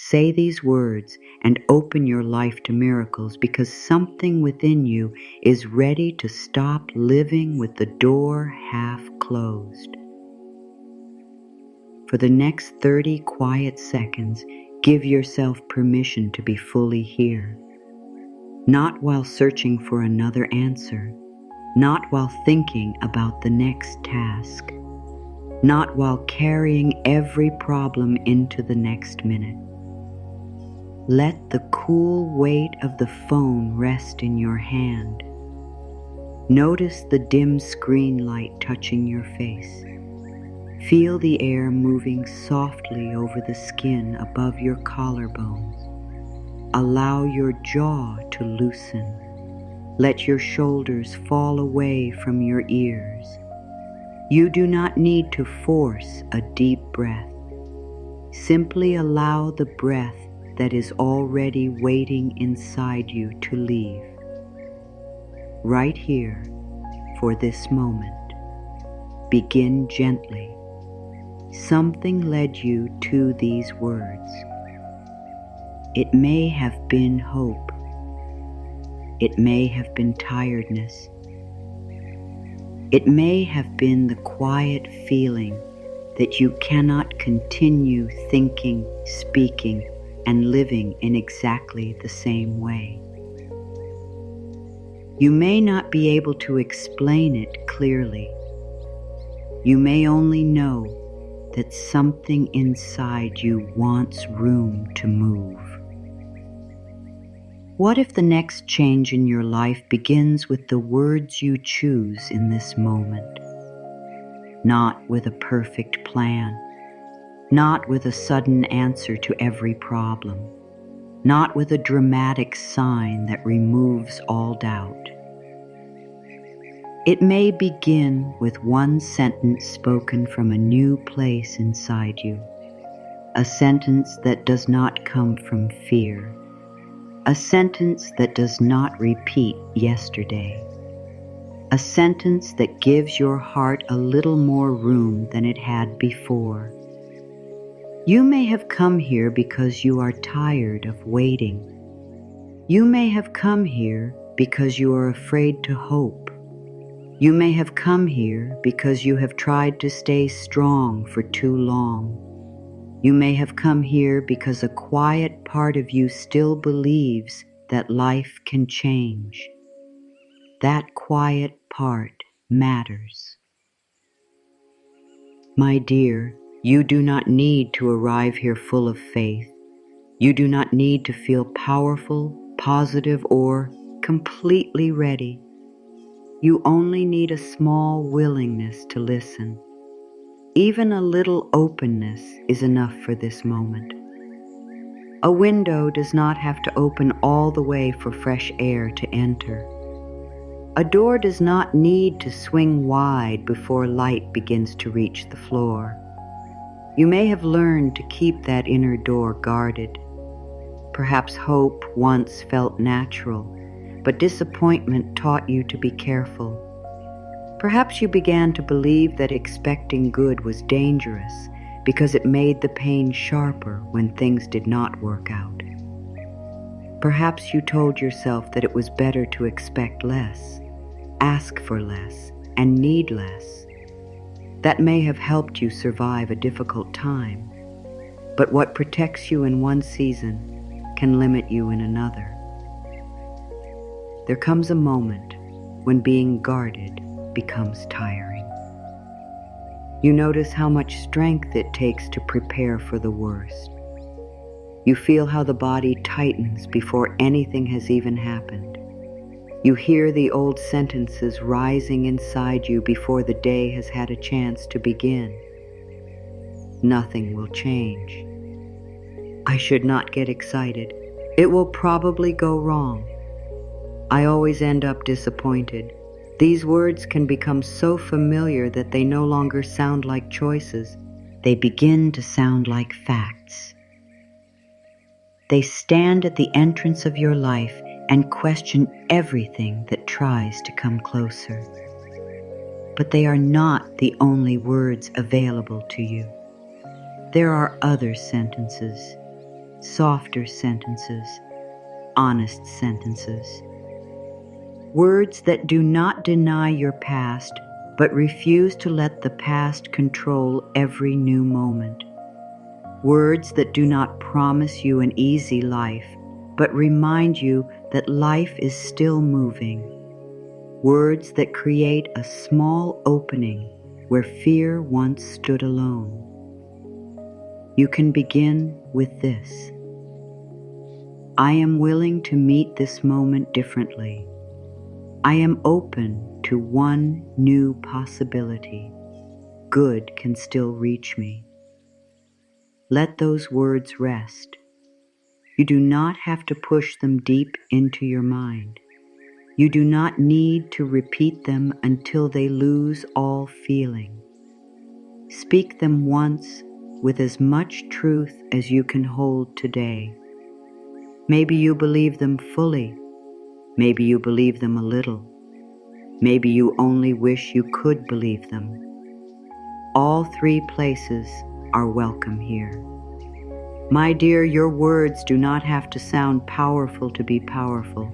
Say these words and open your life to miracles, because something within you is ready to stop living with the door half closed. For the next 30 quiet seconds, give yourself permission to be fully here. Not while searching for another answer, not while thinking about the next task, not while carrying every problem into the next minute. Let the cool weight of the phone rest in your hand. Notice the dim screen light touching your face. Feel the air moving softly over the skin above your collarbones. Allow your jaw to loosen. Let your shoulders fall away from your ears. You do not need to force a deep breath. Simply allow the breath that is already waiting inside you to leave. Right here, for this moment, begin gently. Something led you to these words. It may have been hope. It may have been tiredness. It may have been the quiet feeling that you cannot continue thinking, speaking, and living in exactly the same way. You may not be able to explain it clearly. You may only know that something inside you wants room to move. What if the next change in your life begins with the words you choose in this moment? Not with a perfect plan, not with a sudden answer to every problem, not with a dramatic sign that removes all doubt. It may begin with one sentence spoken from a new place inside you, a sentence that does not come from fear, a sentence that does not repeat yesterday, a sentence that gives your heart a little more room than it had before. You may have come here because you are tired of waiting. You may have come here because you are afraid to hope. You may have come here because you have tried to stay strong for too long. You may have come here because a quiet part of you still believes that life can change. That quiet part matters. My dear, you do not need to arrive here full of faith. You do not need to feel powerful, positive, or completely ready. You only need a small willingness to listen. Even a little openness is enough for this moment. A window does not have to open all the way for fresh air to enter. A door does not need to swing wide before light begins to reach the floor. You may have learned to keep that inner door guarded. Perhaps hope once felt natural, but disappointment taught you to be careful. Perhaps you began to believe that expecting good was dangerous because it made the pain sharper when things did not work out. Perhaps you told yourself that it was better to expect less, ask for less, and need less. That may have helped you survive a difficult time, but what protects you in one season can limit you in another. There comes a moment when being guarded becomes tiring. You notice how much strength it takes to prepare for the worst. You feel how the body tightens before anything has even happened. You hear the old sentences rising inside you before the day has had a chance to begin. Nothing will change. I should not get excited. It will probably go wrong. I always end up disappointed. These words can become so familiar that they no longer sound like choices. They begin to sound like facts. They stand at the entrance of your life and question everything that tries to come closer. But they are not the only words available to you. There are other sentences. softer sentences, honest sentences. Words that do not deny your past, but refuse to let the past control every new moment. Words that do not promise you an easy life, but remind you that life is still moving. Words that create a small opening where fear once stood alone. You can begin with this. I am willing to meet this moment differently. I am open to one new possibility. Good can still reach me. Let those words rest. You do not have to push them deep into your mind. You do not need to repeat them until they lose all feeling. Speak them once with as much truth as you can hold today. Maybe you believe them fully. Maybe you believe them a little. Maybe you only wish you could believe them. All three places are welcome here. My dear, your words do not have to sound powerful to be powerful.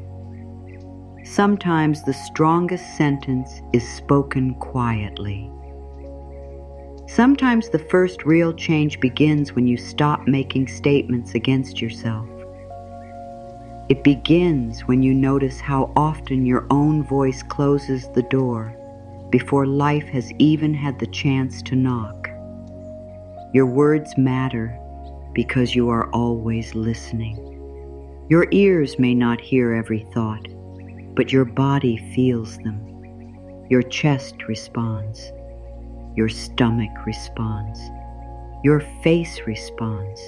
Sometimes the strongest sentence is spoken quietly. Sometimes the first real change begins when you stop making statements against yourself. It begins when you notice how often your own voice closes the door before life has even had the chance to knock. Your words matter because you are always listening. Your ears may not hear every thought, but your body feels them. Your chest responds. Your stomach responds. Your face responds.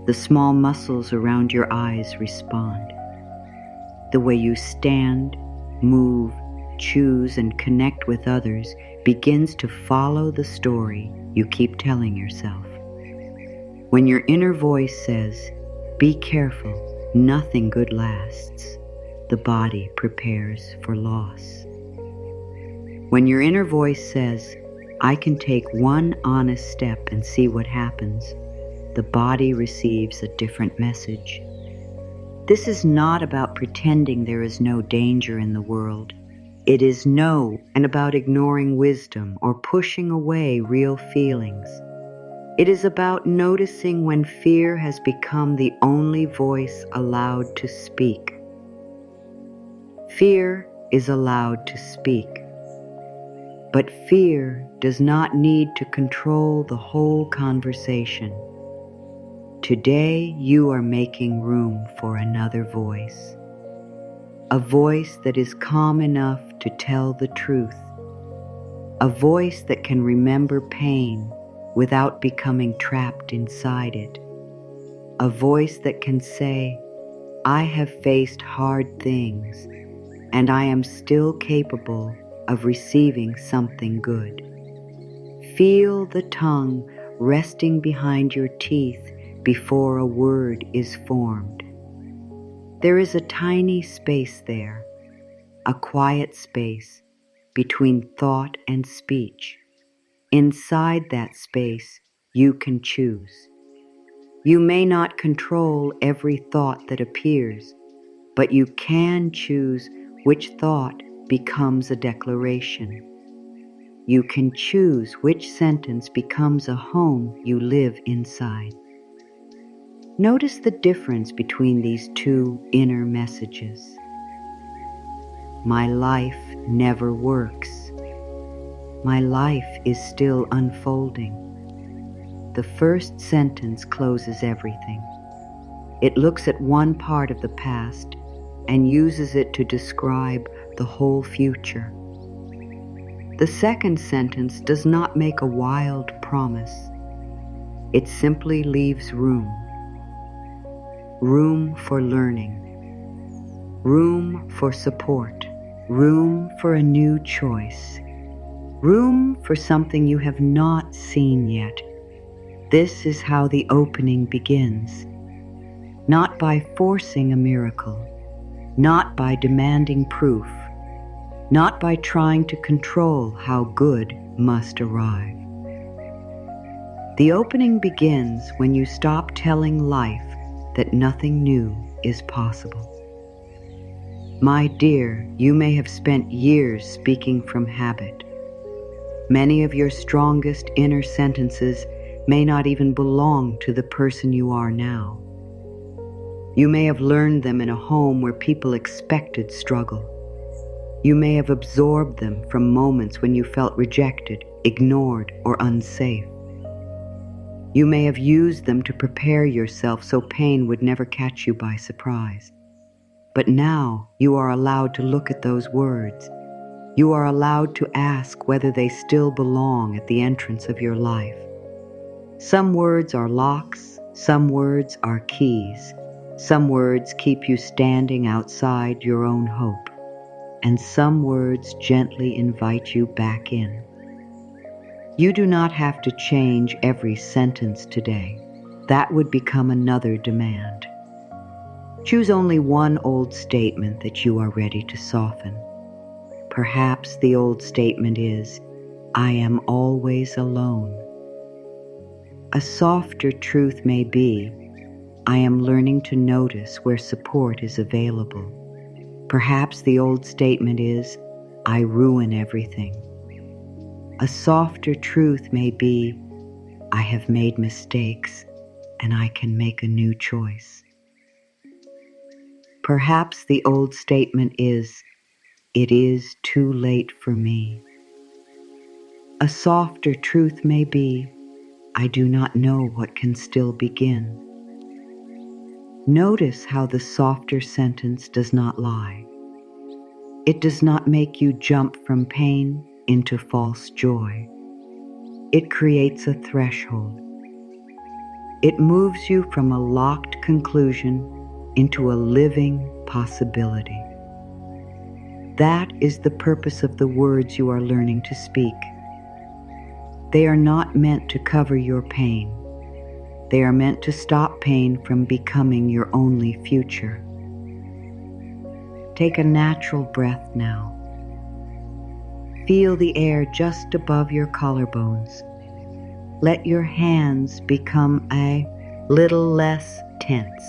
The small muscles around your eyes respond. The way you stand, move, choose, and connect with others begins to follow the story you keep telling yourself. When your inner voice says, "Be careful, nothing good lasts," the body prepares for loss. When your inner voice says, "I can take one honest step and see what happens," the body receives a different message. This is not about pretending there is no danger in the world. It is no, and about ignoring wisdom or pushing away real feelings. It is about noticing when fear has become the only voice allowed to speak. Fear is allowed to speak, but fear does not need to control the whole conversation. Today you are making room for another voice, a voice that is calm enough to tell the truth, a voice that can remember pain without becoming trapped inside it, a voice that can say, "I have faced hard things, and I am still capable of receiving something good." Feel the tongue resting behind your teeth before a word is formed. There is a tiny space there, a quiet space between thought and speech. Inside that space, you can choose. You may not control every thought that appears, but you can choose which thought becomes a declaration. You can choose which sentence becomes a home you live inside. Notice the difference between these two inner messages. My life never works. My life is still unfolding. The first sentence closes everything. It looks at one part of the past and uses it to describe the whole future. The second sentence does not make a wild promise. It simply leaves room. Room for learning. Room for support. Room for a new choice. Room for something you have not seen yet. This is how the opening begins. Not by forcing a miracle, not by demanding proof, not by trying to control how good must arrive. The opening begins when you stop telling life that nothing new is possible. My dear, you may have spent years speaking from habit. Many of your strongest inner sentences may not even belong to the person you are now. You may have learned them in a home where people expected struggle. You may have absorbed them from moments when you felt rejected, ignored, or unsafe. You may have used them to prepare yourself so pain would never catch you by surprise. But now you are allowed to look at those words. You are allowed to ask whether they still belong at the entrance of your life. Some words are locks, some words are keys. Some words keep you standing outside your own hope, and some words gently invite you back in. You do not have to change every sentence today. That would become another demand. Choose only one old statement that you are ready to soften. Perhaps the old statement is, I am always alone. A softer truth may be, I am learning to notice where support is available. Perhaps the old statement is, I ruin everything. A softer truth may be, I have made mistakes and I can make a new choice. Perhaps the old statement is, it is too late for me. A softer truth may be, I do not know what can still begin. Notice how the softer sentence does not lie. It does not make you jump from pain into false joy. It creates a threshold. It moves you from a locked conclusion into a living possibility. That is the purpose of the words you are learning to speak. They are not meant to cover your pain. They are meant to stop pain from becoming your only future. Take a natural breath now. Feel the air just above your collarbones. Let your hands become a little less tense.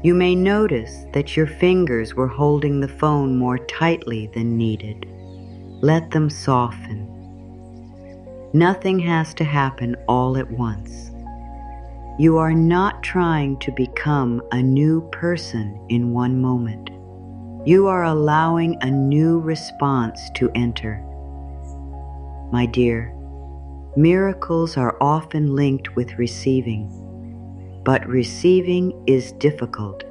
You may notice that your fingers were holding the phone more tightly than needed. Let them soften. Nothing has to happen all at once. You are not trying to become a new person in one moment. You are allowing a new response to enter. My dear, miracles are often linked with receiving, but receiving is difficult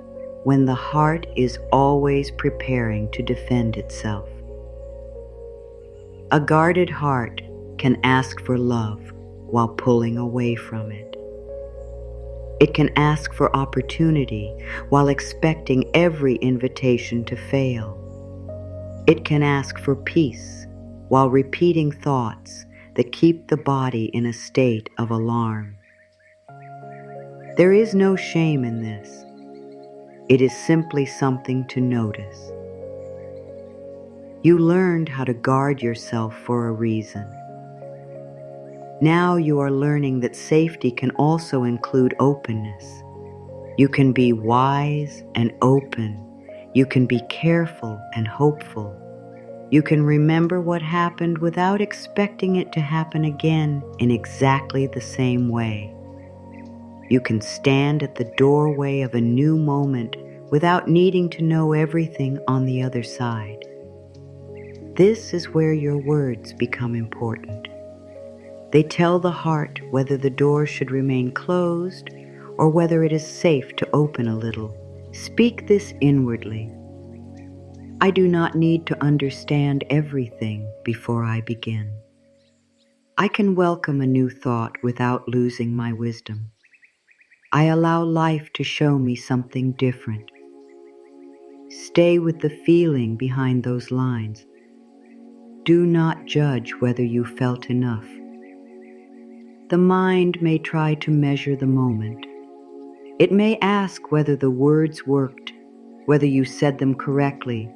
when the heart is always preparing to defend itself. A guarded heart can ask for love while pulling away from it. It can ask for opportunity while expecting every invitation to fail. It can ask for peace while repeating thoughts that keep the body in a state of alarm. There is no shame in this. It is simply something to notice. You learned how to guard yourself for a reason. Now you are learning that safety can also include openness. You can be wise and open. You can be careful and hopeful. You can remember what happened without expecting it to happen again in exactly the same way. You can stand at the doorway of a new moment without needing to know everything on the other side. This is where your words become important. They tell the heart whether the door should remain closed or whether it is safe to open a little. Speak this inwardly. I do not need to understand everything before I begin. I can welcome a new thought without losing my wisdom. I allow life to show me something different. Stay with the feeling behind those lines. Do not judge whether you felt enough. The mind may try to measure the moment. It may ask whether the words worked, whether you said them correctly,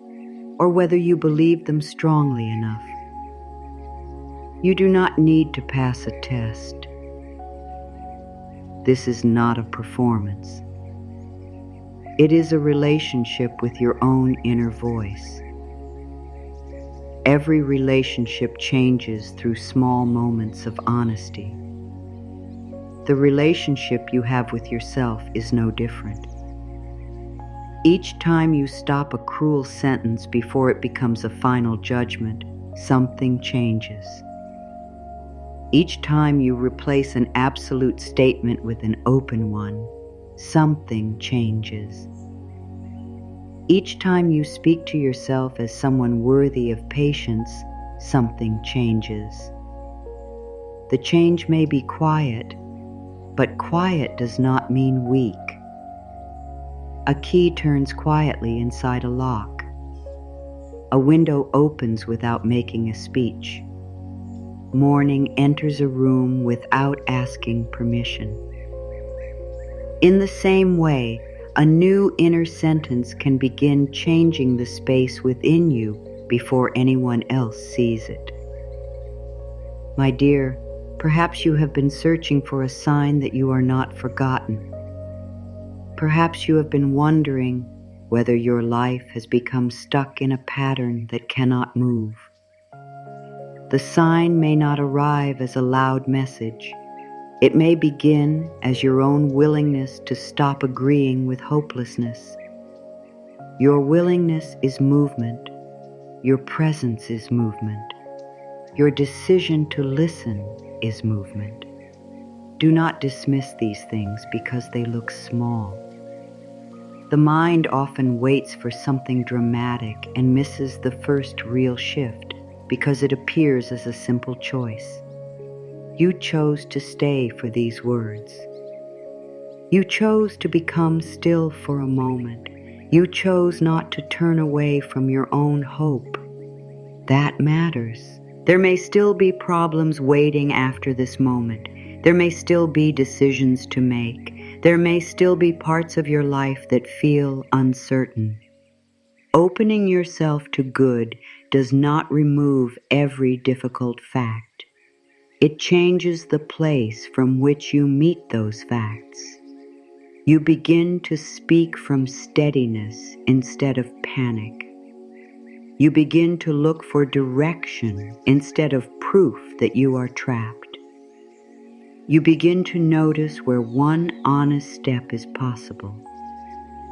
or whether you believed them strongly enough. You do not need to pass a test. This is not a performance. It is a relationship with your own inner voice. Every relationship changes through small moments of honesty. The relationship you have with yourself is no different. Each time you stop a cruel sentence before it becomes a final judgment, something changes. Each time you replace an absolute statement with an open one, something changes. Each time you speak to yourself as someone worthy of patience, something changes. The change may be quiet, but quiet does not mean weak. A key turns quietly inside a lock. A window opens without making a speech. Morning enters a room without asking permission. In the same way, a new inner sentence can begin changing the space within you before anyone else sees it. My dear, perhaps you have been searching for a sign that you are not forgotten. Perhaps you have been wondering whether your life has become stuck in a pattern that cannot move. The sign may not arrive as a loud message. It may begin as your own willingness to stop agreeing with hopelessness. Your willingness is movement. Your presence is movement. Your decision to listen is movement. Do not dismiss these things because they look small. The mind often waits for something dramatic and misses the first real shift because it appears as a simple choice. You chose to stay for these words. You chose to become still for a moment. You chose not to turn away from your own hope. That matters. There may still be problems waiting after this moment. There may still be decisions to make. There may still be parts of your life that feel uncertain. Opening yourself to good does not remove every difficult fact. It changes the place from which you meet those facts. You begin to speak from steadiness instead of panic. You begin to look for direction instead of proof that you are trapped. You begin to notice where one honest step is possible.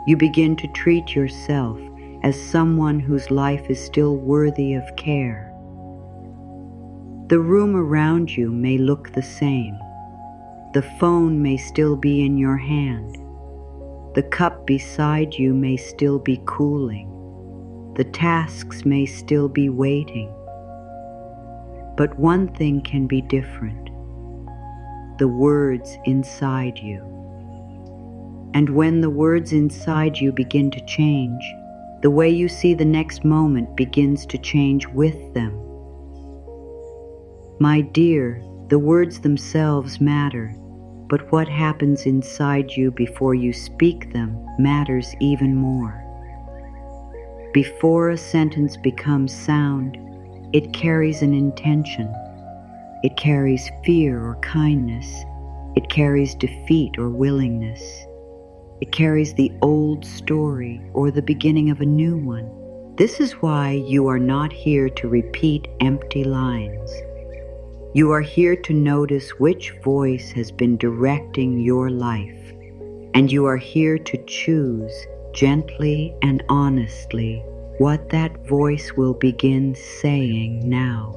You begin to treat yourself as someone whose life is still worthy of care. The room around you may look the same. The phone may still be in your hand. The cup beside you may still be cooling. The tasks may still be waiting. But one thing can be different: the words inside you. And when the words inside you begin to change, the way you see the next moment begins to change with them. My dear, the words themselves matter, but what happens inside you before you speak them matters even more. Before a sentence becomes sound, it carries an intention. It carries fear or kindness. It carries defeat or willingness. It carries the old story or the beginning of a new one. This is why you are not here to repeat empty lines. You are here to notice which voice has been directing your life, and you are here to choose gently and honestly what that voice will begin saying now.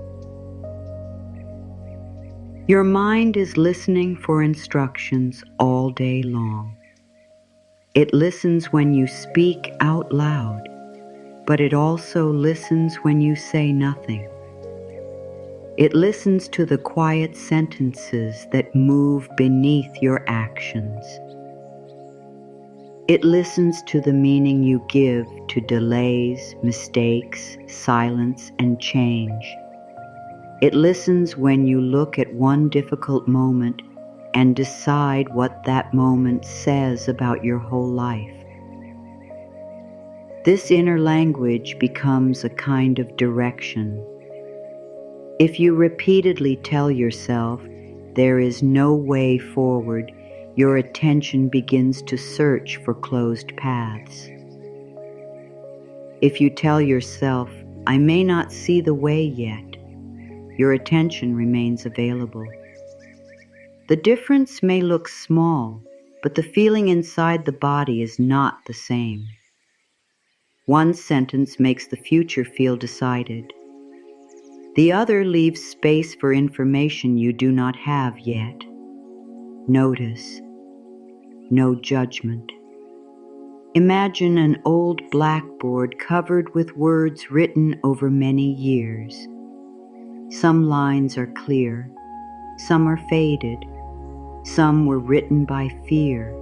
Your mind is listening for instructions all day long. It listens when you speak out loud, but it also listens when you say nothing. It listens to the quiet sentences that move beneath your actions. It listens to the meaning you give to delays, mistakes, silence, and change. It listens when you look at one difficult moment and decide what that moment says about your whole life. This inner language becomes a kind of direction. If you repeatedly tell yourself there is no way forward, Your attention begins to search for closed paths. If you tell yourself, "I may not see the way yet," your attention remains available. The difference may look small, but the feeling inside the body is not the same. One sentence makes the future feel decided. The other leaves space for information you do not have yet. Notice. No judgment. Imagine an old blackboard covered with words written over many years. Some lines are clear, some are faded, some were written by fear,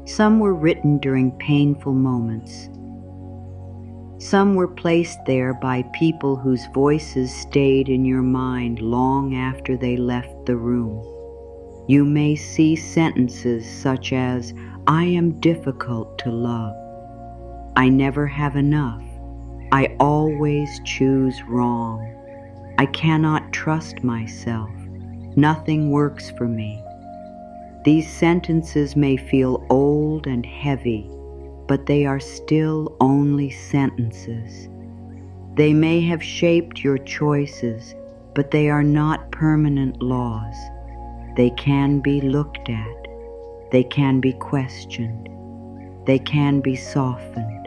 some were written during painful moments. Some were placed there by people whose voices stayed in your mind long after they left the room. You may see sentences such as, "I am difficult to love," "I never have enough," "I always choose wrong," "I cannot trust myself," "Nothing works for me." These sentences may feel old and heavy, but they are still only sentences. They may have shaped your choices, but they are not permanent laws. They can be looked at. They can be questioned. They can be softened.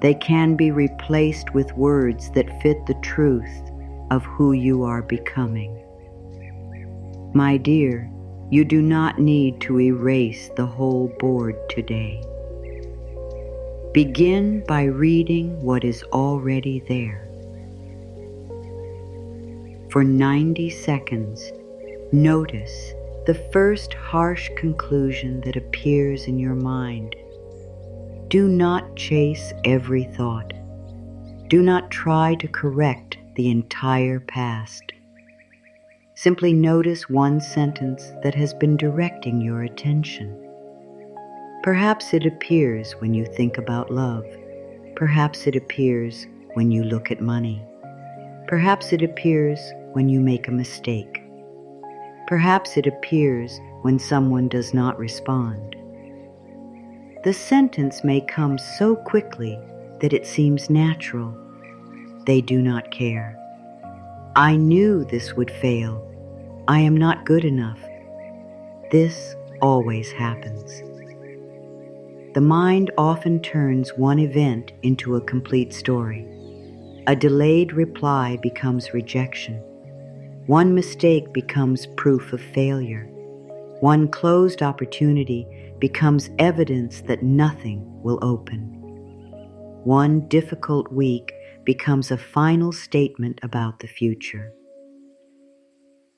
They can be replaced with words that fit the truth of who you are becoming. My dear, you do not need to erase the whole board today. Begin by reading what is already there. For 90 seconds, notice the first harsh conclusion that appears in your mind. Do not chase every thought. Do not try to correct the entire past. Simply notice one sentence that has been directing your attention. Perhaps it appears when you think about love. Perhaps it appears when you look at money. Perhaps it appears when you make a mistake. Perhaps it appears when someone does not respond. The sentence may come so quickly that it seems natural. They do not care. I knew this would fail. I am not good enough. This always happens. The mind often turns one event into a complete story. A delayed reply becomes rejection. One mistake becomes proof of failure. One closed opportunity becomes evidence that nothing will open. One difficult week becomes a final statement about the future.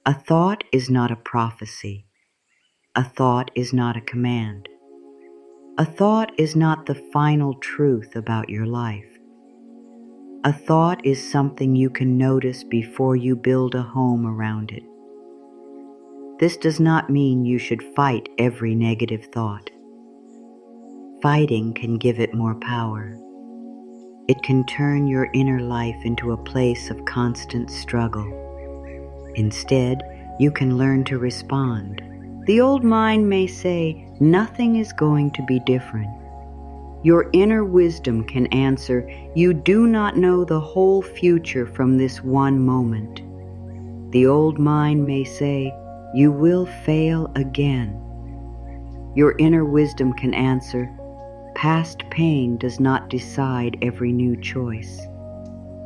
A thought is not a prophecy. A thought is not a command. A thought is not the final truth about your life. A thought is something you can notice before you build a home around it. This does not mean you should fight every negative thought. Fighting can give it more power. It can turn your inner life into a place of constant struggle. Instead, you can learn to respond. The old mind may say, "Nothing is going to be different." Your inner wisdom can answer, "You do not know the whole future from this one moment." The old mind may say, "You will fail again." Your inner wisdom can answer, "Past pain does not decide every new choice."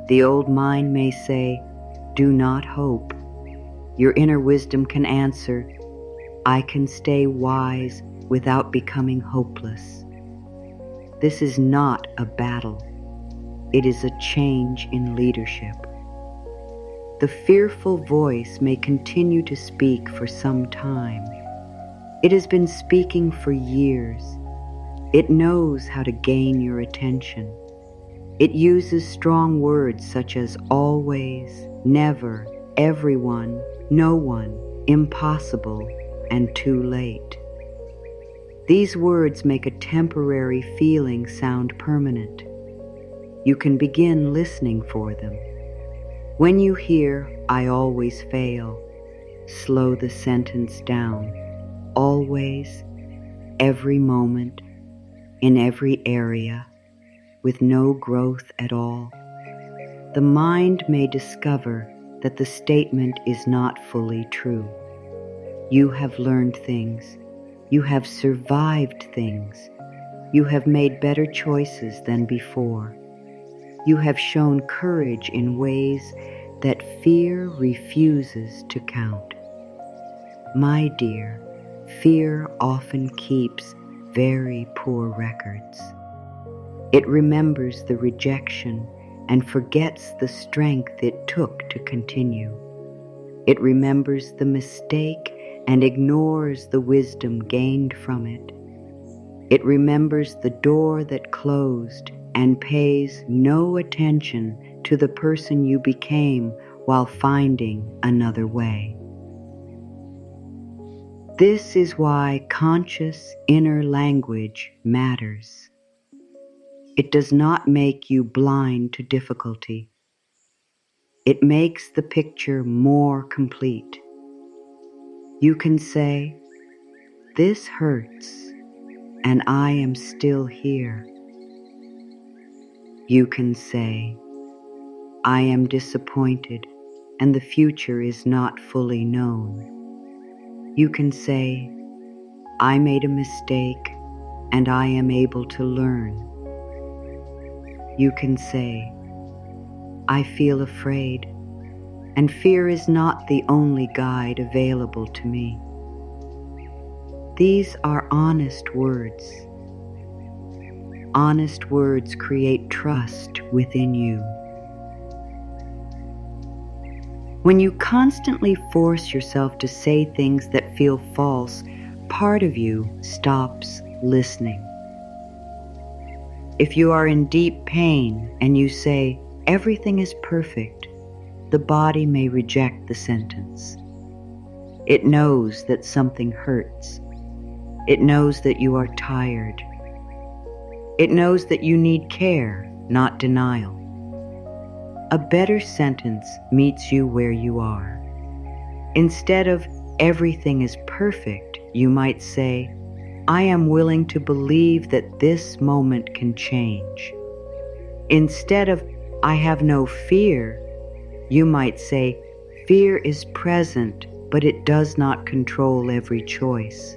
The old mind may say, "Do not hope." Your inner wisdom can answer, "I can stay wise without becoming hopeless." This is not a battle. It is a change in leadership. The fearful voice may continue to speak for some time. It has been speaking for years. It knows how to gain your attention. It uses strong words such as always, never, everyone, no one, impossible, and too late. These words make a temporary feeling sound permanent. You can begin listening for them. When you hear, "I always fail," slow the sentence down. Always, every moment, in every area, with no growth at all, the mind may discover that the statement is not fully true. You have learned things. You have survived things. You have made better choices than before. You have shown courage in ways that fear refuses to count. My dear, fear often keeps very poor records. It remembers the rejection and forgets the strength it took to continue. It remembers the mistake and ignores the wisdom gained from it. It remembers the door that closed and pays no attention to the person you became while finding another way. This is why conscious inner language matters. It does not make you blind to difficulty. It makes the picture more complete. You can say, "This hurts, and I am still here." You can say, "I am disappointed, and the future is not fully known." You can say, "I made a mistake, and I am able to learn." You can say, "I feel afraid, and fear is not the only guide available to me." These are honest words. Honest words create trust within you. When you constantly force yourself to say things that feel false, part of you stops listening. If you are in deep pain and you say, "Everything is perfect," the body may reject the sentence. It knows that something hurts. It knows that you are tired. It knows that you need care, not denial. A better sentence meets you where you are. Instead of "everything is perfect," you might say, "I am willing to believe that this moment can change." Instead of "I have no fear," you might say, "Fear is present, but it does not control every choice."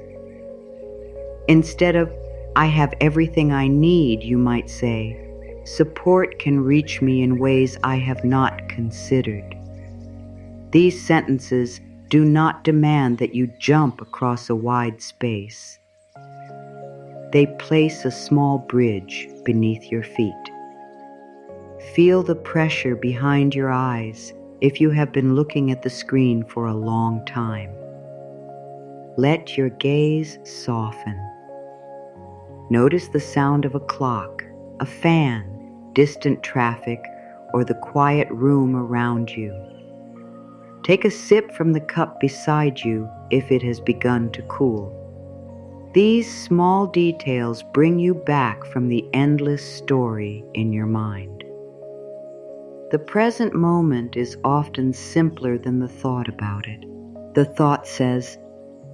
Instead of "I have everything I need," you might say, "Support can reach me in ways I have not considered." These sentences do not demand that you jump across a wide space. They place a small bridge beneath your feet. Feel the pressure behind your eyes if you have been looking at the screen for a long time. Let your gaze soften. Notice the sound of a clock, a fan, distant traffic, or the quiet room around you. Take a sip from the cup beside you if it has begun to cool. These small details bring you back from the endless story in your mind. The present moment is often simpler than the thought about it. The thought says,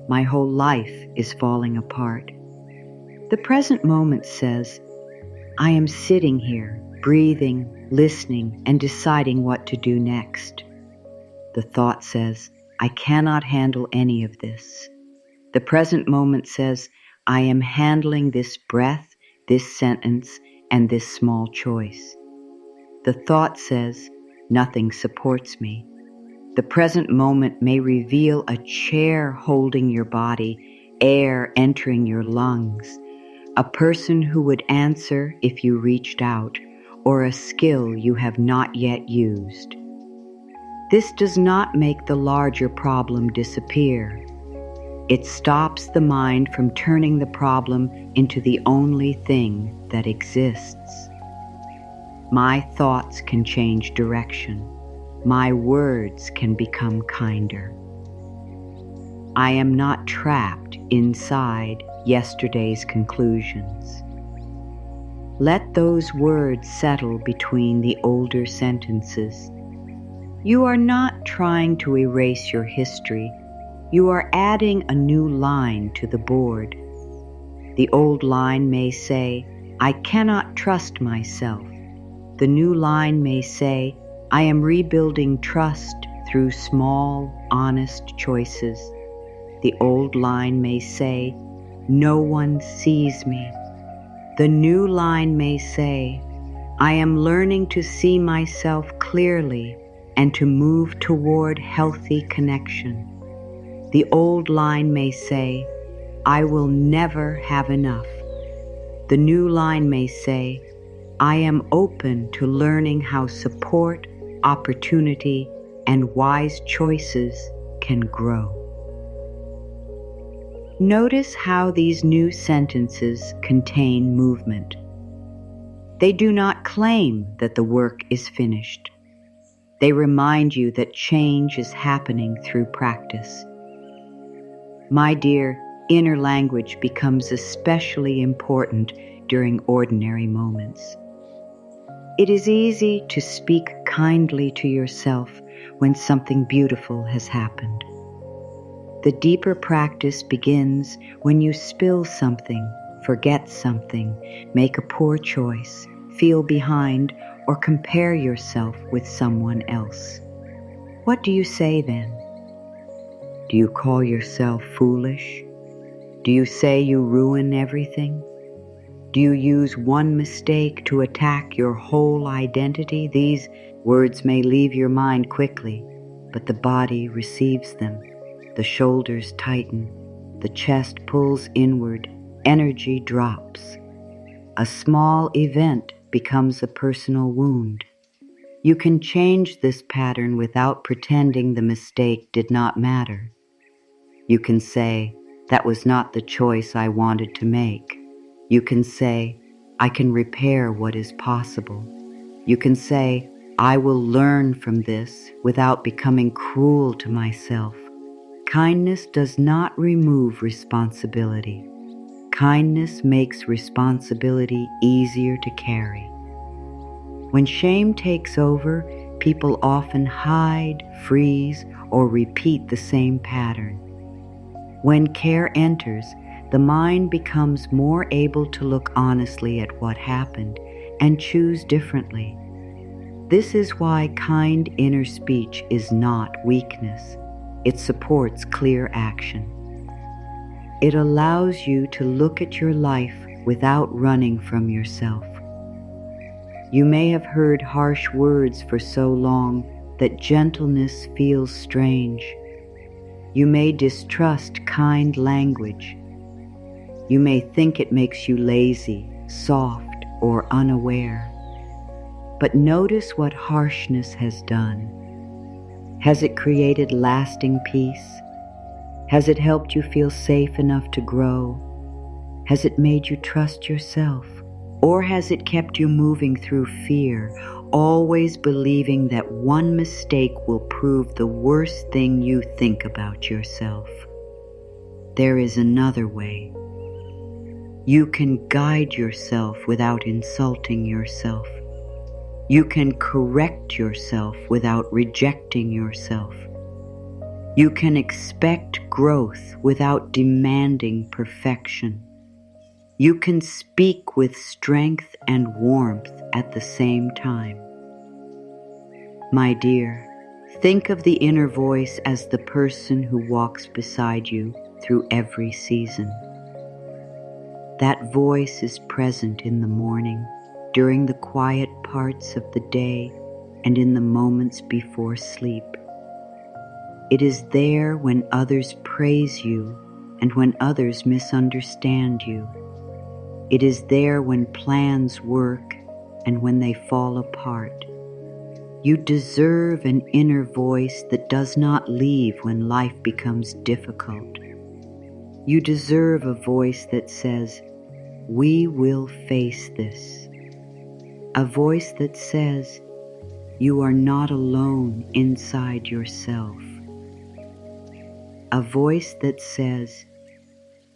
"My whole life is falling apart." The present moment says, "I am sitting here, breathing, listening, and deciding what to do next." The thought says, "I cannot handle any of this." The present moment says, "I am handling this breath, this sentence, and this small choice." The thought says, "Nothing supports me." The present moment may reveal a chair holding your body, air entering your lungs, a person who would answer if you reached out, or a skill you have not yet used. This does not make the larger problem disappear. It stops the mind from turning the problem into the only thing that exists. My thoughts can change direction. My words can become kinder. I am not trapped inside yesterday's conclusions. Let those words settle between the older sentences. You are not trying to erase your history. You are adding a new line to the board. The old line may say, I cannot trust myself. The new line may say, I am rebuilding trust through small, honest choices. The old line may say, no one sees me. The new line may say, I am learning to see myself clearly and to move toward healthy connection. The old line may say, I will never have enough. The new line may say, I am open to learning how support, opportunity, and wise choices can grow. Notice how these new sentences contain movement. They do not claim that the work is finished. They remind you that change is happening through practice. My dear, inner language becomes especially important during ordinary moments. It is easy to speak kindly to yourself when something beautiful has happened. The deeper practice begins when you spill something, forget something, make a poor choice, feel behind, or compare yourself with someone else. What do you say then? Do you call yourself foolish? Do you say you ruin everything? Do you use one mistake to attack your whole identity? These words may leave your mind quickly, but the body receives them. The shoulders tighten, the chest pulls inward, energy drops. A small event becomes a personal wound. You can change this pattern without pretending the mistake did not matter. You can say, that was not the choice I wanted to make. You can say, I can repair what is possible. You can say, I will learn from this without becoming cruel to myself. Kindness does not remove responsibility. Kindness makes responsibility easier to carry. When shame takes over, people often hide, freeze, or repeat the same pattern. When care enters, the mind becomes more able to look honestly at what happened and choose differently. This is why kind inner speech is not weakness. It supports clear action. It allows you to look at your life without running from yourself. You may have heard harsh words for so long that gentleness feels strange. You may distrust kind language. You may think it makes you lazy, soft, or unaware. But notice what harshness has done. Has it created lasting peace? Has it helped you feel safe enough to grow? Has it made you trust yourself? Or has it kept you moving through fear, always believing that one mistake will prove the worst thing you think about yourself? There is another way. You can guide yourself without insulting yourself. You can correct yourself without rejecting yourself. You can expect growth without demanding perfection. You can speak with strength and warmth at the same time. My dear, think of the inner voice as the person who walks beside you through every season. That voice is present in the morning, during the quiet parts of the day, and in the moments before sleep. It is there when others praise you and when others misunderstand you. It is there when plans work and when they fall apart. You deserve an inner voice that does not leave when life becomes difficult. You deserve a voice that says, we will face this. A voice that says, you are not alone inside yourself. A voice that says,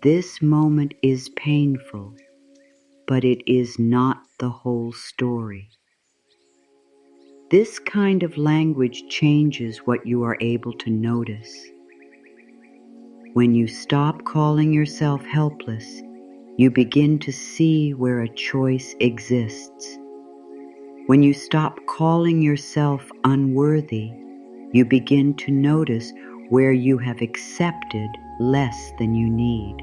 this moment is painful, but it is not the whole story. This kind of language changes what you are able to notice. When you stop calling yourself helpless, you begin to see where a choice exists. When you stop calling yourself unworthy, you begin to notice where you have accepted less than you need.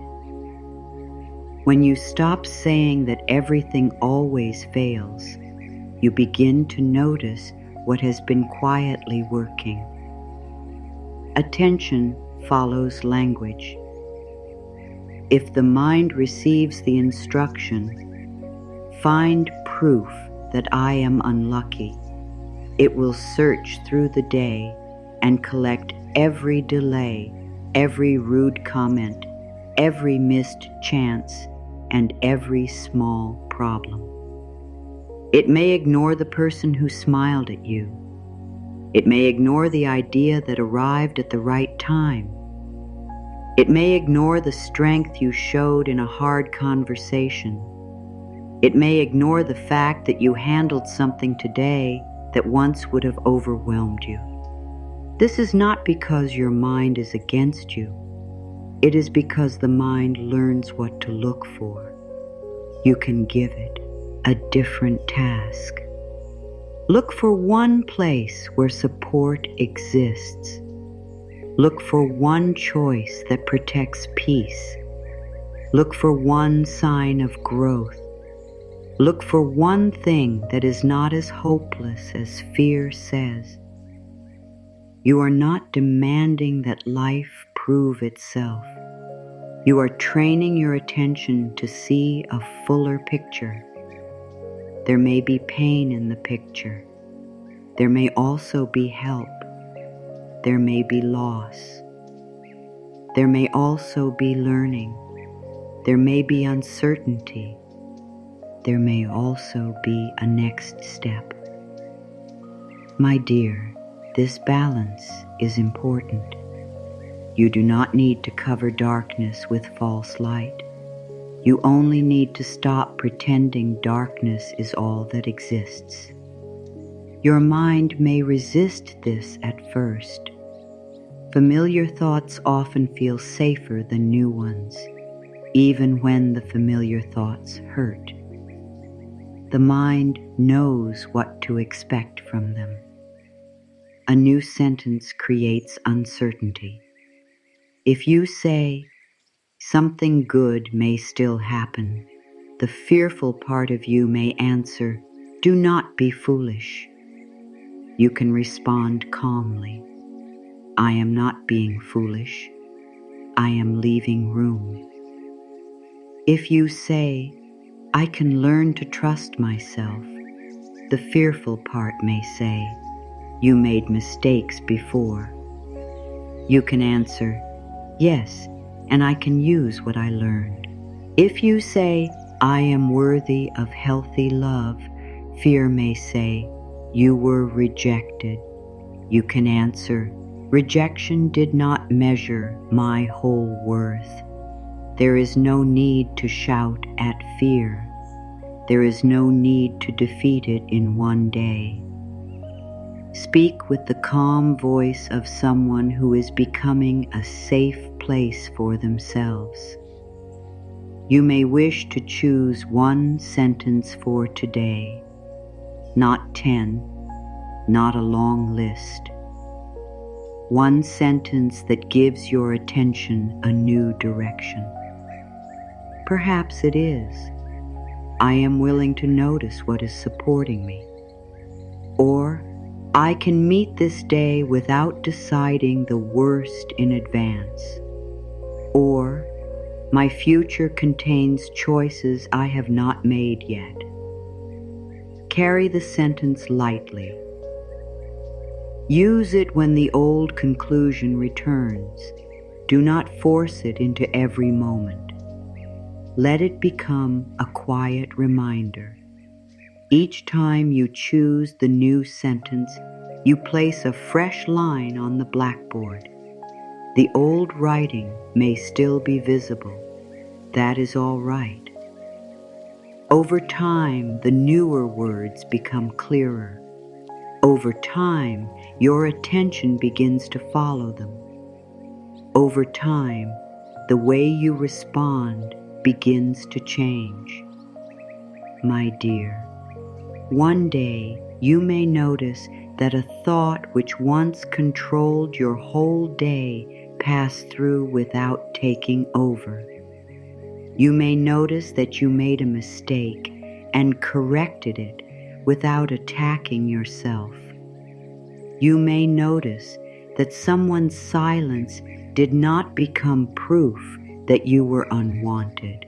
When you stop saying that everything always fails, you begin to notice what has been quietly working. Attention follows language. If the mind receives the instruction, "Find proof that I am unlucky," it will search through the day and collect every delay, every rude comment, every missed chance, and every small problem. It may ignore the person who smiled at you. It may ignore the idea that arrived at the right time. It may ignore the strength you showed in a hard conversation. It may ignore the fact that you handled something today that once would have overwhelmed you. This is not because your mind is against you. It is because the mind learns what to look for. You can give it a different task. Look for one place where support exists. Look for one choice that protects peace. Look for one sign of growth. Look for one thing that is not as hopeless as fear says. You are not demanding that life prove itself. You are training your attention to see a fuller picture. There may be pain in the picture. There may also be help. There may be loss. There may also be learning. There may be uncertainty. There may also be a next step. My dear, this balance is important. You do not need to cover darkness with false light. You only need to stop pretending darkness is all that exists. Your mind may resist this at first. Familiar thoughts often feel safer than new ones, even when the familiar thoughts hurt. The mind knows what to expect from them. A new sentence creates uncertainty. If you say, "Something good may still happen," the fearful part of you may answer, "Do not be foolish." You can respond calmly, "I am not being foolish. I am leaving room." If you say, "I can learn to trust myself," the fearful part may say, "You made mistakes before." You can answer, "Yes, and I can use what I learned." If you say, "I am worthy of healthy love," fear may say, "You were rejected." You can answer, "Rejection did not measure my whole worth." There is no need to shout at fear. There is no need to defeat it in one day. Speak with the calm voice of someone who is becoming a safe place for themselves. You may wish to choose one sentence for today, not 10, not a long list. One sentence that gives your attention a new direction. Perhaps it is, "I am willing to notice what is supporting me." Or, "I can meet this day without deciding the worst in advance." Or, "My future contains choices I have not made yet." Carry the sentence lightly. Use it when the old conclusion returns. Do not force it into every moment. Let it become a quiet reminder. Each time you choose the new sentence, you place a fresh line on the blackboard. The old writing may still be visible. That is all right. Over time, the newer words become clearer. Over time, your attention begins to follow them. Over time, the way you respond begins to change. My dear, one day you may notice that a thought which once controlled your whole day passed through without taking over. You may notice that you made a mistake and corrected it without attacking yourself. You may notice that someone's silence did not become proof that you were unwanted.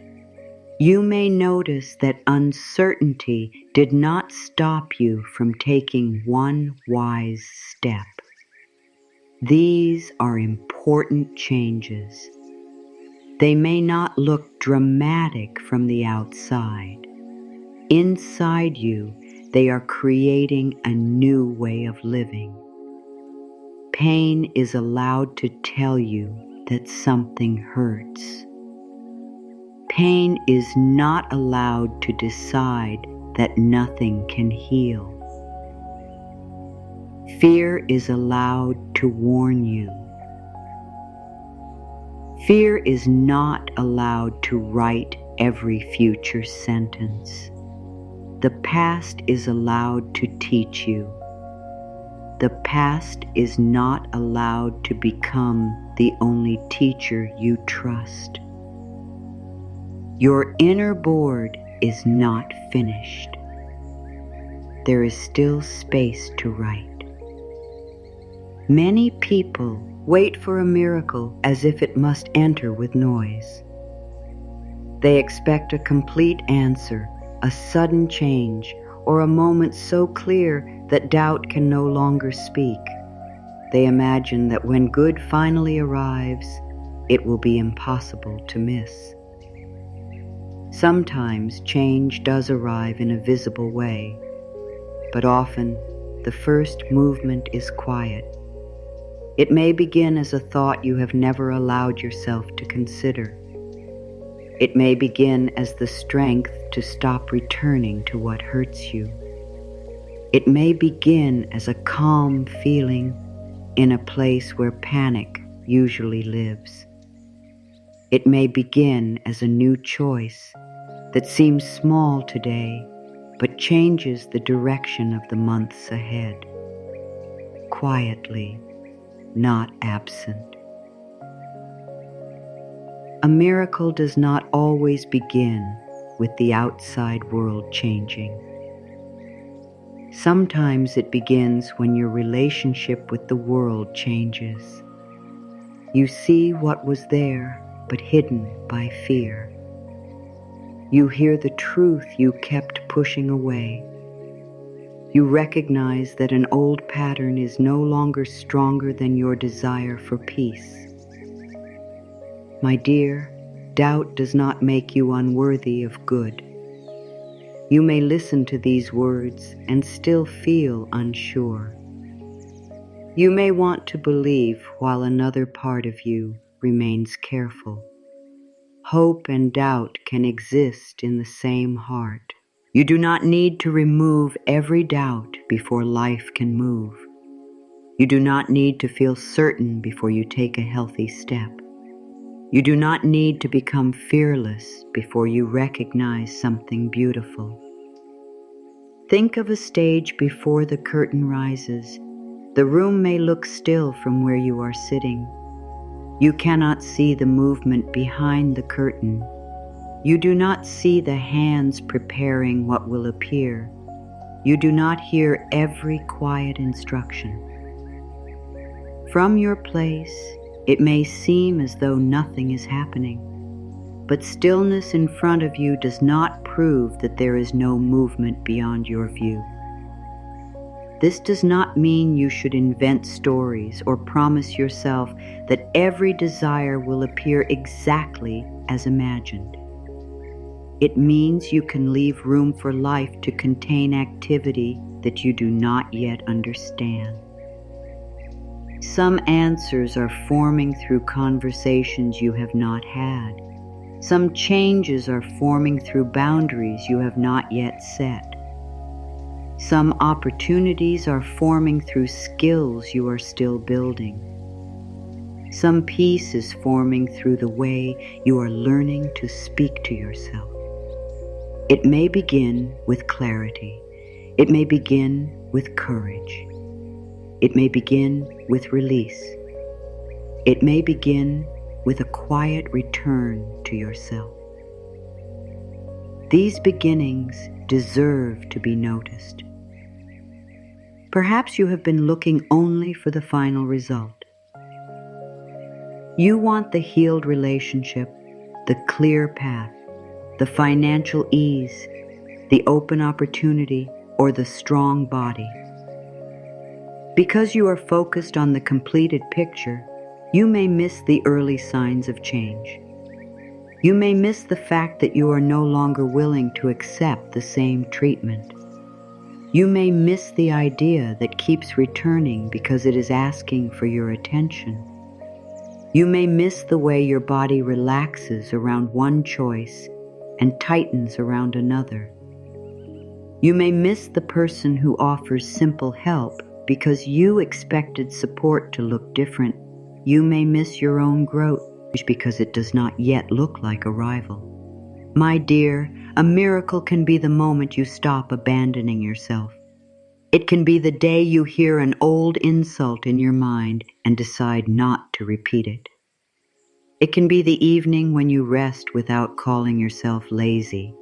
You may notice that uncertainty did not stop you from taking one wise step. These are important changes. They may not look dramatic from the outside. Inside you, they are creating a new way of living. Pain is allowed to tell you that something hurts. Pain is not allowed to decide that nothing can heal. Fear is allowed to warn you. Fear is not allowed to write every future sentence. The past is allowed to teach you. The past is not allowed to become the only teacher you trust. Your inner board is not finished. There is still space to write. Many people wait for a miracle as if it must enter with noise. They expect a complete answer, a sudden change, or a moment so clear that doubt can no longer speak. They imagine that when good finally arrives, it will be impossible to miss. Sometimes change does arrive in a visible way, but often the first movement is quiet. It may begin as a thought you have never allowed yourself to consider. It may begin as the strength to stop returning to what hurts you. It may begin as a calm feeling in a place where panic usually lives. It may begin as a new choice that seems small today, but changes the direction of the months ahead. Quietly, not absent. A miracle does not always begin with the outside world changing. Sometimes it begins when your relationship with the world changes. You see what was there, but hidden by fear. You hear the truth you kept pushing away. You recognize that an old pattern is no longer stronger than your desire for peace. My dear, doubt does not make you unworthy of good. You may listen to these words and still feel unsure. You may want to believe while another part of you remains careful. Hope and doubt can exist in the same heart. You do not need to remove every doubt before life can move. You do not need to feel certain before you take a healthy step. You do not need to become fearless before you recognize something beautiful. Think of a stage before the curtain rises. The room may look still from where you are sitting. You cannot see the movement behind the curtain. You do not see the hands preparing what will appear. You do not hear every quiet instruction. From your place, it may seem as though nothing is happening, but stillness in front of you does not prove that there is no movement beyond your view. This does not mean you should invent stories or promise yourself that every desire will appear exactly as imagined. It means you can leave room for life to contain activity that you do not yet understand. Some answers are forming through conversations you have not had. Some changes are forming through boundaries you have not yet set. Some opportunities are forming through skills you are still building. Some peace is forming through the way you are learning to speak to yourself. It may begin with clarity. It may begin with courage. It may begin with release. It may begin with a quiet return to yourself. These beginnings deserve to be noticed. Perhaps you have been looking only for the final result. You want the healed relationship, the clear path, the financial ease, the open opportunity, or the strong body. Because you are focused on the completed picture, you may miss the early signs of change. You may miss the fact that you are no longer willing to accept the same treatment. You may miss the idea that keeps returning because it is asking for your attention. You may miss the way your body relaxes around one choice and tightens around another. You may miss the person who offers simple help because you expected support to look different. You may miss your own growth because it does not yet look like arrival. My dear, a miracle can be the moment you stop abandoning yourself. It can be the day you hear an old insult in your mind and decide not to repeat it. It can be the evening when you rest without calling yourself lazy.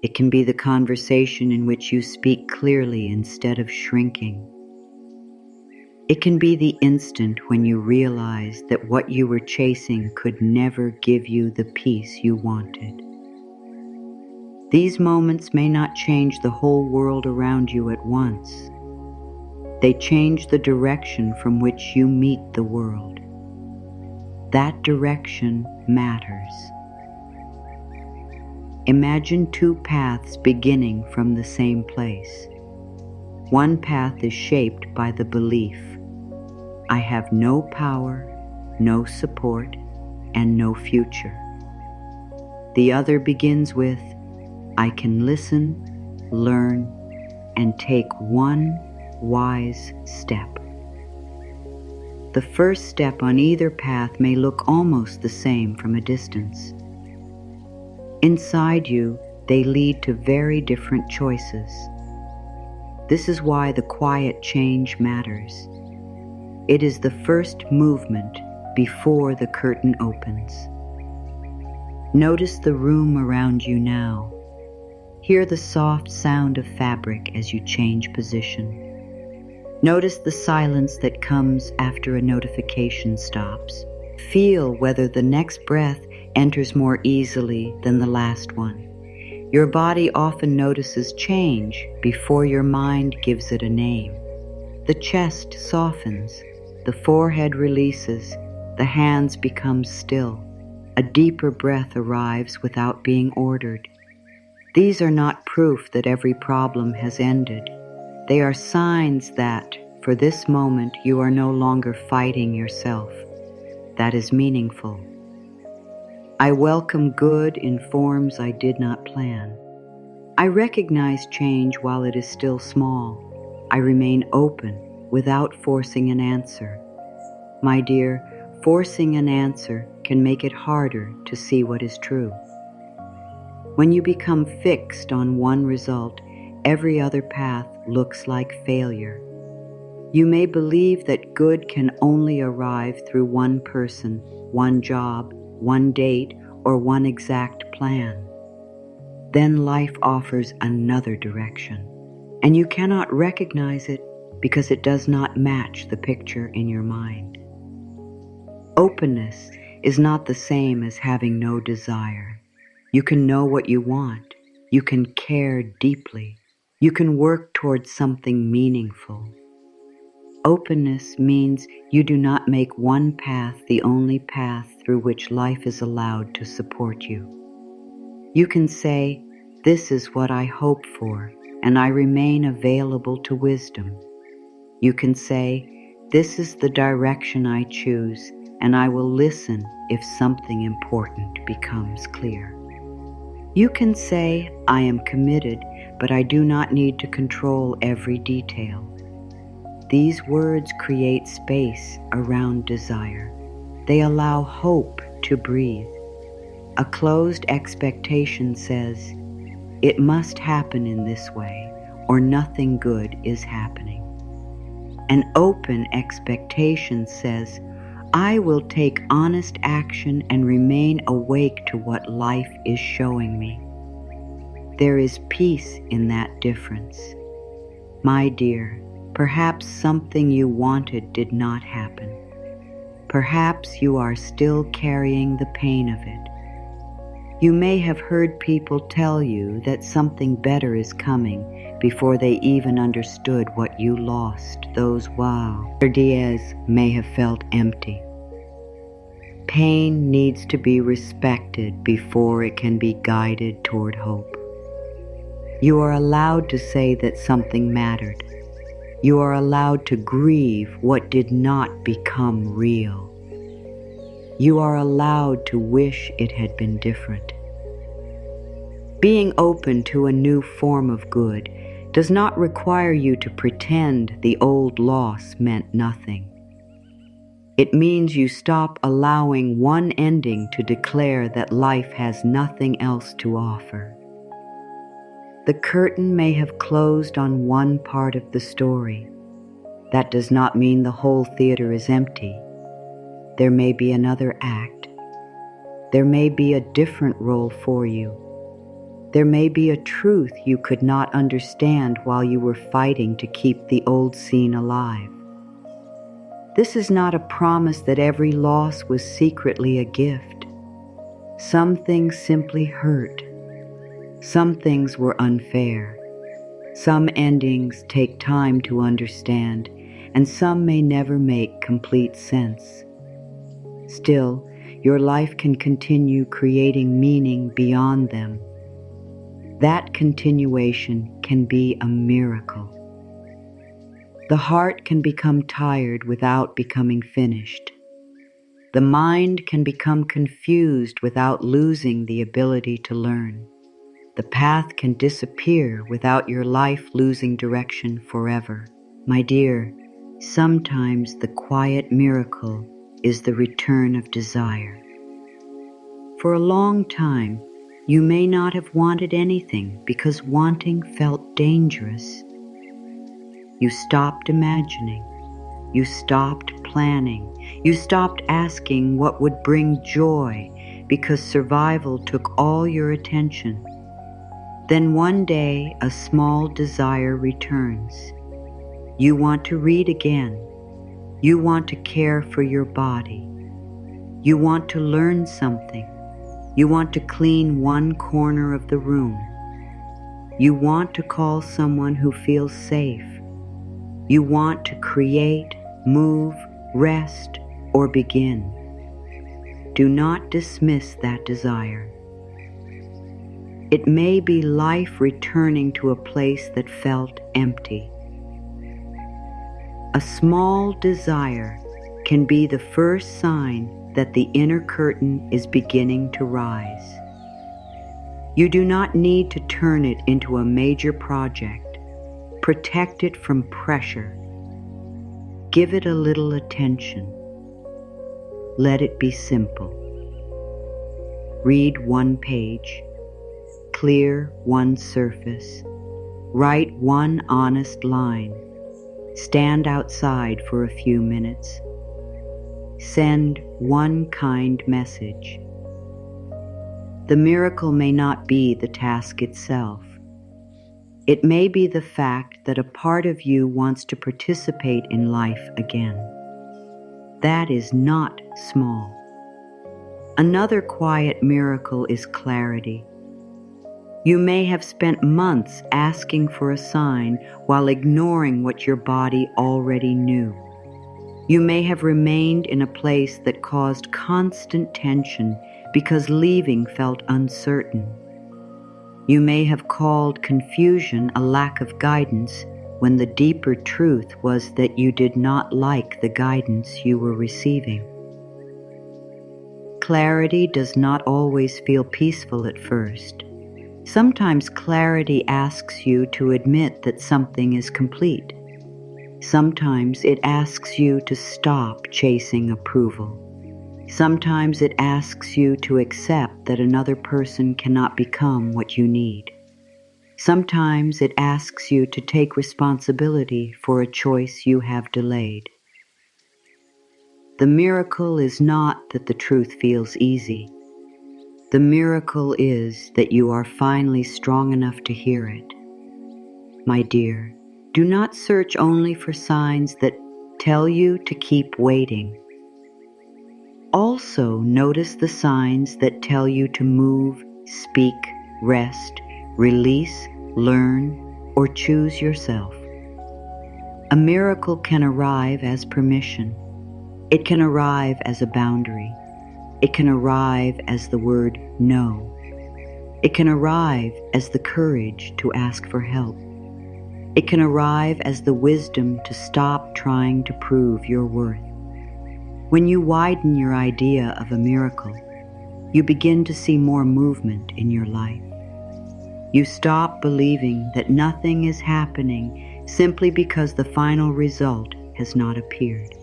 It can be the conversation in which you speak clearly instead of shrinking. It can be the instant when you realize that what you were chasing could never give you the peace you wanted. These moments may not change the whole world around you at once. They change the direction from which you meet the world. That direction matters. Imagine two paths beginning from the same place. One path is shaped by the belief, I have no power, no support, and no future. The other begins with, I can listen, learn, and take one wise step. The first step on either path may look almost the same from a distance. Inside you, they lead to very different choices. This is why the quiet change matters. It is the first movement before the curtain opens. Notice the room around you now. Hear the soft sound of fabric as you change position. Notice the silence that comes after a notification stops. Feel whether the next breath enters more easily than the last one. Your body often notices change before your mind gives it a name. The chest softens, the forehead releases, the hands become still. A deeper breath arrives without being ordered. These are not proof that every problem has ended. They are signs that, for this moment, you are no longer fighting yourself. That is meaningful. I welcome good in forms I did not plan. I recognize change while it is still small. I remain open without forcing an answer. My dear, forcing an answer can make it harder to see what is true. When you become fixed on one result, every other path looks like failure. You may believe that good can only arrive through one person, one job, one date, or one exact plan. Then life offers another direction, and you cannot recognize it because it does not match the picture in your mind. Openness is not the same as having no desire. You can know what you want. You can care deeply. You can work towards something meaningful. Openness means you do not make one path the only path through which life is allowed to support you. You can say, this is what I hope for, and I remain available to wisdom. You can say, this is the direction I choose, and I will listen if something important becomes clear. You can say, I am committed, but I do not need to control every detail. These words create space around desire. They allow hope to breathe. A closed expectation says, "It must happen in this way, or nothing good is happening." An open expectation says, "I will take honest action and remain awake to what life is showing me." There is peace in that difference. My dear, perhaps something you wanted did not happen. Perhaps you are still carrying the pain of it. You may have heard people tell you that something better is coming before they even understood what you lost. Those days may have felt empty. Pain needs to be respected before it can be guided toward hope. You are allowed to say that something mattered. You are allowed to grieve what did not become real. You are allowed to wish it had been different. Being open to a new form of good does not require you to pretend the old loss meant nothing. It means you stop allowing one ending to declare that life has nothing else to offer. The curtain may have closed on one part of the story. That does not mean the whole theater is empty. There may be another act. There may be a different role for you. There may be a truth you could not understand while you were fighting to keep the old scene alive. This is not a promise that every loss was secretly a gift. Some things simply hurt. Some things were unfair. Some endings take time to understand, and some may never make complete sense. Still, your life can continue creating meaning beyond them. That continuation can be a miracle. The heart can become tired without becoming finished. The mind can become confused without losing the ability to learn. The path can disappear without your life losing direction forever. My dear, sometimes the quiet miracle is the return of desire. For a long time, you may not have wanted anything because wanting felt dangerous. You stopped imagining. You stopped planning. You stopped asking what would bring joy because survival took all your attention. Then one day, a small desire returns. You want to read again. You want to care for your body. You want to learn something. You want to clean one corner of the room. You want to call someone who feels safe. You want to create, move, rest, or begin. Do not dismiss that desire. It may be life returning to a place that felt empty. A small desire can be the first sign that the inner curtain is beginning to rise. You do not need to turn it into a major project. Protect it from pressure. Give it a little attention. Let it be simple. Read one page. Clear one surface. Write one honest line. Stand outside for a few minutes. Send one kind message. The miracle may not be the task itself. It may be the fact that a part of you wants to participate in life again. That is not small. Another quiet miracle is clarity. You may have spent months asking for a sign while ignoring what your body already knew. You may have remained in a place that caused constant tension because leaving felt uncertain. You may have called confusion a lack of guidance when the deeper truth was that you did not like the guidance you were receiving. Clarity does not always feel peaceful at first. Sometimes clarity asks you to admit that something is complete. Sometimes it asks you to stop chasing approval. Sometimes it asks you to accept that another person cannot become what you need. Sometimes it asks you to take responsibility for a choice you have delayed. The miracle is not that the truth feels easy. The miracle is that you are finally strong enough to hear it. My dear, do not search only for signs that tell you to keep waiting. Also notice the signs that tell you to move, speak, rest, release, learn, or choose yourself. A miracle can arrive as permission. It can arrive as a boundary. It can arrive as the word no. It can arrive as the courage to ask for help. It can arrive as the wisdom to stop trying to prove your worth. When you widen your idea of a miracle, you begin to see more movement in your life. You stop believing that nothing is happening simply because the final result has not appeared.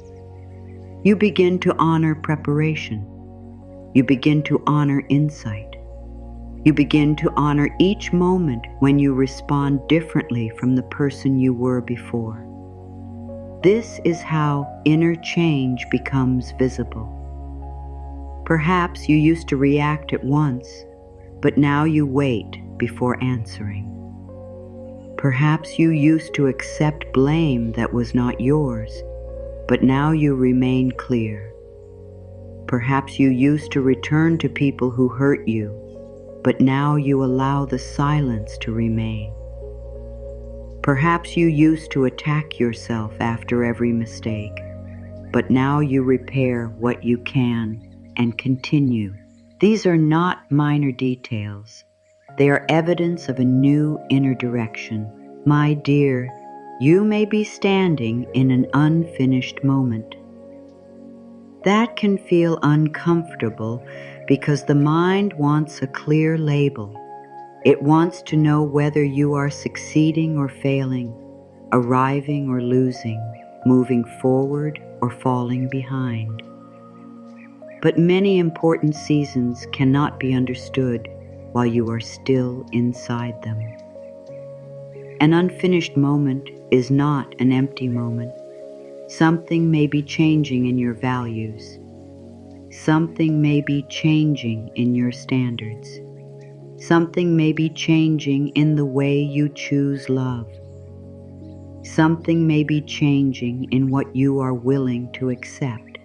You begin to honor preparation. You begin to honor insight. You begin to honor each moment when you respond differently from the person you were before. This is how inner change becomes visible. Perhaps you used to react at once, but now you wait before answering. Perhaps you used to accept blame that was not yours, but now you remain clear. Perhaps you used to return to people who hurt you, but now you allow the silence to remain. Perhaps you used to attack yourself after every mistake, but now you repair what you can and continue. These are not minor details. They are evidence of a new inner direction. My dear, you may be standing in an unfinished moment. That can feel uncomfortable because the mind wants a clear label. It wants to know whether you are succeeding or failing, arriving or losing, moving forward or falling behind. But many important seasons cannot be understood while you are still inside them. An unfinished moment is not an empty moment. Something may be changing in your values. Something may be changing in your standards. Something may be changing in the way you choose love. Something may be changing in what you are willing to accept.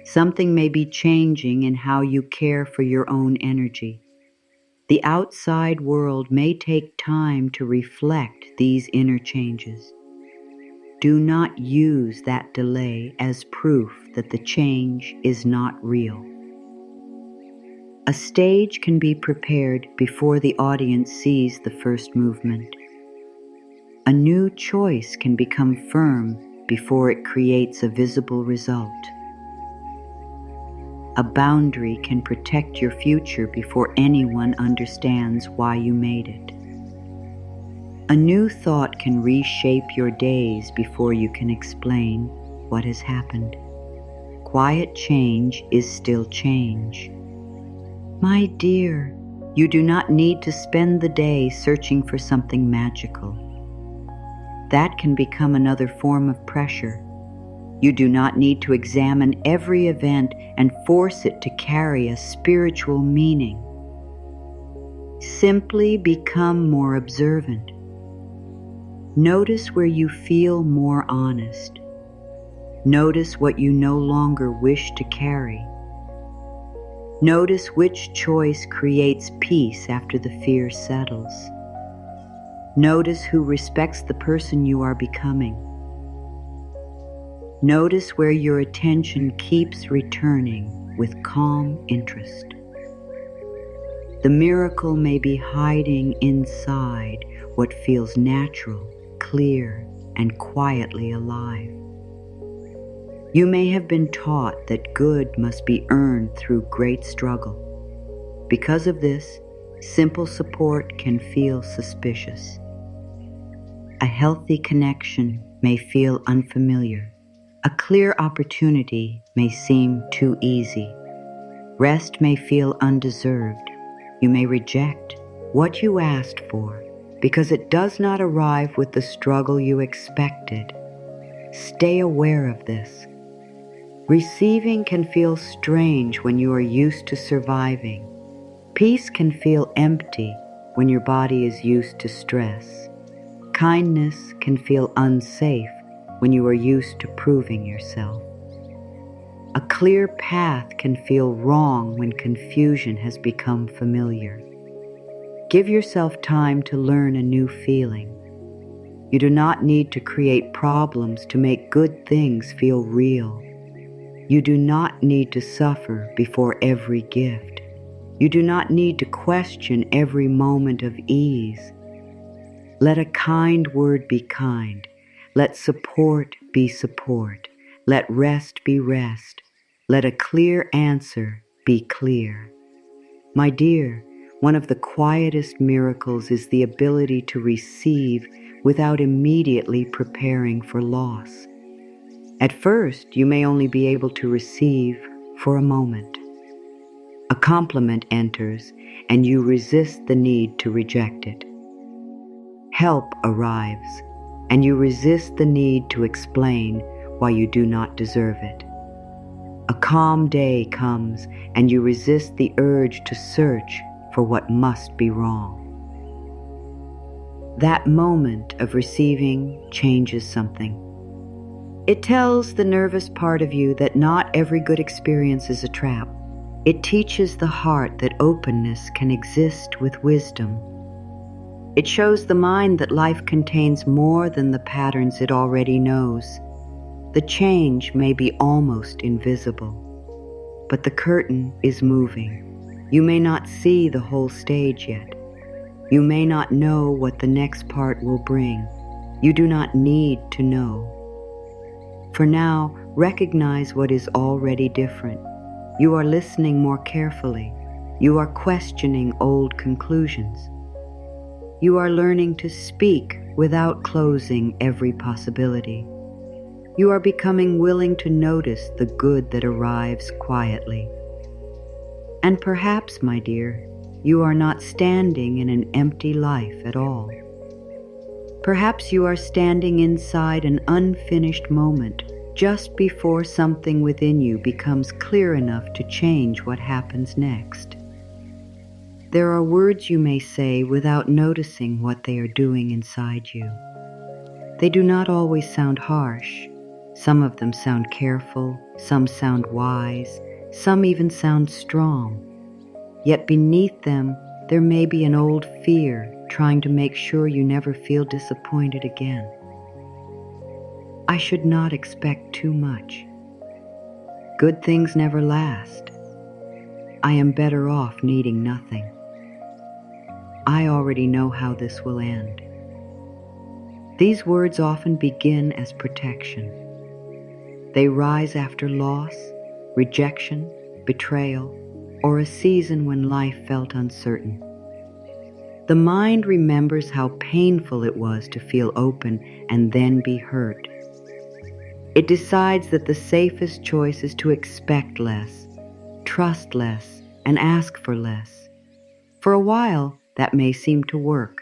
Something may be changing in how you care for your own energy. The outside world may take time to reflect these inner changes. Do not use that delay as proof that the change is not real. A stage can be prepared before the audience sees the first movement. A new choice can become firm before it creates a visible result. A boundary can protect your future before anyone understands why you made it. A new thought can reshape your days before you can explain what has happened. Quiet change is still change. My dear, you do not need to spend the day searching for something magical. That can become another form of pressure. You do not need to examine every event and force it to carry a spiritual meaning. Simply become more observant. Notice where you feel more honest. Notice what you no longer wish to carry. Notice which choice creates peace after the fear settles. Notice who respects the person you are becoming. Notice where your attention keeps returning with calm interest. The miracle may be hiding inside what feels natural, clear, and quietly alive. You may have been taught that good must be earned through great struggle. Because of this, simple support can feel suspicious. A healthy connection may feel unfamiliar. A clear opportunity may seem too easy. Rest may feel undeserved. You may reject what you asked for because it does not arrive with the struggle you expected. Stay aware of this. Receiving can feel strange when you are used to surviving. Peace can feel empty when your body is used to stress. Kindness can feel unsafe when you are used to proving yourself. A clear path can feel wrong when confusion has become familiar. Give yourself time to learn a new feeling. You do not need to create problems to make good things feel real. You do not need to suffer before every gift. You do not need to question every moment of ease. Let a kind word be kind. Let support be support. Let rest be rest. Let a clear answer be clear. My dear, one of the quietest miracles is the ability to receive without immediately preparing for loss. At first, you may only be able to receive for a moment. A compliment enters, and you resist the need to reject it. Help arrives, and you resist the need to explain why you do not deserve it. A calm day comes, and you resist the urge to search for what must be wrong. That moment of receiving changes something. It tells the nervous part of you that not every good experience is a trap. It teaches the heart that openness can exist with wisdom. It shows the mind that life contains more than the patterns it already knows. The change may be almost invisible, but the curtain is moving. You may not see the whole stage yet. You may not know what the next part will bring. You do not need to know. For now, recognize what is already different. You are listening more carefully. You are questioning old conclusions. You are learning to speak without closing every possibility. You are becoming willing to notice the good that arrives quietly. And perhaps, my dear, you are not standing in an empty life at all. Perhaps you are standing inside an unfinished moment just before something within you becomes clear enough to change what happens next. There are words you may say without noticing what they are doing inside you. They do not always sound harsh. Some of them sound careful, some sound wise, some even sound strong. Yet beneath them, there may be an old fear trying to make sure you never feel disappointed again. I should not expect too much. Good things never last. I am better off needing nothing. I already know how this will end. These words often begin as protection. They rise after loss, rejection, betrayal, or a season when life felt uncertain. The mind remembers how painful it was to feel open and then be hurt. It decides that the safest choice is to expect less, trust less, and ask for less. For a while, that may seem to work.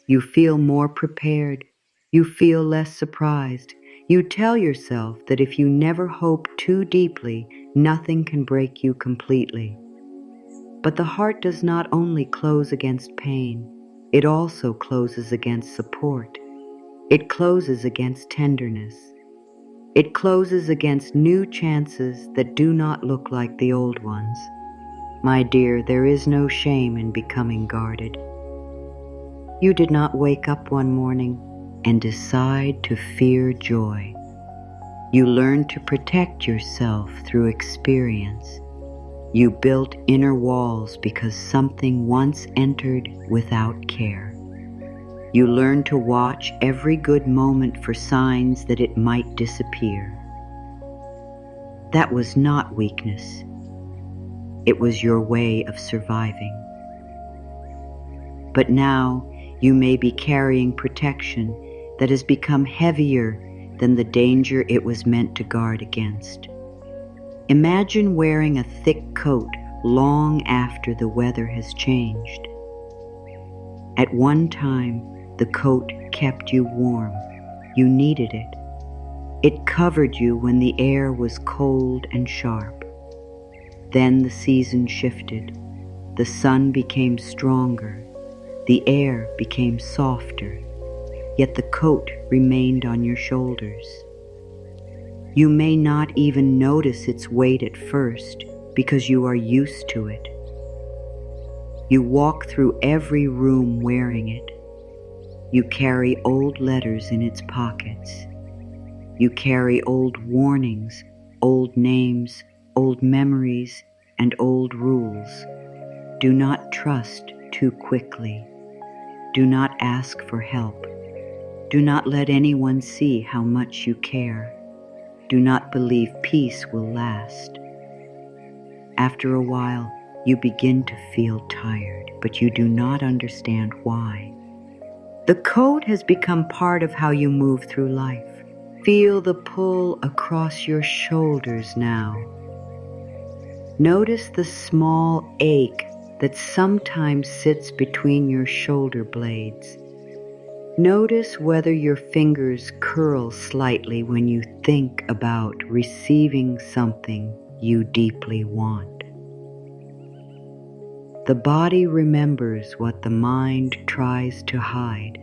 You feel more prepared. You feel less surprised. You tell yourself that if you never hope too deeply, nothing can break you completely. But the heart does not only close against pain, it also closes against support. It closes against tenderness. It closes against new chances that do not look like the old ones. My dear, there is no shame in becoming guarded. You did not wake up one morning and decide to fear joy. You learned to protect yourself through experience. You built inner walls because something once entered without care. You learned to watch every good moment for signs that it might disappear. That was not weakness. It was your way of surviving. But now you may be carrying protection that has become heavier than the danger it was meant to guard against. Imagine wearing a thick coat long after the weather has changed. At one time, the coat kept you warm. You needed it. It covered you when the air was cold and sharp. Then the season shifted. The sun became stronger. The air became softer. Yet the coat remained on your shoulders. You may not even notice its weight at first because you are used to it. You walk through every room wearing it. You carry old letters in its pockets. You carry old warnings, old names, old memories, and old rules. Do not trust too quickly. Do not ask for help. Do not let anyone see how much you care. Do not believe peace will last. After a while, you begin to feel tired, but you do not understand why. The coat has become part of how you move through life. Feel the pull across your shoulders now. Notice the small ache that sometimes sits between your shoulder blades. Notice whether your fingers curl slightly when you think about receiving something you deeply want. The body remembers what the mind tries to hide.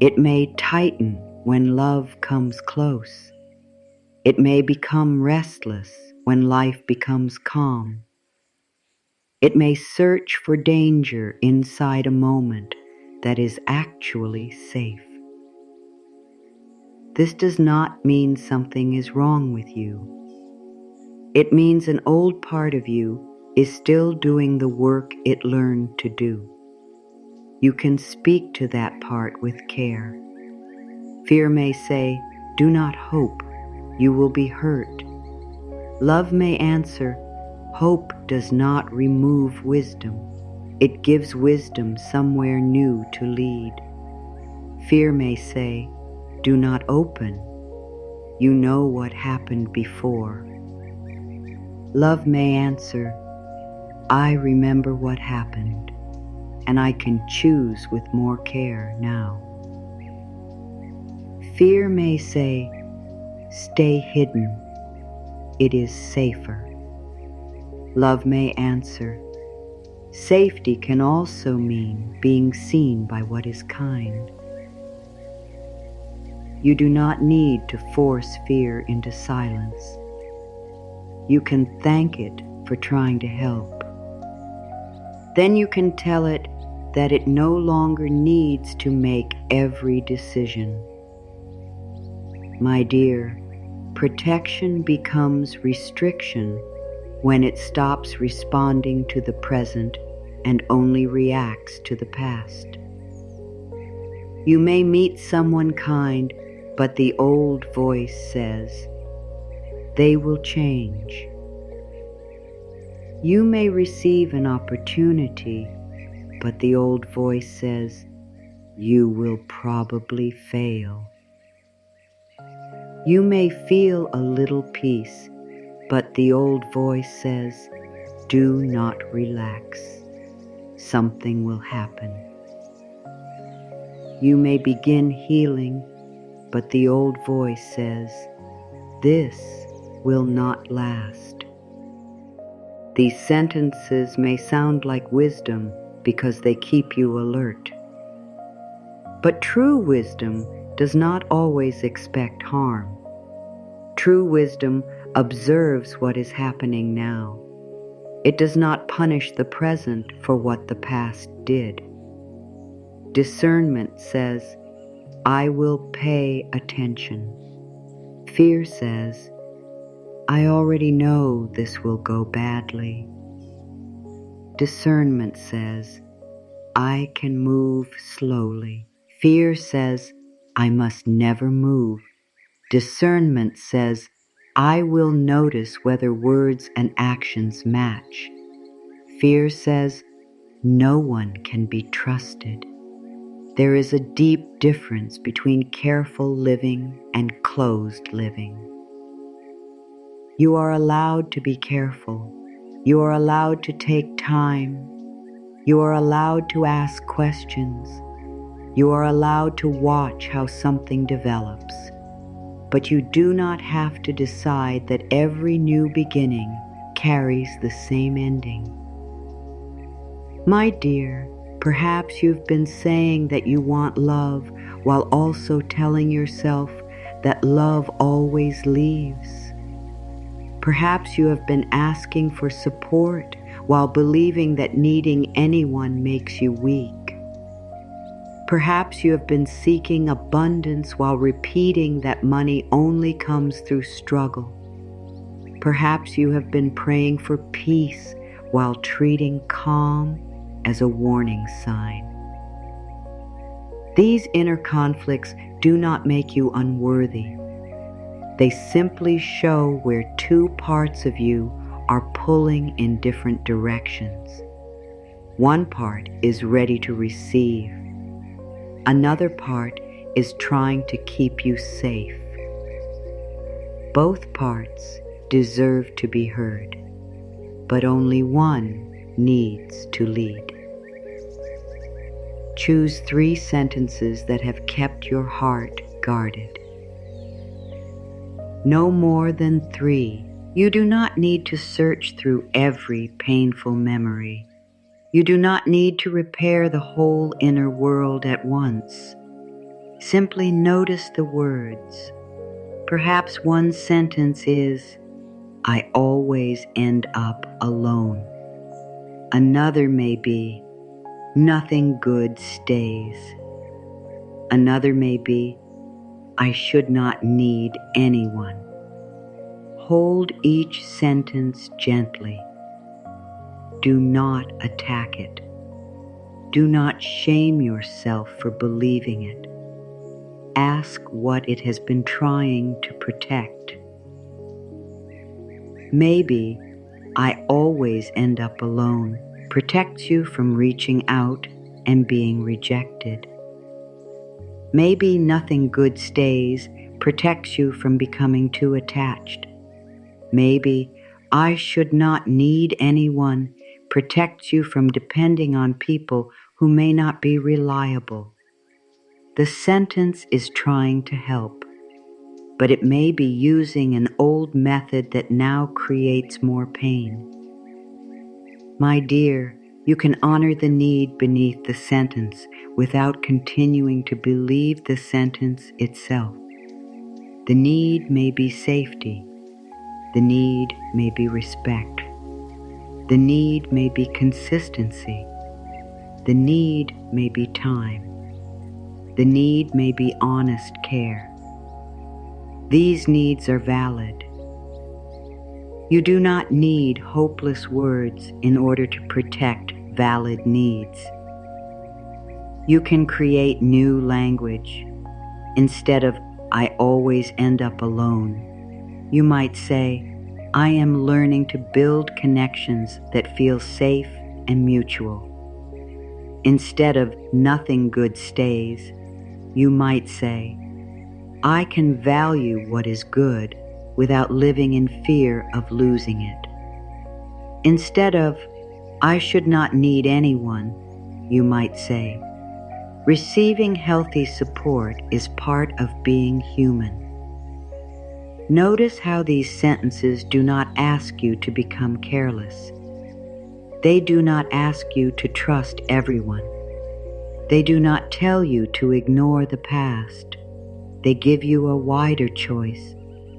It may tighten when love comes close. It may become restless when life becomes calm. It may search for danger inside a moment that is actually safe. This does not mean something is wrong with you. It means an old part of you is still doing the work it learned to do. You can speak to that part with care. Fear may say, "Do not hope, you will be hurt." Love may answer, "Hope does not remove wisdom. It gives wisdom somewhere new to lead." Fear may say, "Do not open. You know what happened before." Love may answer, "I remember what happened, and I can choose with more care now." Fear may say, "Stay hidden. It is safer." Love may answer, "Safety can also mean being seen by what is kind." You do not need to force fear into silence. You can thank it for trying to help. Then you can tell it that it no longer needs to make every decision. My dear, protection becomes restriction when it stops responding to the present and only reacts to the past. You may meet someone kind, but the old voice says, "They will change." You may receive an opportunity, but the old voice says, "You will probably fail." You may feel a little peace, but the old voice says, "Do not relax. Something will happen." You may begin healing, but the old voice says, "This will not last." These sentences may sound like wisdom because they keep you alert. But true wisdom does not always expect harm. True wisdom observes what is happening now. It does not punish the present for what the past did. Discernment says, "I will pay attention." Fear says, "I already know this will go badly." Discernment says, "I can move slowly." Fear says, "I must never move." Discernment says, "I will notice whether words and actions match." Fear says, "No one can be trusted." There is a deep difference between careful living and closed living. You are allowed to be careful. You are allowed to take time. You are allowed to ask questions. You are allowed to watch how something develops. But you do not have to decide that every new beginning carries the same ending. My dear, perhaps you've been saying that you want love while also telling yourself that love always leaves. Perhaps you have been asking for support while believing that needing anyone makes you weak. Perhaps you have been seeking abundance while repeating that money only comes through struggle. Perhaps you have been praying for peace while treating calm as a warning sign. These inner conflicts do not make you unworthy. They simply show where two parts of you are pulling in different directions. One part is ready to receive. Another part is trying to keep you safe. Both parts deserve to be heard, but only one needs to lead. Choose 3 sentences that have kept your heart guarded. No more than 3. You do not need to search through every painful memory. You do not need to repair the whole inner world at once. Simply notice the words. Perhaps one sentence is, "I always end up alone." Another may be, "Nothing good stays." Another may be, "I should not need anyone." Hold each sentence gently. Do not attack it. Do not shame yourself for believing it. Ask what it has been trying to protect. Maybe, "I always end up alone," protects you from reaching out and being rejected. Maybe "Nothing good stays" protects you from becoming too attached. Maybe "I should not need anyone" protects you from depending on people who may not be reliable. The sentence is trying to help, but it may be using an old method that now creates more pain. My dear, you can honor the need beneath the sentence without continuing to believe the sentence itself. The need may be safety. The need may be respect. The need may be consistency. The need may be time. The need may be honest care. These needs are valid. You do not need hopeless words in order to protect valid needs. You can create new language. Instead of "I always end up alone," you might say, "I am learning to build connections that feel safe and mutual." Instead of "Nothing good stays," you might say, "I can value what is good without living in fear of losing it." Instead of "I should not need anyone," you might say, "Receiving healthy support is part of being human." Notice how these sentences do not ask you to become careless. They do not ask you to trust everyone. They do not tell you to ignore the past. They give you a wider choice.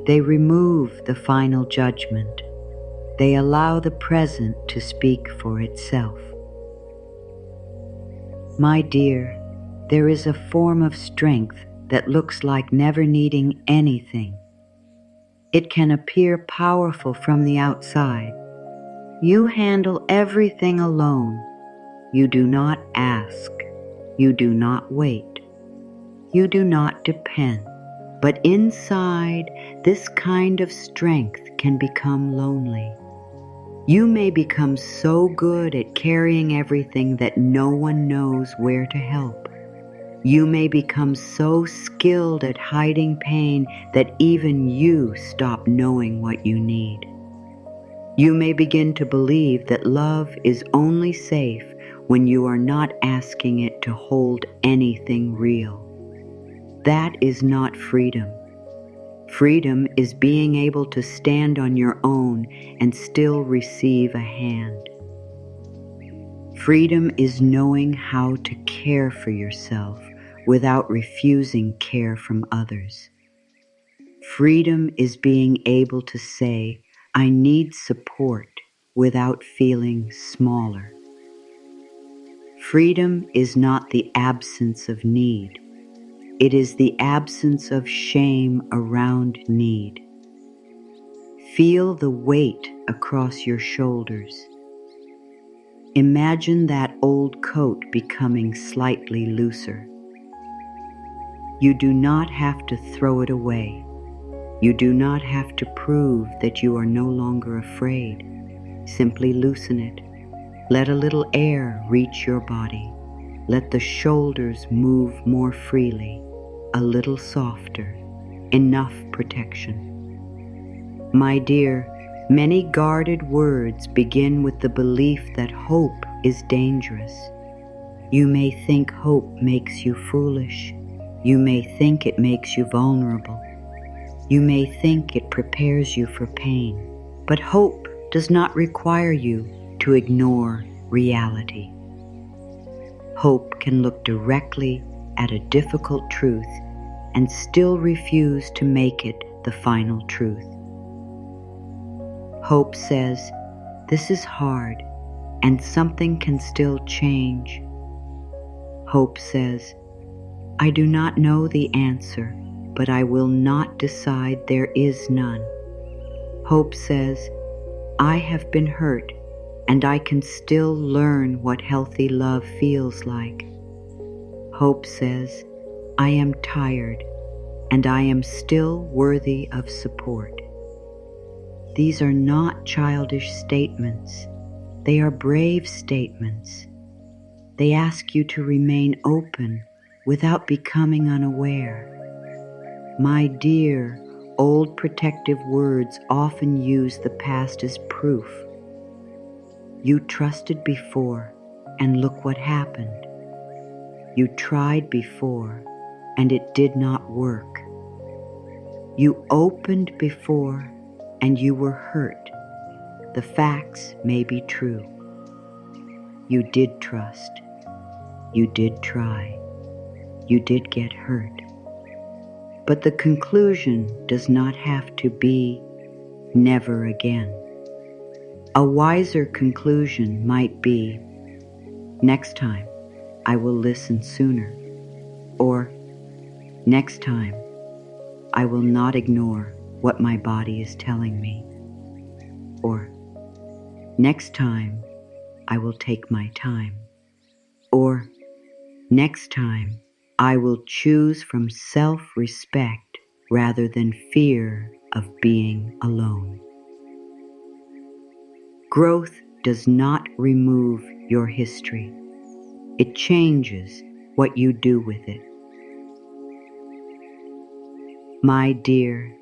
They remove the final judgment. They allow the present to speak for itself. My dear, there is a form of strength that looks like never needing anything. It can appear powerful from the outside. You handle everything alone. You do not ask. You do not wait. You do not depend. But inside, this kind of strength can become lonely. You may become so good at carrying everything that no one knows where to help. You may become so skilled at hiding pain that even you stop knowing what you need. You may begin to believe that love is only safe when you are not asking it to hold anything real. That is not freedom. Freedom is being able to stand on your own and still receive a hand. Freedom is knowing how to care for yourself without refusing care from others. Freedom is being able to say, I need support without feeling smaller. Freedom is not the absence of need. It is the absence of shame around need. Feel the weight across your shoulders. Imagine that old coat becoming slightly looser. You do not have to throw it away. You do not have to prove that you are no longer afraid. Simply loosen it. Let a little air reach your body. Let the shoulders move more freely, a little softer, enough protection. My dear, many guarded words begin with the belief that hope is dangerous. You may think hope makes you foolish. You may think it makes you vulnerable. You may think it prepares you for pain. But hope does not require you to ignore reality. Hope can look directly at a difficult truth and still refuse to make it the final truth. Hope says, this is hard and something can still change. Hope says, I do not know the answer, but I will not decide there is none. Hope says, I have been hurt and I can still learn what healthy love feels like. Hope says, I am tired and I am still worthy of support. These are not childish statements. They are brave statements. They ask you to remain open without becoming unaware. My dear, old protective words often use the past as proof. You trusted before, and look what happened. You tried before, and it did not work. You opened before, and you were hurt. The facts may be true. You did trust. You did try. You did get hurt. But the conclusion does not have to be never again. A wiser conclusion might be, next time I will listen sooner, or next time I will not ignore what my body is telling me, or next time I will take my time, or next time I will choose from self-respect rather than fear of being alone. Growth does not remove your history. It changes what you do with it. My dear,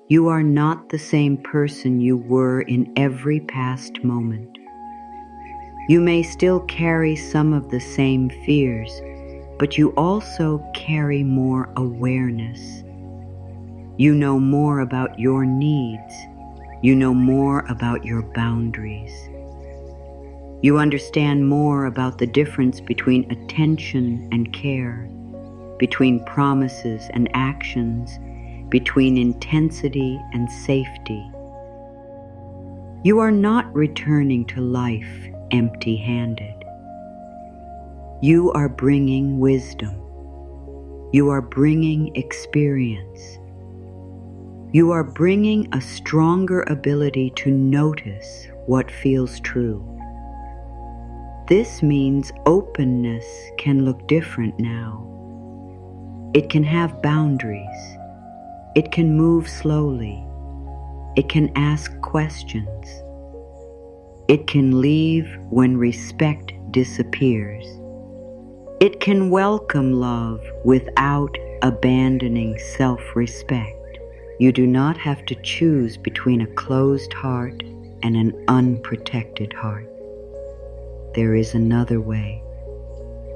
you are not the same person you were in every past moment. You may still carry some of the same fears, but you also carry more awareness. You know more about your needs. You know more about your boundaries. You understand more about the difference between attention and care, between promises and actions, between intensity and safety. You are not returning to life empty-handed. You are bringing wisdom. You are bringing experience. You are bringing a stronger ability to notice what feels true. This means openness can look different now. It can have boundaries. It can move slowly. It can ask questions. It can leave when respect disappears. It can welcome love without abandoning self-respect. You do not have to choose between a closed heart and an unprotected heart. There is another way.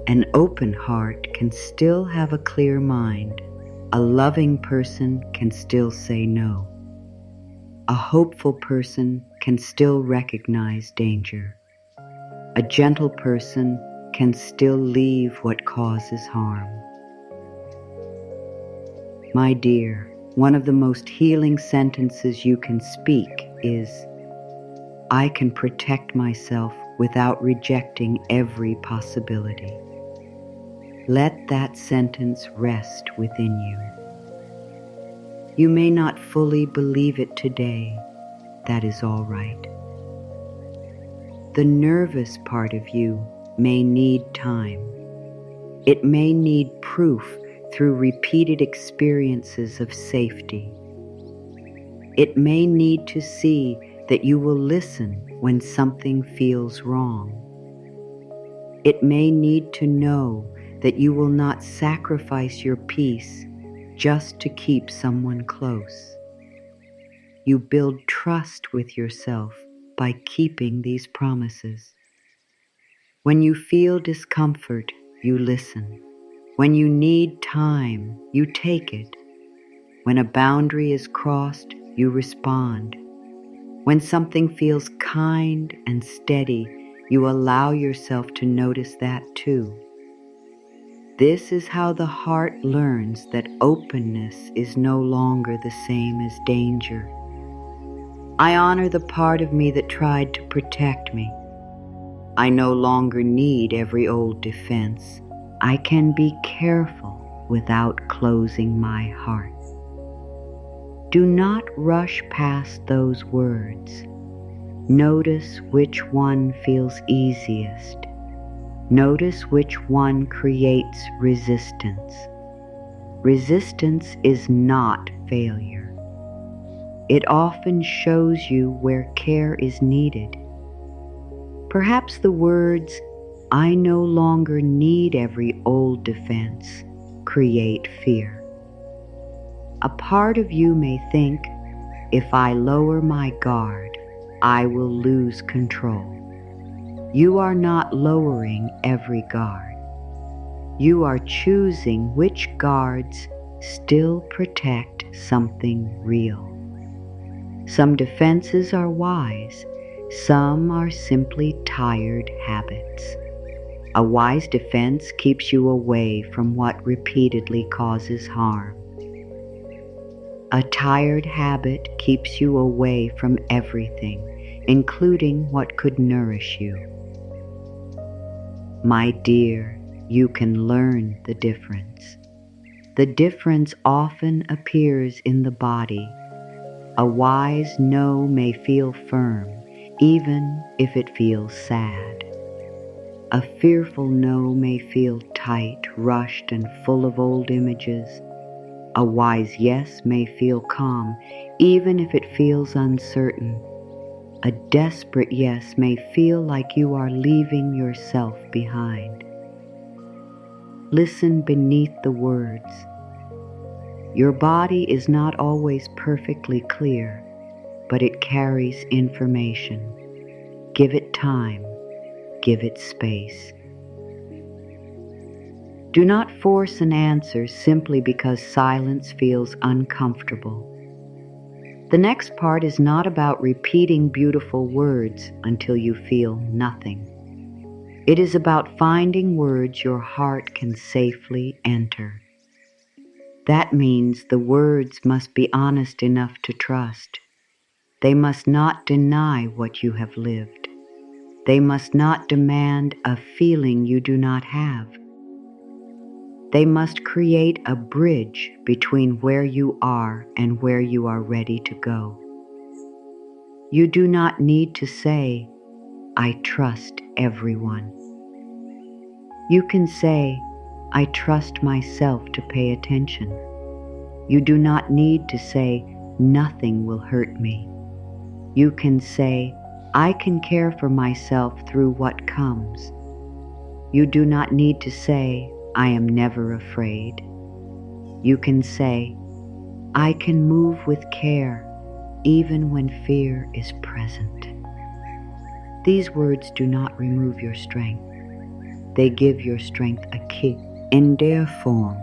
An open heart can still have a clear mind. A loving person can still say no. A hopeful person can still recognize danger. A gentle person can still leave what causes harm. My dear, one of the most healing sentences you can speak is, I can protect myself without rejecting every possibility. Let that sentence rest within you. You may not fully believe it today. That is all right. The nervous part of you may need time. It may need proof through repeated experiences of safety. It may need to see that you will listen when something feels wrong. It may need to know that you will not sacrifice your peace just to keep someone close. You build trust with yourself by keeping these promises. When you feel discomfort, you listen. When you need time, you take it. When a boundary is crossed, you respond. When something feels kind and steady, you allow yourself to notice that too. This is how the heart learns that openness is no longer the same as danger. I honor the part of me that tried to protect me. I no longer need every old defense. I can be careful without closing my heart. Do not rush past those words. Notice which one feels easiest. Notice which one creates resistance. Resistance is not failure. It often shows you where care is needed. Perhaps the words, I no longer need every old defense, create fear. A part of you may think, if I lower my guard, I will lose control. You are not lowering every guard. You are choosing which guards still protect something real. Some defenses are wise, some are simply tired habits. A wise defense keeps you away from what repeatedly causes harm. A tired habit keeps you away from everything, including what could nourish you. My dear, you can learn the difference. The difference often appears in the body. A wise no may feel firm, even if it feels sad. A fearful no may feel tight, rushed, and full of old images. A wise yes may feel calm, even if it feels uncertain. A desperate yes may feel like you are leaving yourself behind. Listen beneath the words. Your body is not always perfectly clear, but it carries information. Give it time. Give it space. Do not force an answer simply because silence feels uncomfortable. The next part is not about repeating beautiful words until you feel nothing. It is about finding words your heart can safely enter. That means the words must be honest enough to trust. They must not deny what you have lived. They must not demand a feeling you do not have. They must create a bridge between where you are and where you are ready to go. You do not need to say, I trust everyone. You can say, I trust myself to pay attention. You do not need to say, nothing will hurt me. You can say, I can care for myself through what comes. You do not need to say, "I am never afraid." You can say, "I can move with care even when fear is present." These words do not remove your strength. They give your strength a kick in their form.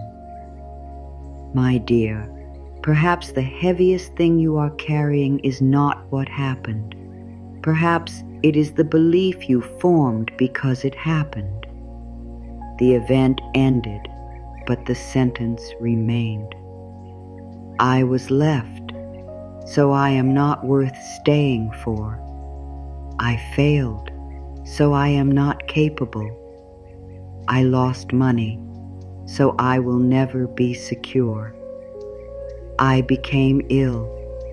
My dear, perhaps the heaviest thing you are carrying is not what happened. Perhaps it is the belief you formed because it happened. The event ended, but the sentence remained. I was left, so I am not worth staying for. I failed, so I am not capable. I lost money, so I will never be secure. I became ill,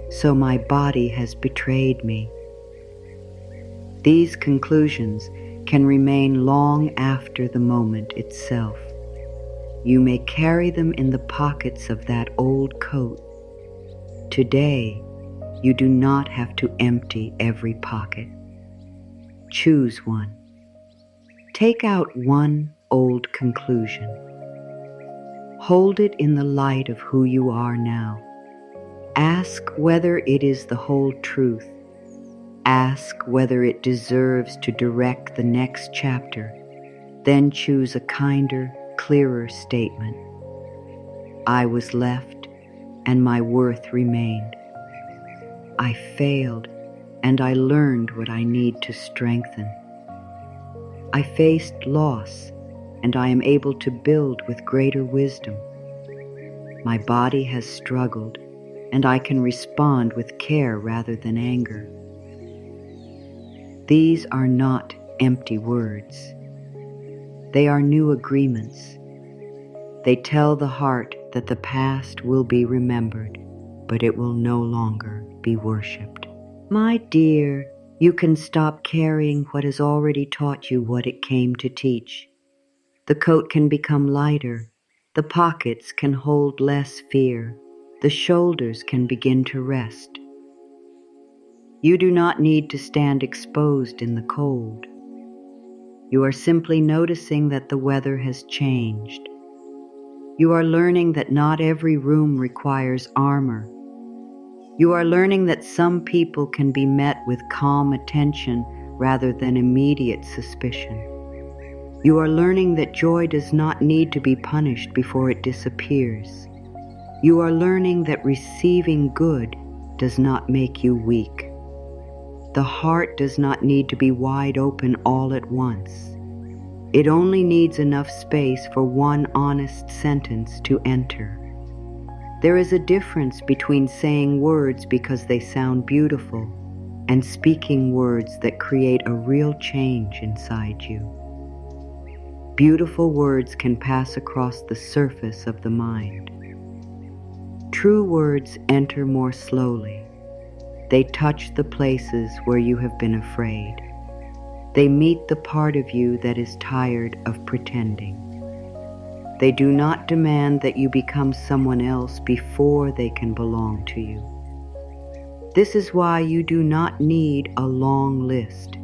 so my body has betrayed me. These conclusions can remain long after the moment itself. You may carry them in the pockets of that old coat. Today, you do not have to empty every pocket. Choose one. Take out one old conclusion. Hold it in the light of who you are now. Ask whether it is the whole truth. Ask whether it deserves to direct the next chapter. Then choose a kinder, clearer statement. I was left, and my worth remained. I failed, and I learned what I need to strengthen. I faced loss, and I am able to build with greater wisdom. My body has struggled, and I can respond with care rather than anger. These are not empty words. They are new agreements. They tell the heart that the past will be remembered, but it will no longer be worshipped. My dear, you can stop carrying what has already taught you what it came to teach. The coat can become lighter. The pockets can hold less fear. The shoulders can begin to rest. You do not need to stand exposed in the cold. You are simply noticing that the weather has changed. You are learning that not every room requires armor. You are learning that some people can be met with calm attention rather than immediate suspicion. You are learning that joy does not need to be punished before it disappears. You are learning that receiving good does not make you weak. The heart does not need to be wide open all at once. It only needs enough space for one honest sentence to enter. There is a difference between saying words because they sound beautiful and speaking words that create a real change inside you. Beautiful words can pass across the surface of the mind. True words enter more slowly. They touch the places where you have been afraid. They meet the part of you that is tired of pretending. They do not demand that you become someone else before they can belong to you. This is why you do not need a long list.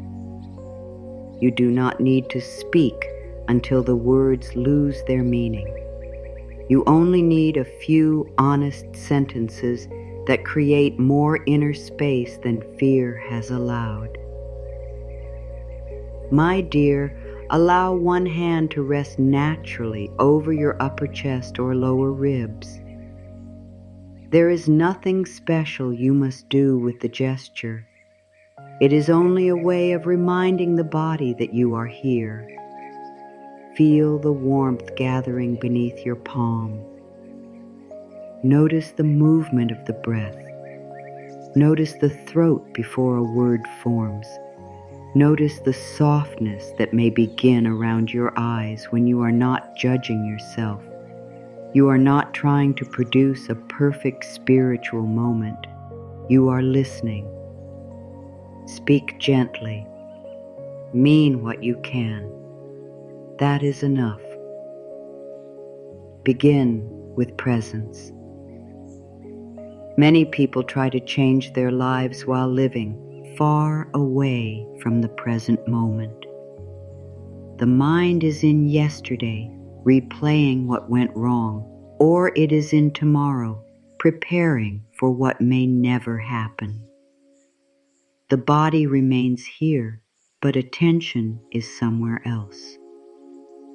You do not need to speak until the words lose their meaning. You only need a few honest sentences that create more inner space than fear has allowed. My dear, allow one hand to rest naturally over your upper chest or lower ribs. There is nothing special you must do with the gesture. It is only a way of reminding the body that you are here. Feel the warmth gathering beneath your palm. Notice the movement of the breath. Notice the throat before a word forms. Notice the softness that may begin around your eyes when you are not judging yourself. You are not trying to produce a perfect spiritual moment. You are listening. Speak gently. Mean what you can. That is enough. Begin with presence. Many people try to change their lives while living far away from the present moment. The mind is in yesterday, replaying what went wrong, or it is in tomorrow, preparing for what may never happen. The body remains here, but attention is somewhere else.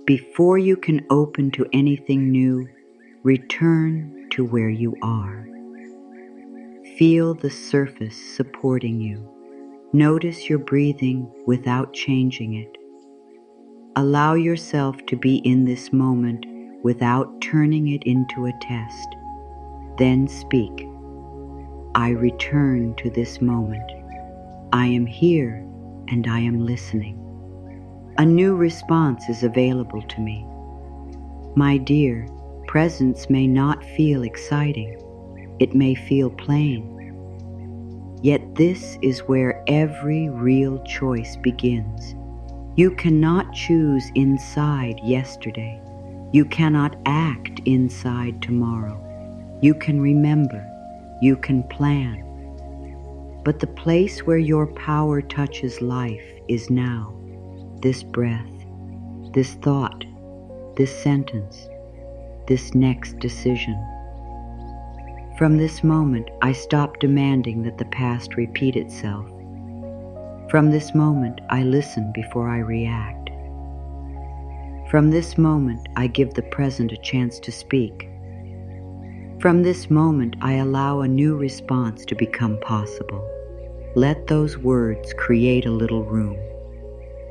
Before you can open to anything new, return to where you are. Feel the surface supporting you. Notice your breathing without changing it. Allow yourself to be in this moment without turning it into a test. Then speak. I return to this moment. I am here and I am listening. A new response is available to me. My dear, presence may not feel exciting. It may feel plain. Yet this is where every real choice begins. You cannot choose inside yesterday. You cannot act inside tomorrow. You can remember. You can plan. But the place where your power touches life is now. This breath, this thought, this sentence, this next decision. From this moment, I stop demanding that the past repeat itself. From this moment, I listen before I react. From this moment, I give the present a chance to speak. From this moment, I allow a new response to become possible. Let those words create a little room.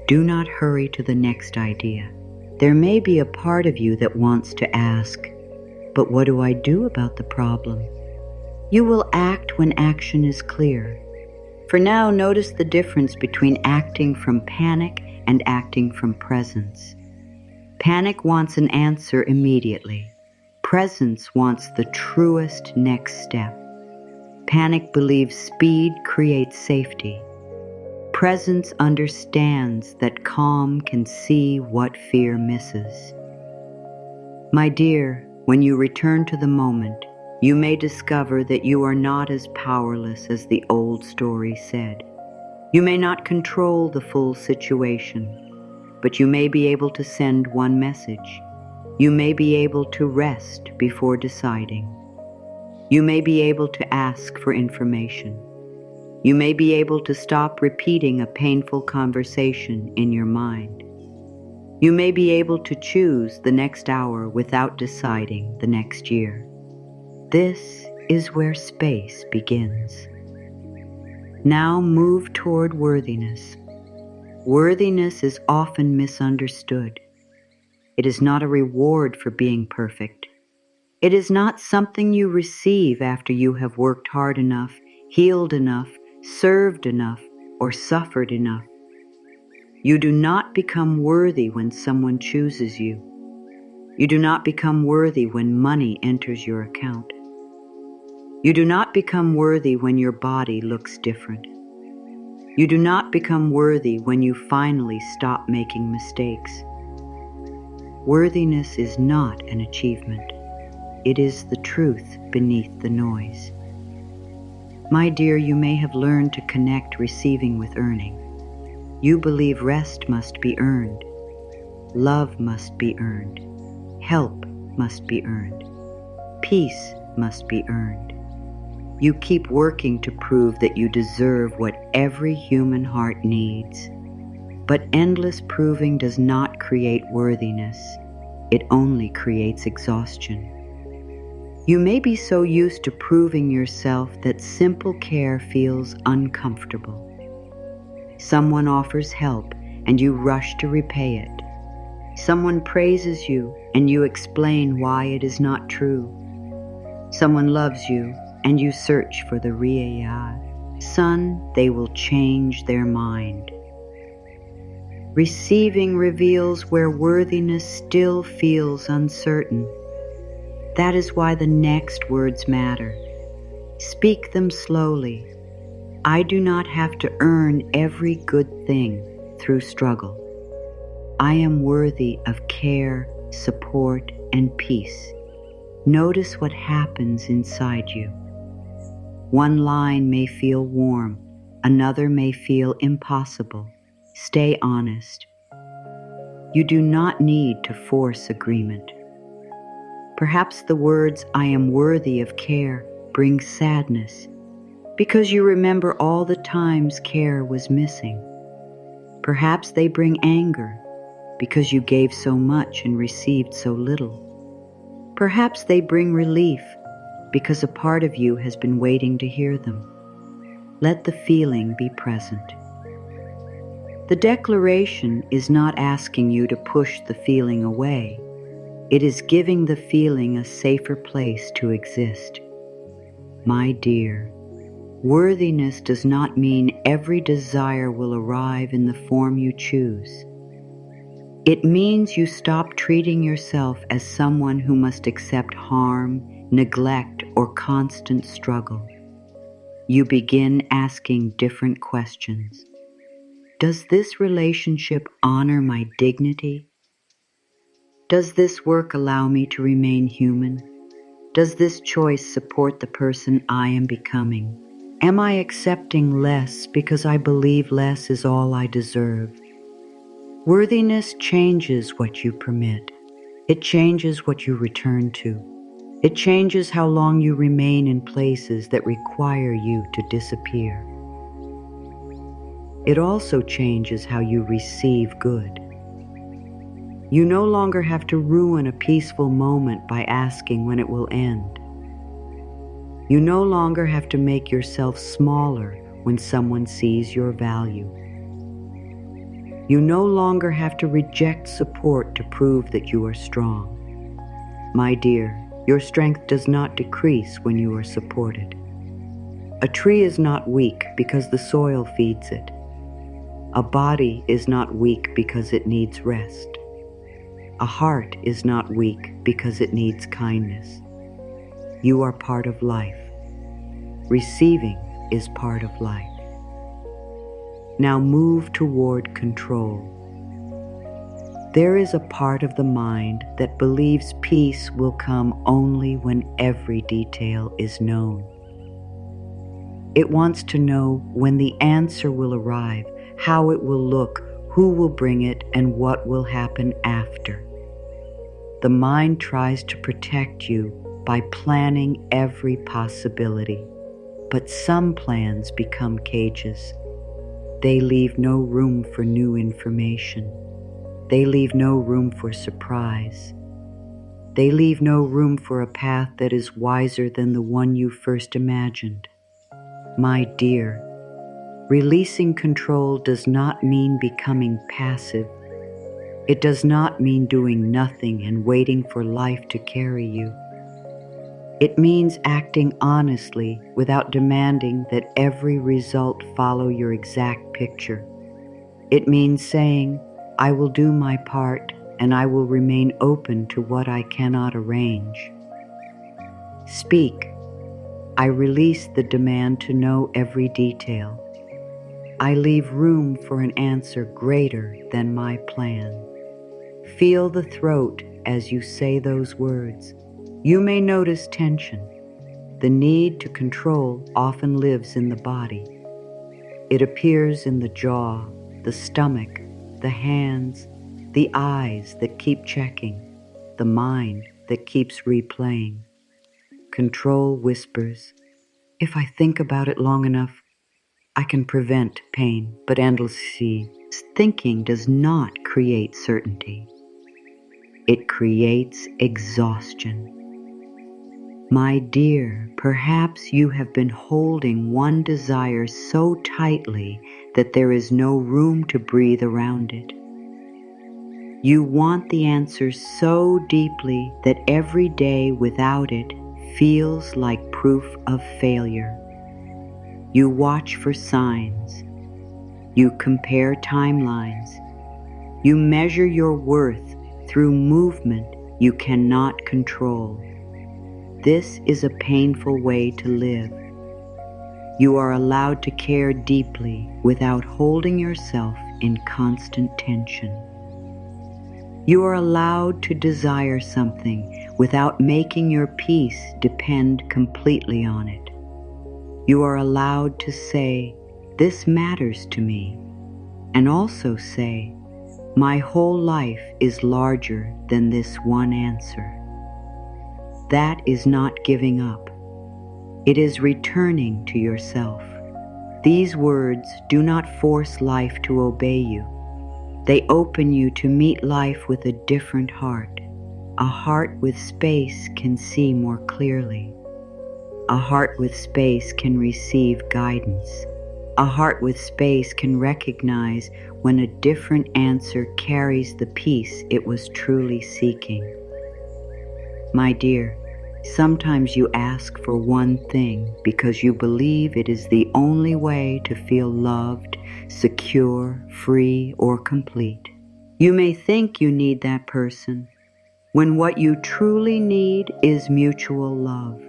Do not hurry to the next idea. There may be a part of you that wants to ask, but what do I do about the problem? You will act when action is clear. For now, notice the difference between acting from panic and acting from presence. Panic wants an answer immediately. Presence wants the truest next step. Panic believes speed creates safety. Presence understands that calm can see what fear misses. My dear, when you return to the moment, you may discover that you are not as powerless as the old story said. You may not control the full situation, but you may be able to send one message. You may be able to rest before deciding. You may be able to ask for information. You may be able to stop repeating a painful conversation in your mind. You may be able to choose the next hour without deciding the next year. This is where space begins. Now move toward worthiness. Worthiness is often misunderstood. It is not a reward for being perfect. It is not something you receive after you have worked hard enough, healed enough, served enough, or suffered enough. You do not become worthy when someone chooses you. You do not become worthy when money enters your account. You do not become worthy when your body looks different. You do not become worthy when you finally stop making mistakes. Worthiness is not an achievement. It is the truth beneath the noise. My dear, you may have learned to connect receiving with earning. You believe rest must be earned. Love must be earned. Help must be earned. Peace must be earned. You keep working to prove that you deserve what every human heart needs. But endless proving does not create worthiness. It only creates exhaustion. You may be so used to proving yourself that simple care feels uncomfortable. Someone offers help and you rush to repay it. Someone praises you and you explain why it is not true. Someone loves you and you search for the real. Son, they will change their mind. Receiving reveals where worthiness still feels uncertain. That is why the next words matter. Speak them slowly. I do not have to earn every good thing through struggle. I am worthy of care, support, and peace. Notice what happens inside you. One line may feel warm, another may feel impossible. Stay honest. You do not need to force agreement. Perhaps the words, "I am worthy of care," bring sadness because you remember all the times care was missing. Perhaps they bring anger because you gave so much and received so little. Perhaps they bring relief because a part of you has been waiting to hear them. Let the feeling be present. The declaration is not asking you to push the feeling away. It is giving the feeling a safer place to exist. My dear, worthiness does not mean every desire will arrive in the form you choose. It means you stop treating yourself as someone who must accept harm, neglect, or constant struggle. You begin asking different questions. Does this relationship honor my dignity? Does this work allow me to remain human? Does this choice support the person I am becoming? Am I accepting less because I believe less is all I deserve? Worthiness changes what you permit. It changes what you return to. It changes how long you remain in places that require you to disappear. It also changes how you receive good. You no longer have to ruin a peaceful moment by asking when it will end. You no longer have to make yourself smaller when someone sees your value. You no longer have to reject support to prove that you are strong. My dear, your strength does not decrease when you are supported. A tree is not weak because the soil feeds it. A body is not weak because it needs rest. A heart is not weak because it needs kindness. You are part of life. Receiving is part of life. Now move toward control. There is a part of the mind that believes peace will come only when every detail is known. It wants to know when the answer will arrive, how it will look, who will bring it, and what will happen after. The mind tries to protect you by planning every possibility, but some plans become cages. They leave no room for new information. They leave no room for surprise. They leave no room for a path that is wiser than the one you first imagined. My dear, releasing control does not mean becoming passive. It does not mean doing nothing and waiting for life to carry you. It means acting honestly without demanding that every result follow your exact picture. It means saying, I will do my part and I will remain open to what I cannot arrange. Speak. I release the demand to know every detail. I leave room for an answer greater than my plan. Feel the throat as you say those words. You may notice tension. The need to control often lives in the body. It appears in the jaw, the stomach, the hands, the eyes that keep checking, the mind that keeps replaying. Control whispers, if I think about it long enough, I can prevent pain, but endlessly thinking does not create certainty. It creates exhaustion. My dear, perhaps you have been holding one desire so tightly that there is no room to breathe around it. You want the answer so deeply that every day without it feels like proof of failure. You watch for signs. You compare timelines. You measure your worth through movement you cannot control. This is a painful way to live. You are allowed to care deeply without holding yourself in constant tension. You are allowed to desire something without making your peace depend completely on it. You are allowed to say, this matters to me, and also say, My whole life is larger than this one answer. That is not giving up. It is returning to yourself. These words do not force life to obey you. They open you to meet life with a different heart. A heart with space can see more clearly. A heart with space can receive guidance. A heart with space can recognize when a different answer carries the peace it was truly seeking. My dear, sometimes you ask for one thing because you believe it is the only way to feel loved, secure, free, or complete. You may think you need that person when what you truly need is mutual love.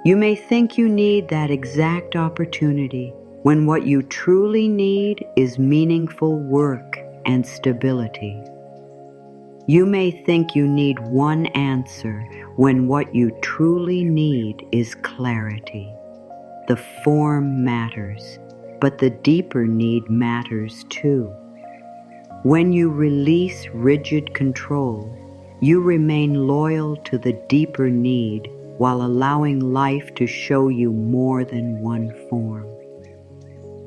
You may think you need that exact opportunity when what you truly need is meaningful work and stability. You may think you need one answer when what you truly need is clarity. The form matters, but the deeper need matters too. When you release rigid control, you remain loyal to the deeper need while allowing life to show you more than one form.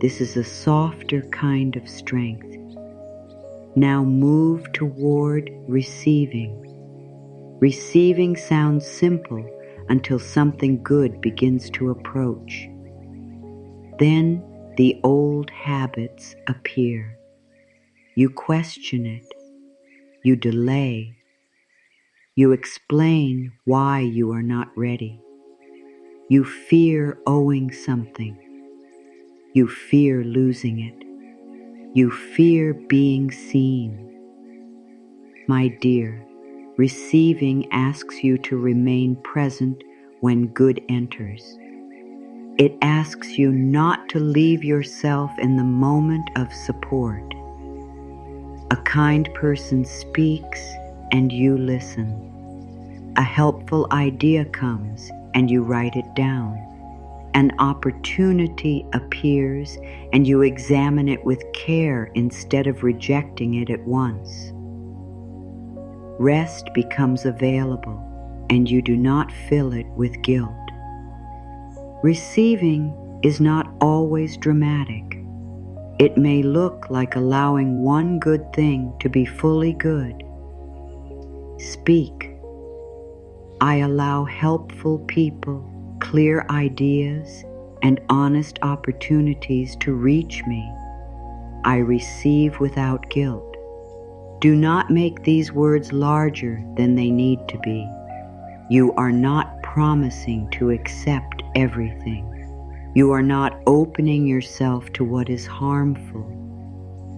This is a softer kind of strength. Now move toward receiving. Receiving sounds simple until something good begins to approach. Then the old habits appear. You question it. You delay. You explain why you are not ready. You fear owing something. You fear losing it. You fear being seen. My dear, receiving asks you to remain present when good enters. It asks you not to leave yourself in the moment of support. A kind person speaks and you listen. A helpful idea comes and you write it down. An opportunity appears and you examine it with care instead of rejecting it at once. Rest becomes available and you do not fill it with guilt. Receiving is not always dramatic. It may look like allowing one good thing to be fully good. Speak. I allow helpful people, clear ideas, and honest opportunities to reach me. I receive without guilt. Do not make these words larger than they need to be. You are not promising to accept everything. You are not opening yourself to what is harmful.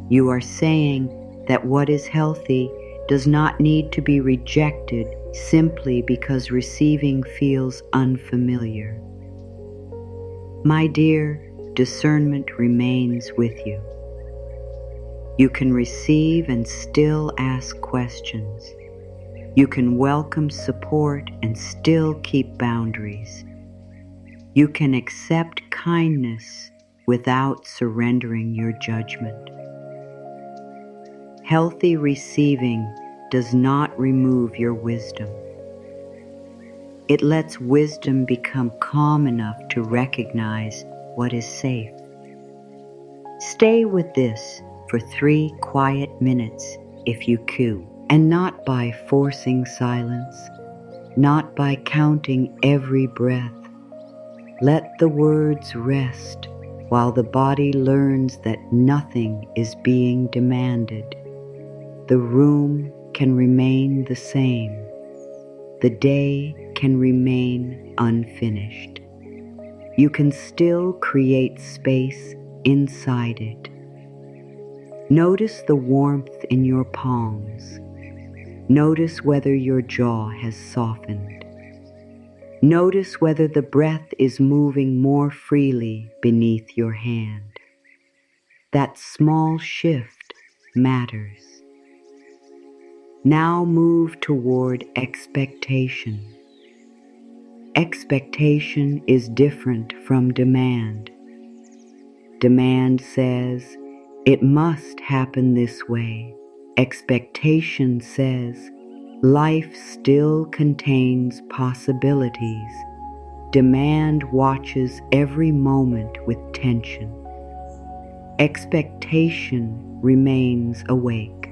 You are saying that what is healthy does not need to be rejected simply because receiving feels unfamiliar. My dear, discernment remains with you. You can receive and still ask questions. You can welcome support and still keep boundaries. You can accept kindness without surrendering your judgment. Healthy receiving does not remove your wisdom. It lets wisdom become calm enough to recognize what is safe. Stay with this for 3 quiet minutes if you cue, and not by forcing silence, not by counting every breath. Let the words rest while the body learns that nothing is being demanded. The room can remain the same. The day can remain unfinished. You can still create space inside it. Notice the warmth in your palms. Notice whether your jaw has softened. Notice whether the breath is moving more freely beneath your hand. That small shift matters. Now move toward expectation. Expectation is different from demand. Demand says, It must happen this way. Expectation says, life still contains possibilities. Demand watches every moment with tension. Expectation remains awake.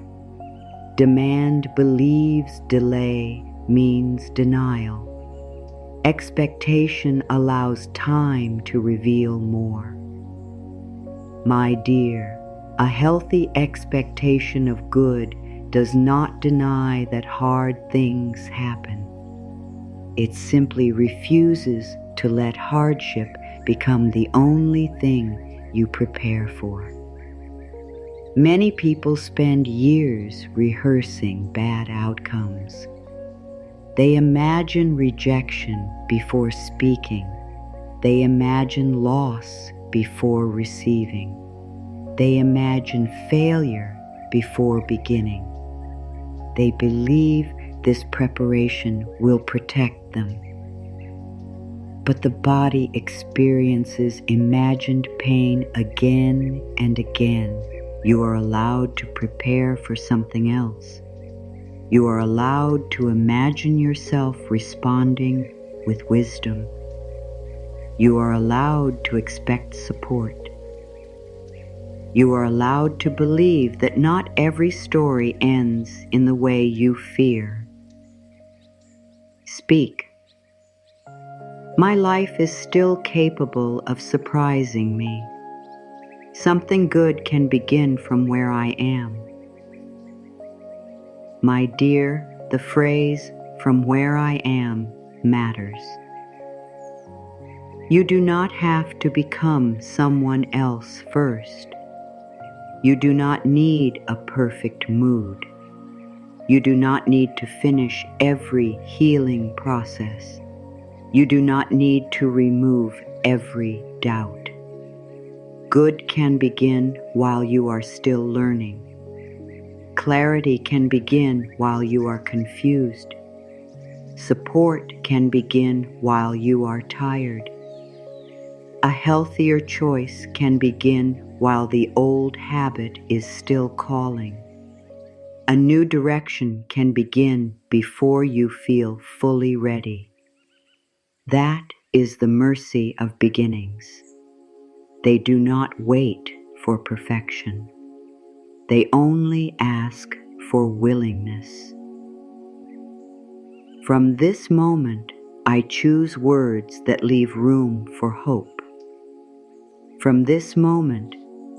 Demand believes delay means denial. Expectation allows time to reveal more. My dear, a healthy expectation of good does not deny that hard things happen. It simply refuses to let hardship become the only thing you prepare for. Many people spend years rehearsing bad outcomes. They imagine rejection before speaking. They imagine loss before receiving. They imagine failure before beginning. They believe this preparation will protect them. But the body experiences imagined pain again and again. You are allowed to prepare for something else. You are allowed to imagine yourself responding with wisdom. You are allowed to expect support. You are allowed to believe that not every story ends in the way you fear. Speak. My life is still capable of surprising me. Something good can begin from where I am. My dear, the phrase, "from where I am," matters. You do not have to become someone else first. You do not need a perfect mood. You do not need to finish every healing process. You do not need to remove every doubt. Good can begin while you are still learning. Clarity can begin while you are confused. Support can begin while you are tired. A healthier choice can begin while the old habit is still calling. A new direction can begin before you feel fully ready. That is the mercy of beginnings. They do not wait for perfection. They only ask for willingness. From this moment, I choose words that leave room for hope. From this moment,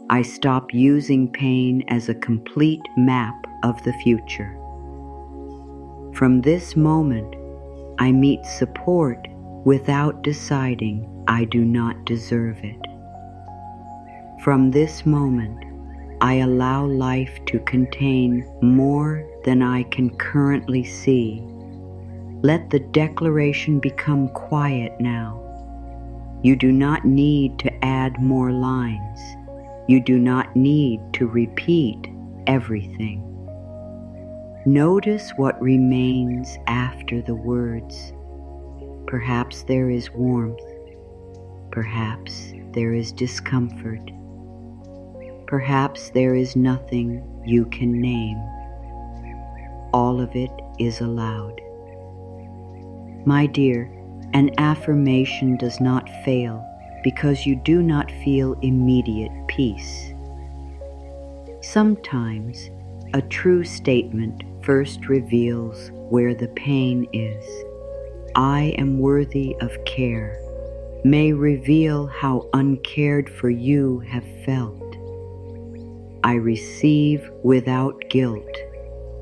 I stop using pain as a complete map of the future. From this moment, I meet support without deciding I do not deserve it. From this moment, I allow life to contain more than I can currently see. Let the declaration become quiet now. You do not need to add more lines. You do not need to repeat everything. Notice what remains after the words. Perhaps there is warmth. Perhaps there is discomfort. Perhaps there is nothing you can name. All of it is allowed. My dear, an affirmation does not fail because you do not feel immediate peace. Sometimes a true statement first reveals where the pain is. I am worthy of care may reveal how uncared for you have felt. I receive without guilt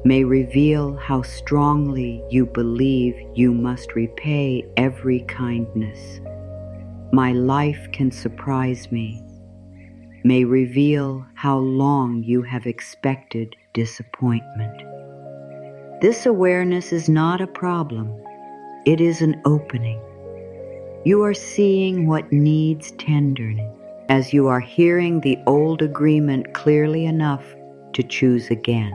may reveal how strongly you believe you must repay every kindness. My life can surprise me may reveal how long you have expected disappointment. This awareness is not a problem. It is an opening. You are seeing what needs tenderness as you are hearing the old agreement clearly enough to choose again.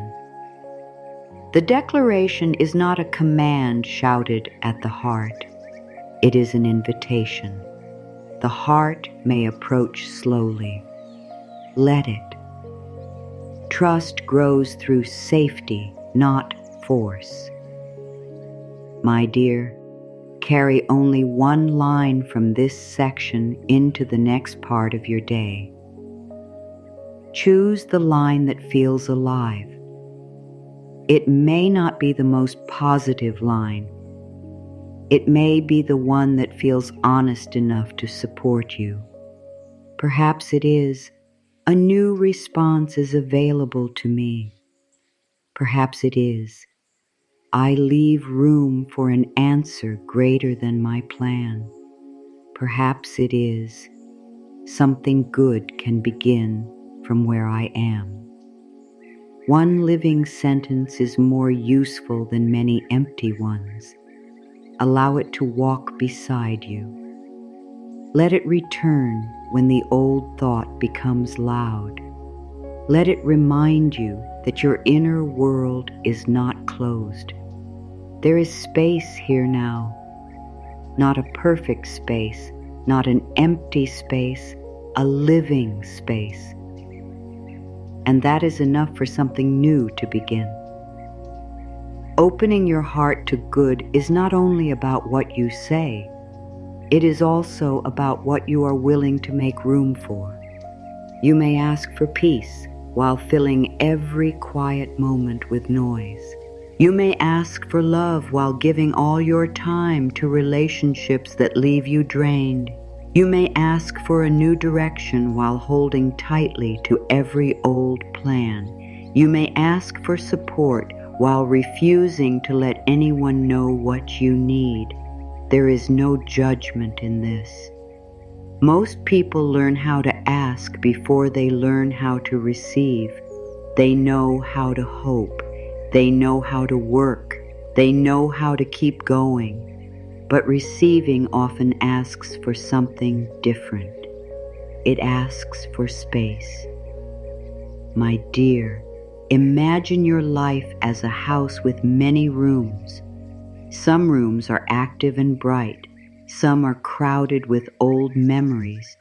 The declaration is not a command shouted at the heart. It is an invitation. The heart may approach slowly. Let it. Trust grows through safety, not force. My dear, carry only one line from this section into the next part of your day. Choose the line that feels alive. It may not be the most positive line. It may be the one that feels honest enough to support you. Perhaps it is, a new response is available to me. Perhaps it is, I leave room for an answer greater than my plan. Perhaps it is, something good can begin from where I am. One living sentence is more useful than many empty ones. Allow it to walk beside you. Let it return when the old thought becomes loud. Let it remind you that your inner world is not closed. There is space here now. Not a perfect space, not an empty space, a living space. And that is enough for something new to begin. Opening your heart to good is not only about what you say, it is also about what you are willing to make room for. You may ask for peace while filling every quiet moment with noise. You may ask for love while giving all your time to relationships that leave you drained. You may ask for a new direction while holding tightly to every old plan. You may ask for support while refusing to let anyone know what you need. There is no judgment in this. Most people learn how to ask before they learn how to receive. They know how to hope. They know how to work. They know how to keep going. But receiving often asks for something different. It asks for space. My dear, imagine your life as a house with many rooms. Some rooms are active and bright. Some are crowded with old memories.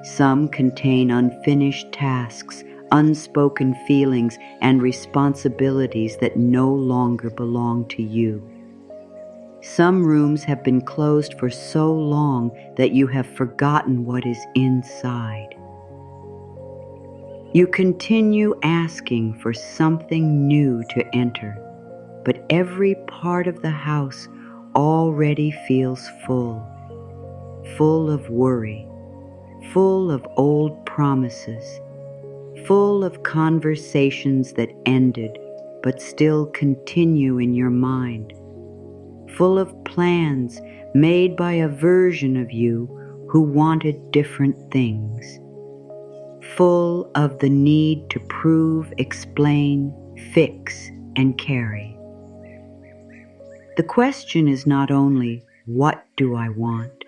Some contain unfinished tasks, unspoken feelings, and responsibilities that no longer belong to you. Some rooms have been closed for so long that you have forgotten what is inside. You continue asking for something new to enter, but every part of the house already feels full of worry, full of old promises, full of conversations that ended but still continue in your mind, full of plans made by a version of you who wanted different things, full of the need to prove, explain, fix, and carry. The question is not only, what do I want?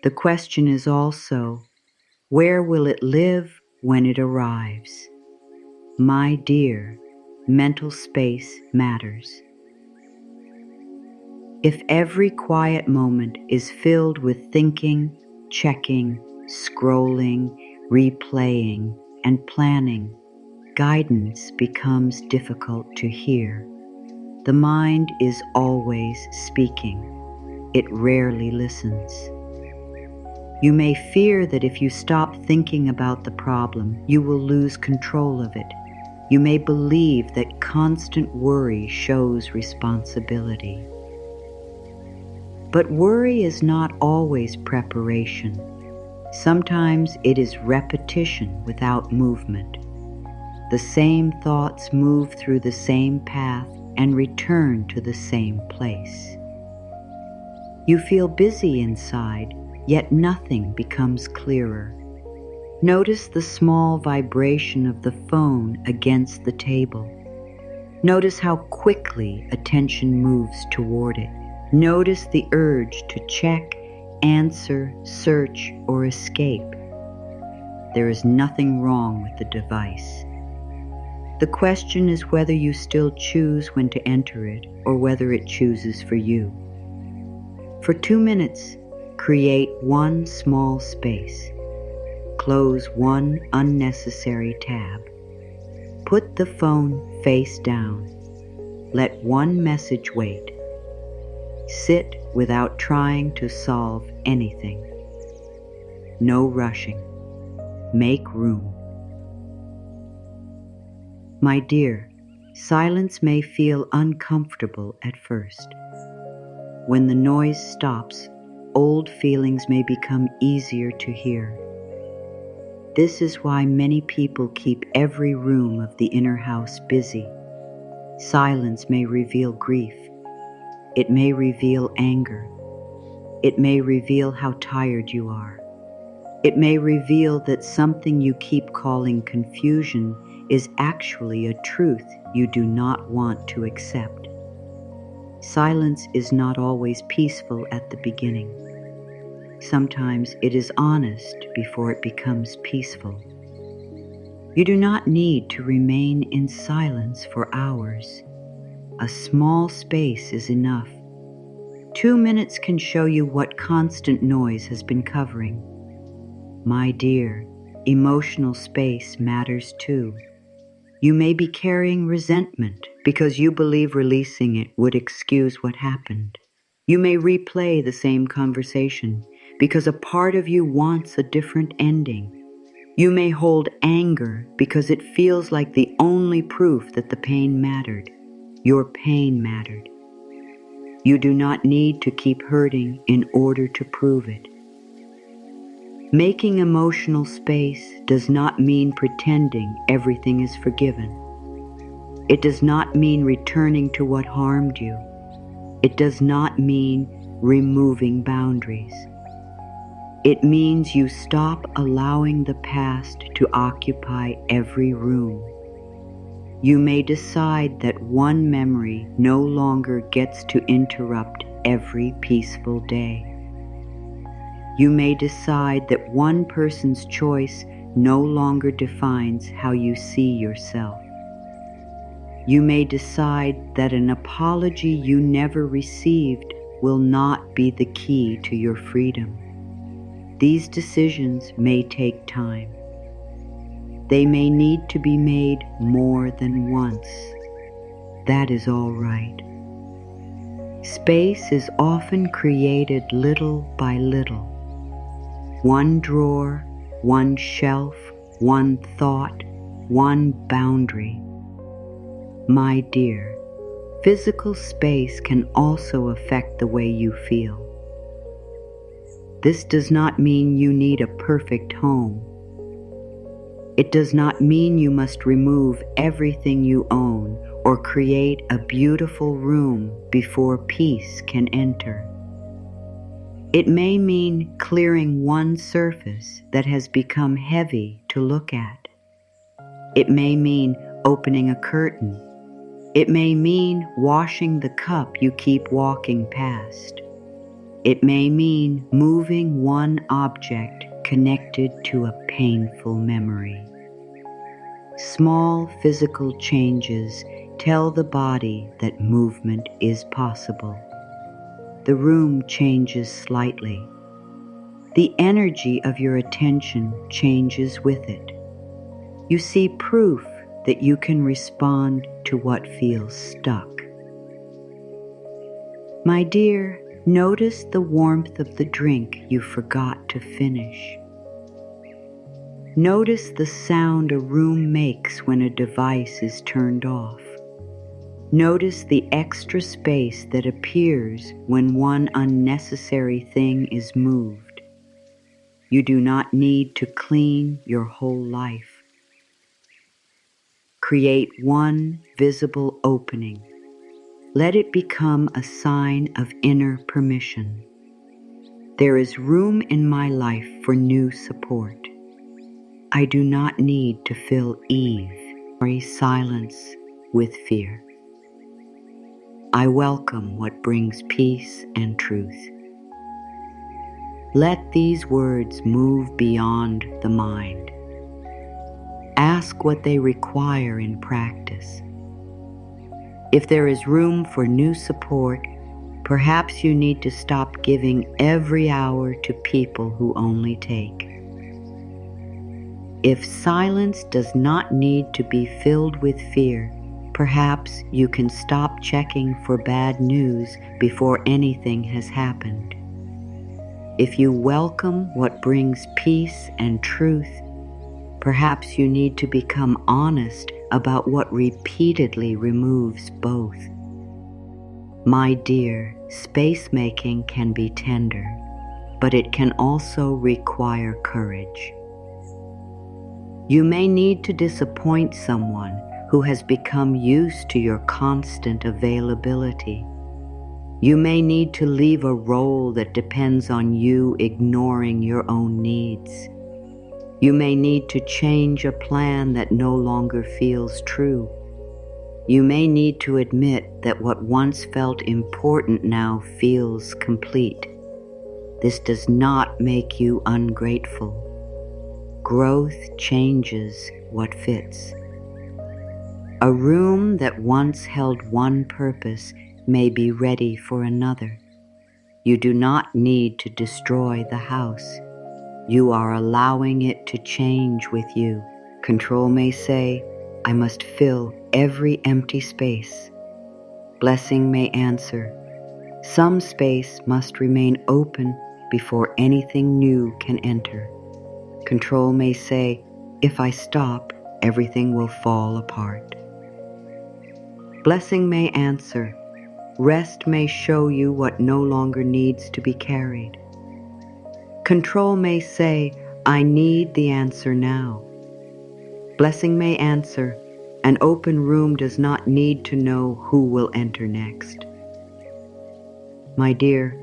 The question is also, where will it live when it arrives? My dear, mental space matters. If every quiet moment is filled with thinking, checking, scrolling, replaying, and planning, guidance becomes difficult to hear. The mind is always speaking. It rarely listens. You may fear that if you stop thinking about the problem, you will lose control of it. You may believe that constant worry shows responsibility. But worry is not always preparation. Sometimes it is repetition without movement. The same thoughts move through the same path and return to the same place. You feel busy inside, yet nothing becomes clearer. Notice the small vibration of the phone against the table. Notice how quickly attention moves toward it. Notice the urge to check, answer, search, or escape. There is nothing wrong with the device. The question is whether you still choose when to enter it or whether it chooses for you. For 2 minutes, create one small space. Close one unnecessary tab. Put the phone face down. Let one message wait. Sit without trying to solve anything. No rushing. Make room. My dear, silence may feel uncomfortable at first. When the noise stops, old feelings may become easier to hear. This is why many people keep every room of the inner house busy. Silence may reveal grief. It may reveal anger. It may reveal how tired you are. It may reveal that something you keep calling confusion is actually a truth you do not want to accept. Silence is not always peaceful at the beginning. Sometimes it is honest before it becomes peaceful. You do not need to remain in silence for hours. A small space is enough. 2 minutes can show you what constant noise has been covering. My dear, emotional space matters too. You may be carrying resentment because you believe releasing it would excuse what happened. You may replay the same conversation because a part of you wants a different ending. You may hold anger because it feels like the only proof that the pain mattered. Your pain mattered. You do not need to keep hurting in order to prove it. Making emotional space does not mean pretending everything is forgiven. It does not mean returning to what harmed you. It does not mean removing boundaries. It means you stop allowing the past to occupy every room. You may decide that one memory no longer gets to interrupt every peaceful day. You may decide that one person's choice no longer defines how you see yourself. You may decide that an apology you never received will not be the key to your freedom. These decisions may take time. They may need to be made more than once. That is all right. Space is often created little by little. One drawer, one shelf, one thought, one boundary. My dear, physical space can also affect the way you feel. This does not mean you need a perfect home. It does not mean you must remove everything you own or create a beautiful room before peace can enter. It may mean clearing one surface that has become heavy to look at. It may mean opening a curtain. It may mean washing the cup you keep walking past. It may mean moving one object connected to a painful memory. Small physical changes tell the body that movement is possible. The room changes slightly. The energy of your attention changes with it. You see proof that you can respond to what feels stuck. My dear, notice the warmth of the drink you forgot to finish. Notice the sound a room makes when a device is turned off. Notice the extra space that appears when one unnecessary thing is moved. You do not need to clean your whole life. Create one visible opening. Let it become a sign of inner permission. There is room in my life for new support. I do not need to fill silence with fear. I welcome what brings peace and truth. Let these words move beyond the mind. Ask what they require in practice. If there is room for new support, perhaps you need to stop giving every hour to people who only take. If silence does not need to be filled with fear, perhaps you can stop checking for bad news before anything has happened. If you welcome what brings peace and truth, perhaps you need to become honest about what repeatedly removes both. My dear, space-making can be tender, but it can also require courage. You may need to disappoint someone who has become used to your constant availability. You may need to leave a role that depends on you ignoring your own needs. You may need to change a plan that no longer feels true. You may need to admit that what once felt important now feels complete. This does not make you ungrateful. Growth changes what fits. A room that once held one purpose may be ready for another. You do not need to destroy the house. You are allowing it to change with you. Control may say, I must fill every empty space. Blessing may answer, some space must remain open before anything new can enter. Control may say, if I stop, everything will fall apart. Blessing may answer, rest may show you what no longer needs to be carried. Control may say, I need the answer now. Blessing may answer, an open room does not need to know who will enter next. My dear,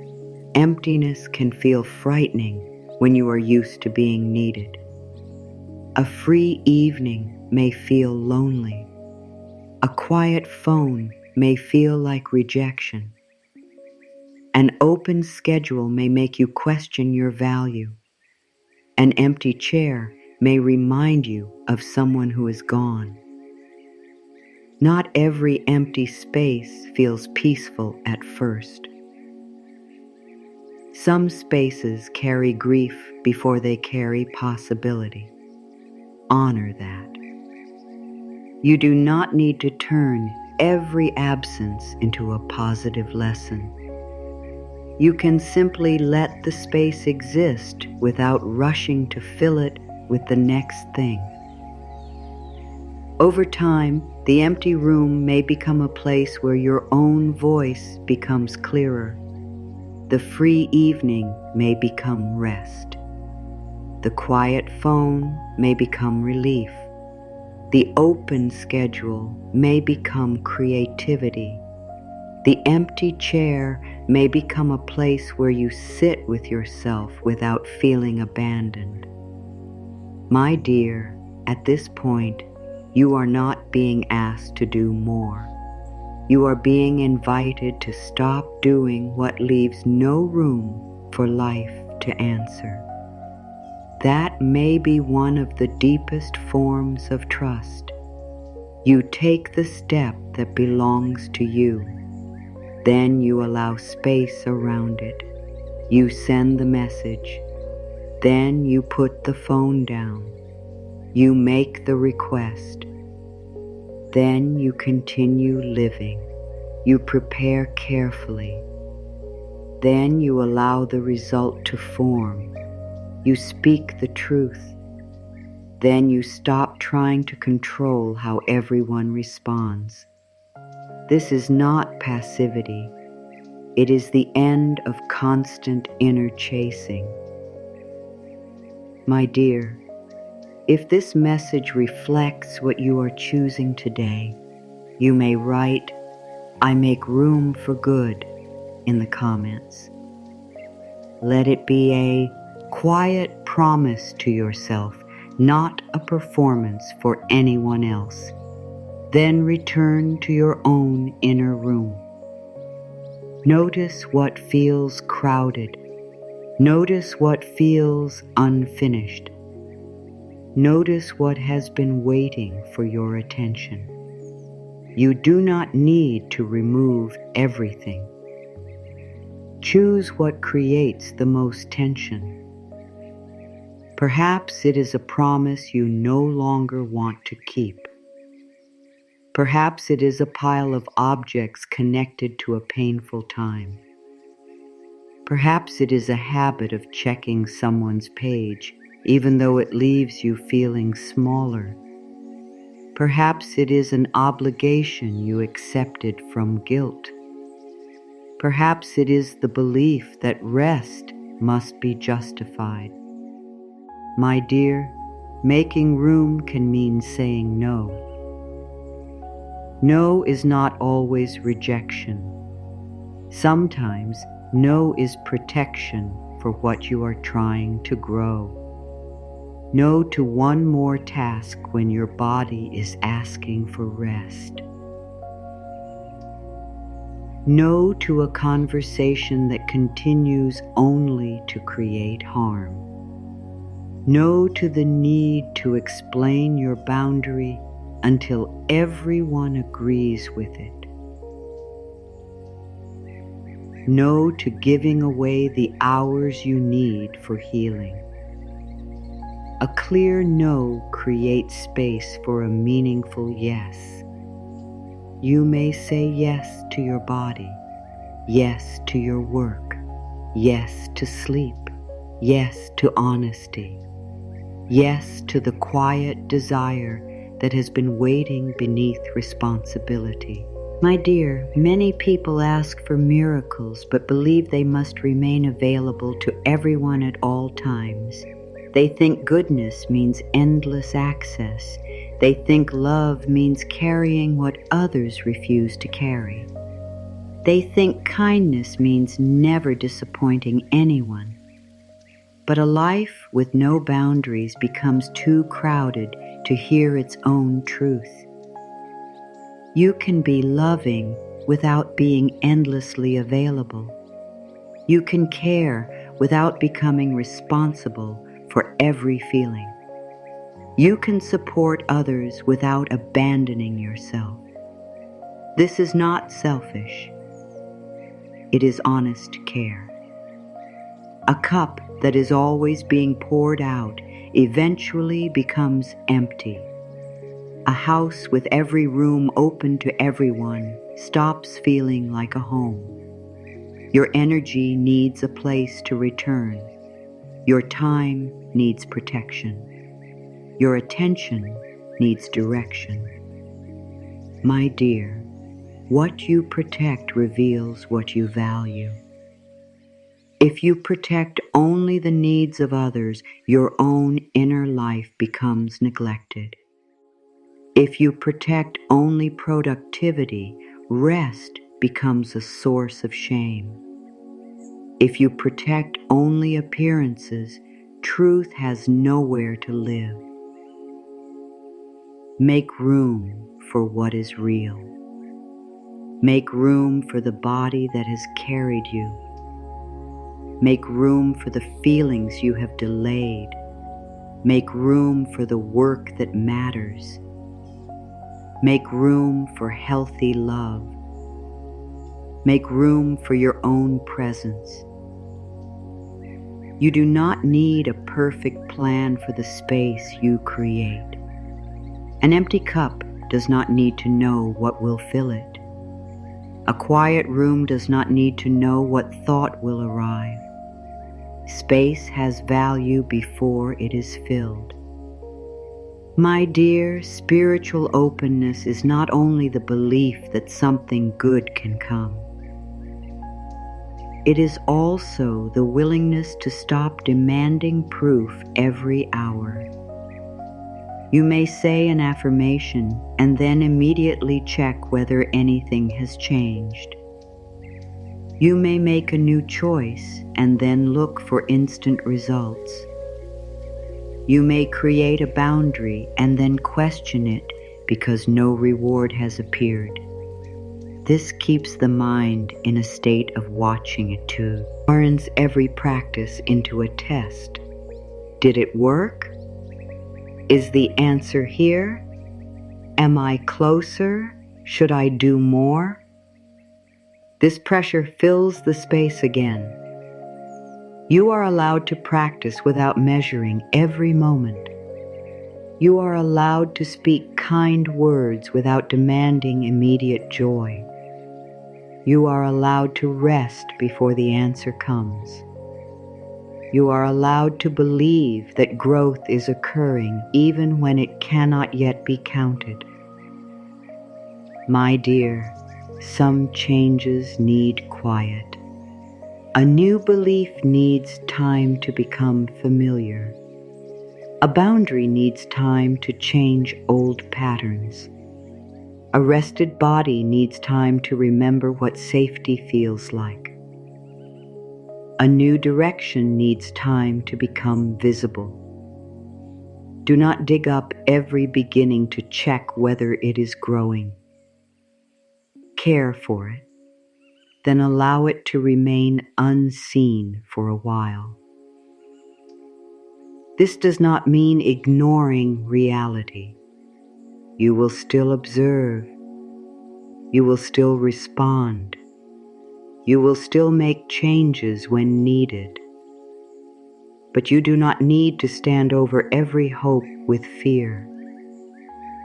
emptiness can feel frightening when you are used to being needed. A free evening may feel lonely. A quiet phone may feel like rejection. An open schedule may make you question your value. An empty chair may remind you of someone who is gone. Not every empty space feels peaceful at first. Some spaces carry grief before they carry possibility. Honor that. You do not need to turn every absence into a positive lesson. You can simply let the space exist without rushing to fill it with the next thing. Over time, the empty room may become a place where your own voice becomes clearer. The free evening may become rest. The quiet phone may become relief. The open schedule may become creativity. The empty chair may become a place where you sit with yourself without feeling abandoned. My dear, at this point, you are not being asked to do more. You are being invited to stop doing what leaves no room for life to answer. That may be one of the deepest forms of trust. You take the step that belongs to you. Then you allow space around it. You send the message. Then you put the phone down. You make the request. Then you continue living. You prepare carefully. Then you allow the result to form. You speak the truth. Then you stop trying to control how everyone responds. This is not passivity. It is the end of constant inner chasing. My dear, if this message reflects what you are choosing today, you may write, I make room for good in the comments. Let it be a quiet promise to yourself, not a performance for anyone else. Then return to your own inner room. Notice what feels crowded. Notice what feels unfinished. Notice what has been waiting for your attention. You do not need to remove everything. Choose what creates the most tension. Perhaps it is a promise you no longer want to keep. Perhaps it is a pile of objects connected to a painful time. Perhaps it is a habit of checking someone's page, even though it leaves you feeling smaller. Perhaps it is an obligation you accepted from guilt. Perhaps it is the belief that rest must be justified. My dear, making room can mean saying no. No is not always rejection. Sometimes no is protection for what you are trying to grow. No to one more task when your body is asking for rest. No to a conversation that continues only to create harm. No to the need to explain your boundary until everyone agrees with it. No to giving away the hours you need for healing. A clear no creates space for a meaningful yes. You may say yes to your body, yes to your work, yes to sleep, yes to honesty, yes to the quiet desire that has been waiting beneath responsibility. My dear, many people ask for miracles but believe they must remain available to everyone at all times. They think goodness means endless access. They think love means carrying what others refuse to carry. They think kindness means never disappointing anyone. But a life with no boundaries becomes too crowded to hear its own truth. You can be loving without being endlessly available. You can care without becoming responsible for every feeling. You can support others without abandoning yourself. This is not selfish. It is honest care. A cup that is always being poured out eventually becomes empty. A house with every room open to everyone stops feeling like a home. Your energy needs a place to return. Your time needs protection. Your attention needs direction. My dear, what you protect reveals what you value. If you protect only the needs of others, your own inner life becomes neglected. If you protect only productivity, rest becomes a source of shame. If you protect only appearances, truth has nowhere to live. Make room for what is real. Make room for the body that has carried you. Make room for the feelings you have delayed. Make room for the work that matters. Make room for healthy love. Make room for your own presence. You do not need a perfect plan for the space you create. An empty cup does not need to know what will fill it. A quiet room does not need to know what thought will arrive. Space has value before it is filled. My dear, spiritual openness is not only the belief that something good can come. It is also the willingness to stop demanding proof every hour. You may say an affirmation and then immediately check whether anything has changed. You may make a new choice and then look for instant results. You may create a boundary and then question it because no reward has appeared. This keeps the mind in a state of watching it too. Turns every practice into a test. Did it work? Is the answer here? Am I closer? Should I do more? This pressure fills the space again. You are allowed to practice without measuring every moment. You are allowed to speak kind words without demanding immediate joy. You are allowed to rest before the answer comes. You are allowed to believe that growth is occurring even when it cannot yet be counted. My dear, some changes need quiet. A new belief needs time to become familiar. A boundary needs time to change old patterns. A rested body needs time to remember what safety feels like. A new direction needs time to become visible. Do not dig up every beginning to check whether it is growing. Care for it, then allow it to remain unseen for a while. This does not mean ignoring reality. You will still observe. You will still respond. You will still make changes when needed. But you do not need to stand over every hope with fear.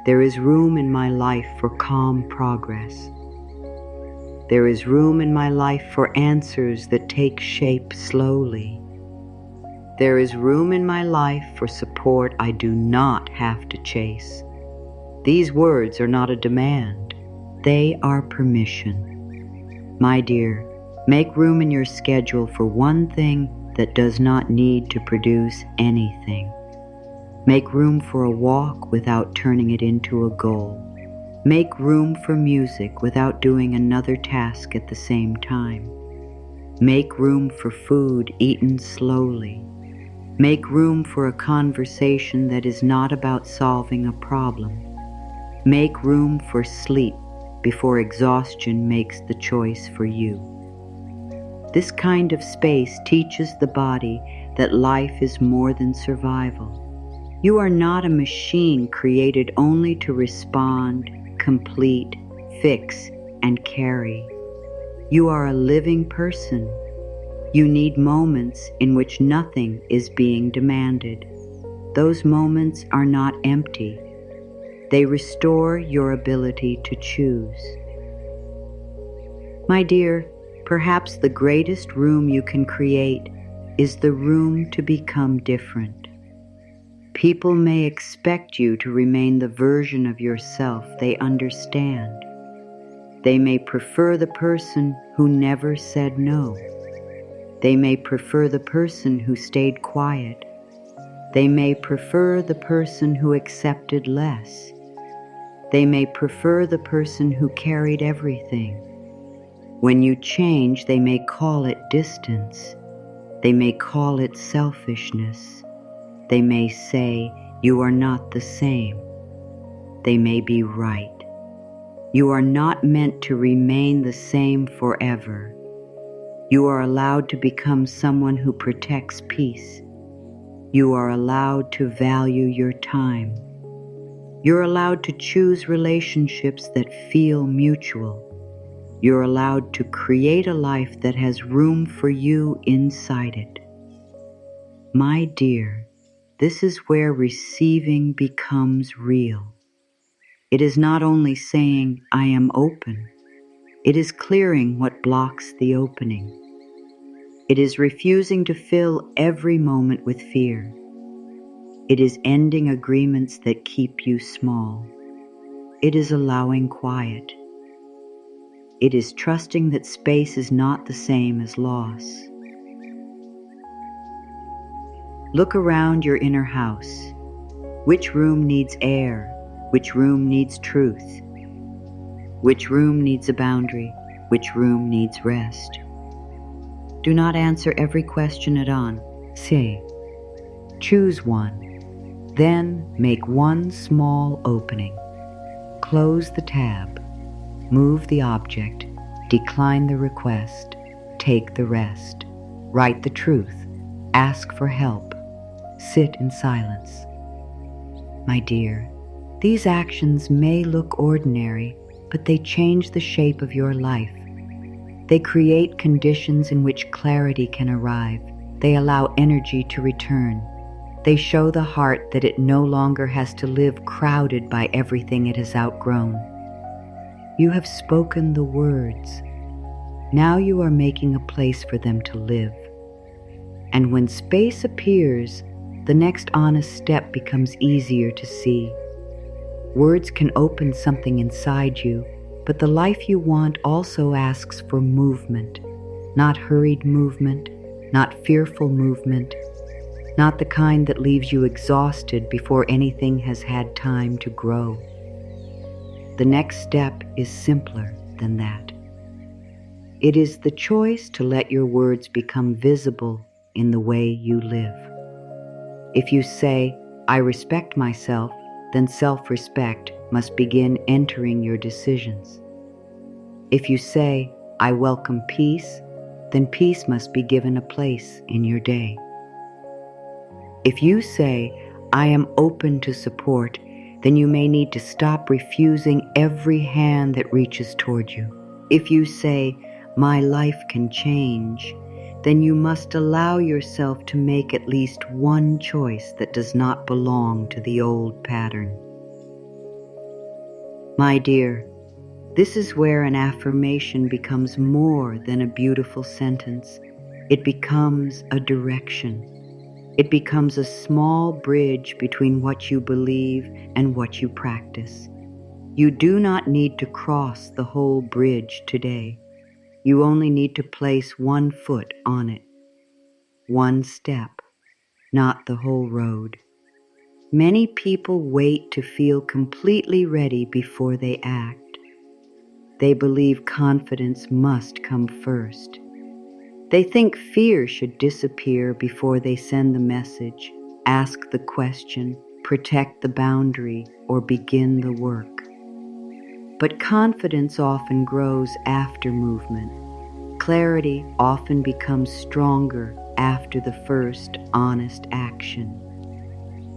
There is room in my life for calm progress. There is room in my life for answers that take shape slowly. There is room in my life for support I do not have to chase. These words are not a demand. They are permission. My dear, make room in your schedule for one thing that does not need to produce anything. Make room for a walk without turning it into a goal. Make room for music without doing another task at the same time. Make room for food eaten slowly. Make room for a conversation that is not about solving a problem. Make room for sleep before exhaustion makes the choice for you. This kind of space teaches the body that life is more than survival. You are not a machine created only to respond, complete, fix, and carry. You are a living person. You need moments in which nothing is being demanded. Those moments are not empty. They restore your ability to choose. My dear, perhaps the greatest room you can create is the room to become different. People may expect you to remain the version of yourself they understand. They may prefer the person who never said no. They may prefer the person who stayed quiet. They may prefer the person who accepted less. They may prefer the person who carried everything. When you change, they may call it distance. They may call it selfishness. They may say, you are not the same. They may be right. You are not meant to remain the same forever. You are allowed to become someone who protects peace. You are allowed to value your time. You're allowed to choose relationships that feel mutual. You're allowed to create a life that has room for you inside it. My dear, this is where receiving becomes real. It is not only saying, I am open. It is clearing what blocks the opening. It is refusing to fill every moment with fear. It is ending agreements that keep you small. It is allowing quiet. It is trusting that space is not the same as loss. Look around your inner house. Which room needs air? Which room needs truth? Which room needs a boundary? Which room needs rest? Do not answer every question at once. Say, choose one. Then make one small opening. Close the tab. Move the object. Decline the request. Take the rest. Write the truth. Ask for help. Sit in silence. My dear, these actions may look ordinary, but they change the shape of your life. They create conditions in which clarity can arrive, They allow energy to return. They show the heart that it no longer has to live crowded by everything it has outgrown. You have spoken the words. Now you are making a place for them to live. And when space appears, the next honest step becomes easier to see. Words can open something inside you, but the life you want also asks for movement. Not hurried movement, not fearful movement, not the kind that leaves you exhausted before anything has had time to grow. The next step is simpler than that. It is the choice to let your words become visible in the way you live. If you say, "I respect myself," then self-respect must begin entering your decisions. If you say, "I welcome peace," then peace must be given a place in your day. If you say, "I am open to support," then you may need to stop refusing every hand that reaches toward you. If you say, "My life can change," then you must allow yourself to make at least one choice that does not belong to the old pattern. My dear, this is where an affirmation becomes more than a beautiful sentence. It becomes a direction. It becomes a small bridge between what you believe and what you practice. You do not need to cross the whole bridge today. You only need to place one foot on it. One step, not the whole road. Many people wait to feel completely ready before they act. They believe confidence must come first. They think fear should disappear before they send the message, ask the question, protect the boundary, or begin the work. But confidence often grows after movement. Clarity often becomes stronger after the first honest action.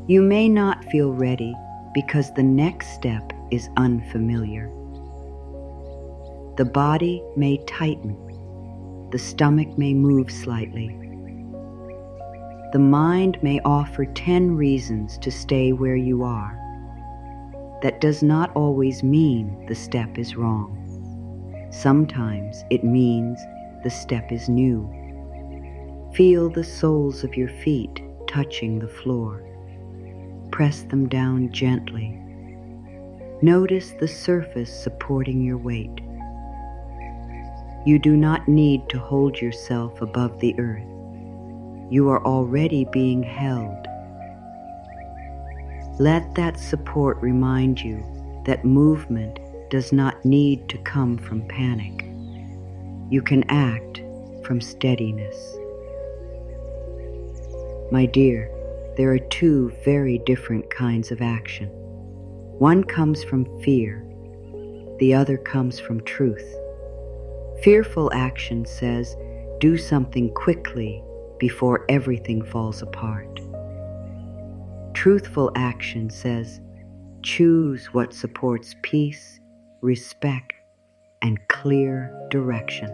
You may not feel ready because the next step is unfamiliar. The body may tighten. The stomach may move slightly. The mind may offer 10 reasons to stay where you are. That does not always mean the step is wrong. Sometimes it means the step is new. Feel the soles of your feet touching the floor. Press them down gently. Notice the surface supporting your weight. You do not need to hold yourself above the earth. You are already being held. Let that support remind you that movement does not need to come from panic. You can act from steadiness. My dear, there are two very different kinds of action. One comes from fear. The other comes from truth. Fearful action says, do something quickly before everything falls apart. Truthful action says, choose what supports peace, respect, and clear direction.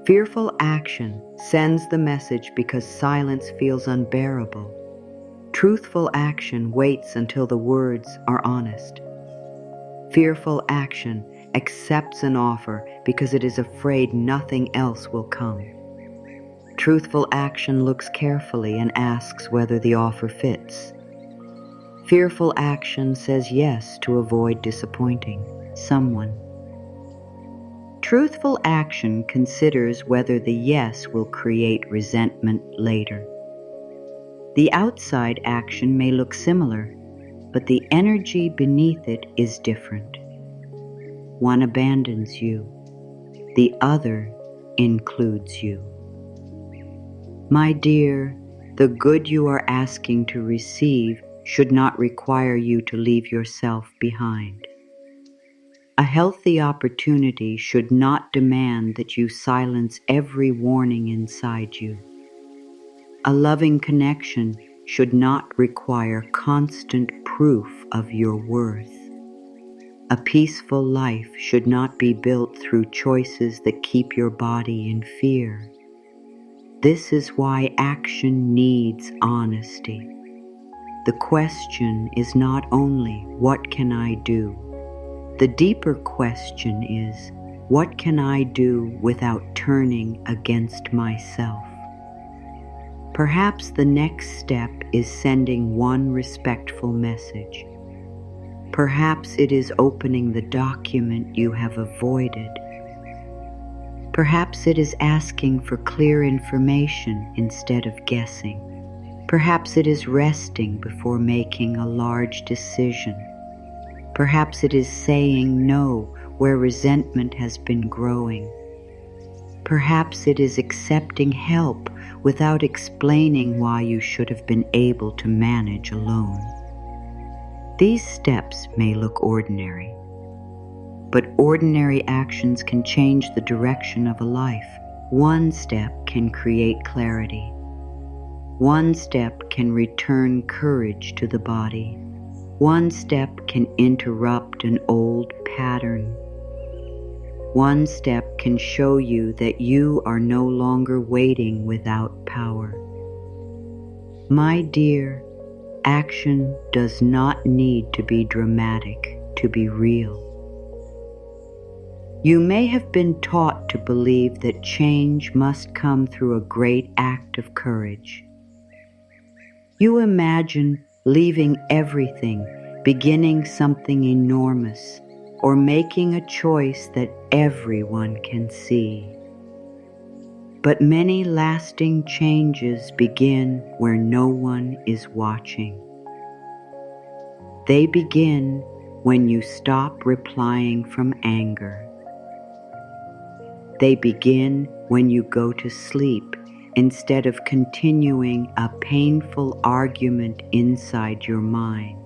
Fearful action sends the message because silence feels unbearable. Truthful action waits until the words are honest. Fearful action accepts an offer because it is afraid nothing else will come. Truthful action looks carefully and asks whether the offer fits. Fearful action says yes to avoid disappointing someone. Truthful action considers whether the yes will create resentment later. The outside action may look similar, but the energy beneath it is different. One abandons you. The other includes you. My dear, the good you are asking to receive should not require you to leave yourself behind. A healthy opportunity should not demand that you silence every warning inside you. A loving connection should not require constant proof of your worth. A peaceful life should not be built through choices that keep your body in fear. This is why action needs honesty. The question is not only, what can I do? The deeper question is, what can I do without turning against myself? Perhaps the next step is sending one respectful message. Perhaps it is opening the document you have avoided. Perhaps it is asking for clear information instead of guessing. Perhaps it is resting before making a large decision. Perhaps it is saying no where resentment has been growing. Perhaps it is accepting help without explaining why you should have been able to manage alone. These steps may look ordinary, but ordinary actions can change the direction of a life. One step can create clarity. One step can return courage to the body. One step can interrupt an old pattern. One step can show you that you are no longer waiting without power. My dear, action does not need to be dramatic to be real. You may have been taught to believe that change must come through a great act of courage. You imagine leaving everything, beginning something enormous, or making a choice that everyone can see. But many lasting changes begin where no one is watching. They begin when you stop replying from anger. They begin when you go to sleep instead of continuing a painful argument inside your mind.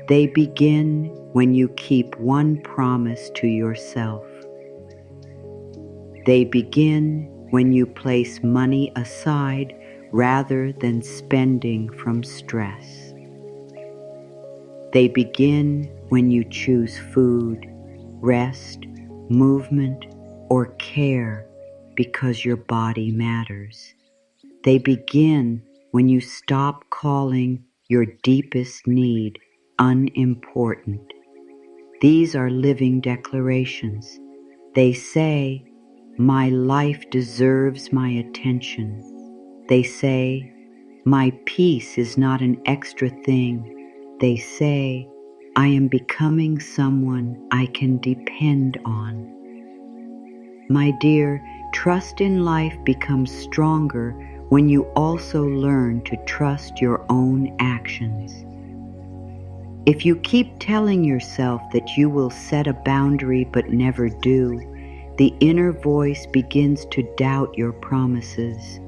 They begin when you keep one promise to yourself. They begin when you place money aside rather than spending from stress. They begin when you choose food, rest, movement, or care because your body matters. They begin when you stop calling your deepest need unimportant. These are living declarations. They say, my life deserves my attention. They say, my peace is not an extra thing. They say, I am becoming someone I can depend on. My dear, trust in life becomes stronger when you also learn to trust your own actions. If you keep telling yourself that you will set a boundary but never do, the inner voice begins to doubt your promises.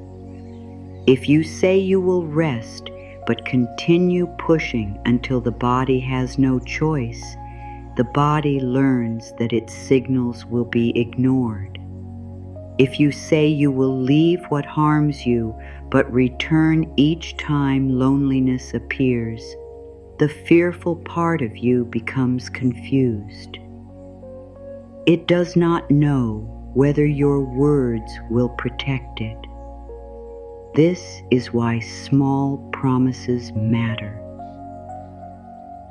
If you say you will rest but continue pushing until the body has no choice, the body learns that its signals will be ignored. If you say you will leave what harms you but return each time loneliness appears, the fearful part of you becomes confused. It does not know whether your words will protect it. This is why small promises matter.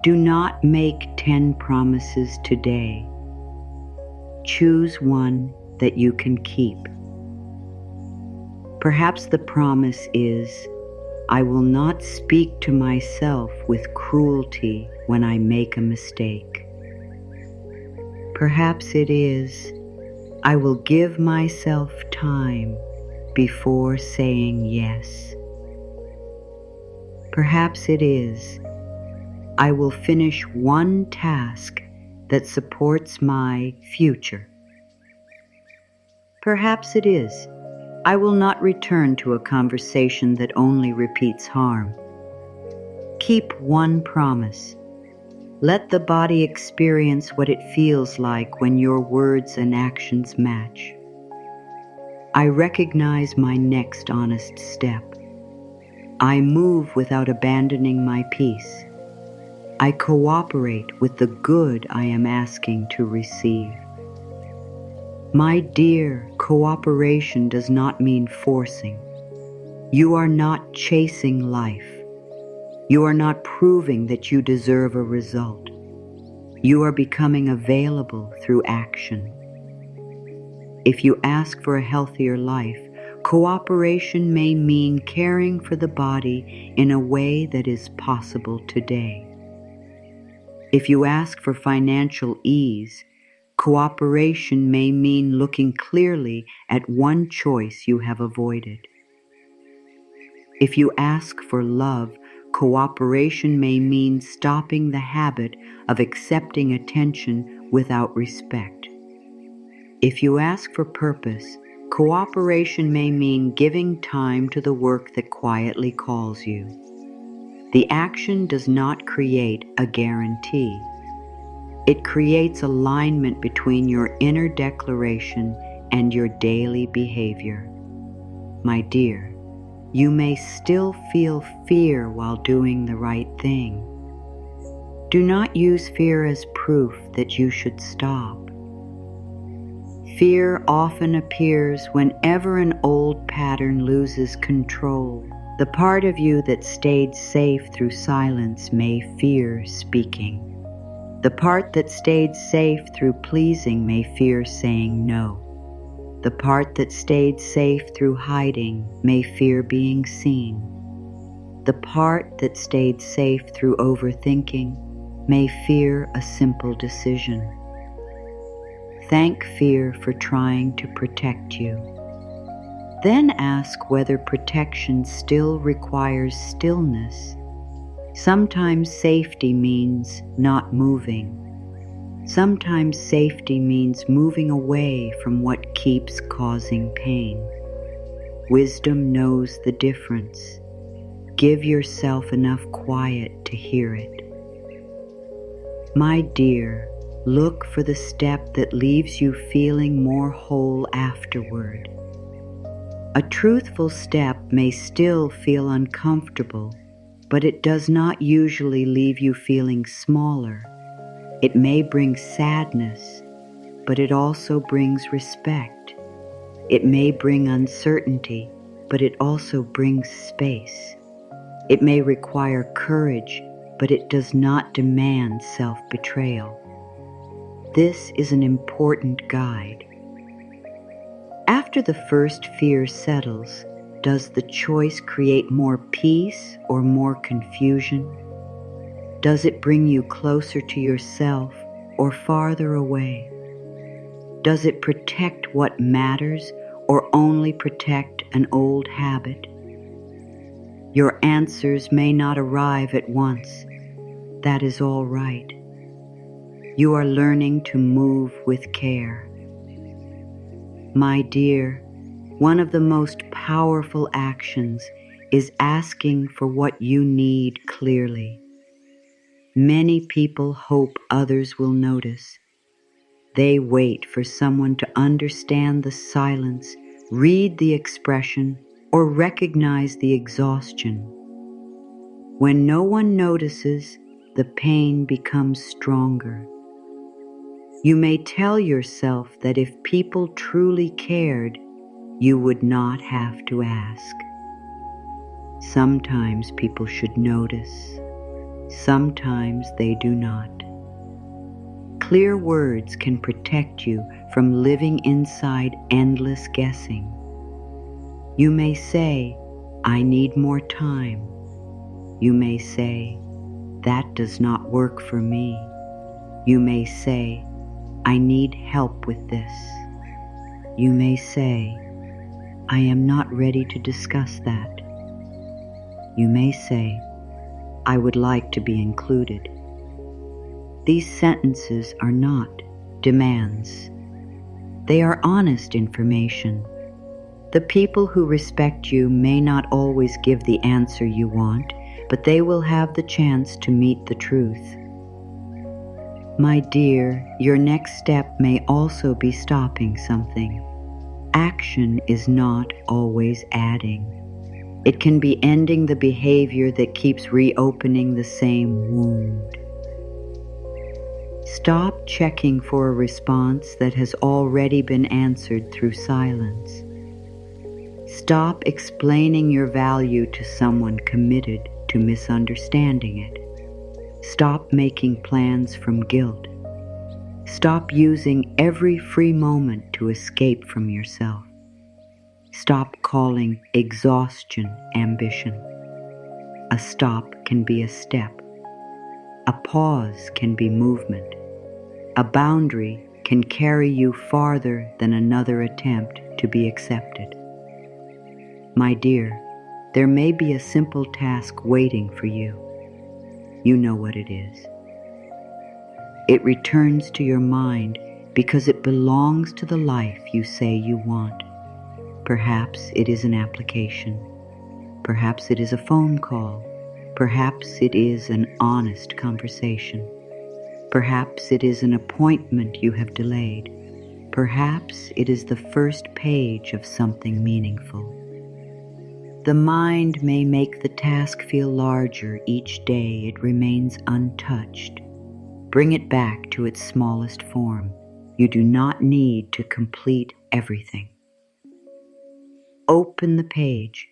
Do not make 10 promises today. Choose one that you can keep. Perhaps the promise is, I will not speak to myself with cruelty when I make a mistake. Perhaps it is, I will give myself time before saying yes. Perhaps it is, I will finish one task that supports my future. Perhaps it is, I will not return to a conversation that only repeats harm. Keep one promise. Let the body experience what it feels like when your words and actions match. I recognize my next honest step. I move without abandoning my peace. I cooperate with the good I am asking to receive. My dear, cooperation does not mean forcing. You are not chasing life. You are not proving that you deserve a result. You are becoming available through action. If you ask for a healthier life, cooperation may mean caring for the body in a way that is possible today. If you ask for financial ease, cooperation may mean looking clearly at one choice you have avoided. If you ask for love, cooperation may mean stopping the habit of accepting attention without respect. If you ask for purpose, cooperation may mean giving time to the work that quietly calls you. The action does not create a guarantee. It creates alignment between your inner declaration and your daily behavior. My dear, you may still feel fear while doing the right thing. Do not use fear as proof that you should stop. Fear often appears whenever an old pattern loses control. The part of you that stayed safe through silence may fear speaking. The part that stayed safe through pleasing may fear saying no. The part that stayed safe through hiding may fear being seen. The part that stayed safe through overthinking may fear a simple decision. Thank fear for trying to protect you. Then ask whether protection still requires stillness. Sometimes safety means not moving. Sometimes safety means moving away from what keeps causing pain. Wisdom knows the difference. Give yourself enough quiet to hear it. My dear, look for the step that leaves you feeling more whole afterward. A truthful step may still feel uncomfortable, but it does not usually leave you feeling smaller. It may bring sadness, but it also brings respect. It may bring uncertainty, but it also brings space. It may require courage, but it does not demand self-betrayal. This is an important guide. After the first fear settles, does the choice create more peace or more confusion? Does it bring you closer to yourself or farther away? Does it protect what matters or only protect an old habit? Your answers may not arrive at once. That is all right. You are learning to move with care. My dear, one of the most powerful actions is asking for what you need clearly. Many people hope others will notice. They wait for someone to understand the silence, read the expression, or recognize the exhaustion. When no one notices, the pain becomes stronger. You may tell yourself that if people truly cared, you would not have to ask. Sometimes people should notice. Sometimes they do not. Clear words can protect you from living inside endless guessing. You may say, I need more time. You may say, that does not work for me. You may say, I need help with this. You may say, I am not ready to discuss that. You may say, I would like to be included. These sentences are not demands. They are honest information. The people who respect you may not always give the answer you want, but they will have the chance to meet the truth. My dear, your next step may also be stopping something. Action is not always adding. It can be ending the behavior that keeps reopening the same wound. Stop checking for a response that has already been answered through silence. Stop explaining your value to someone committed to misunderstanding it. Stop making plans from guilt. Stop using every free moment to escape from yourself. Stop calling exhaustion ambition. A stop can be a step. A pause can be movement. A boundary can carry you farther than another attempt to be accepted. My dear, there may be a simple task waiting for you. You know what it is. It returns to your mind because it belongs to the life you say you want. Perhaps it is an application. Perhaps it is a phone call. Perhaps it is an honest conversation. Perhaps it is an appointment you have delayed. Perhaps it is the first page of something meaningful. The mind may make the task feel larger each day it remains untouched. Bring it back to its smallest form. You do not need to complete everything. Open the page.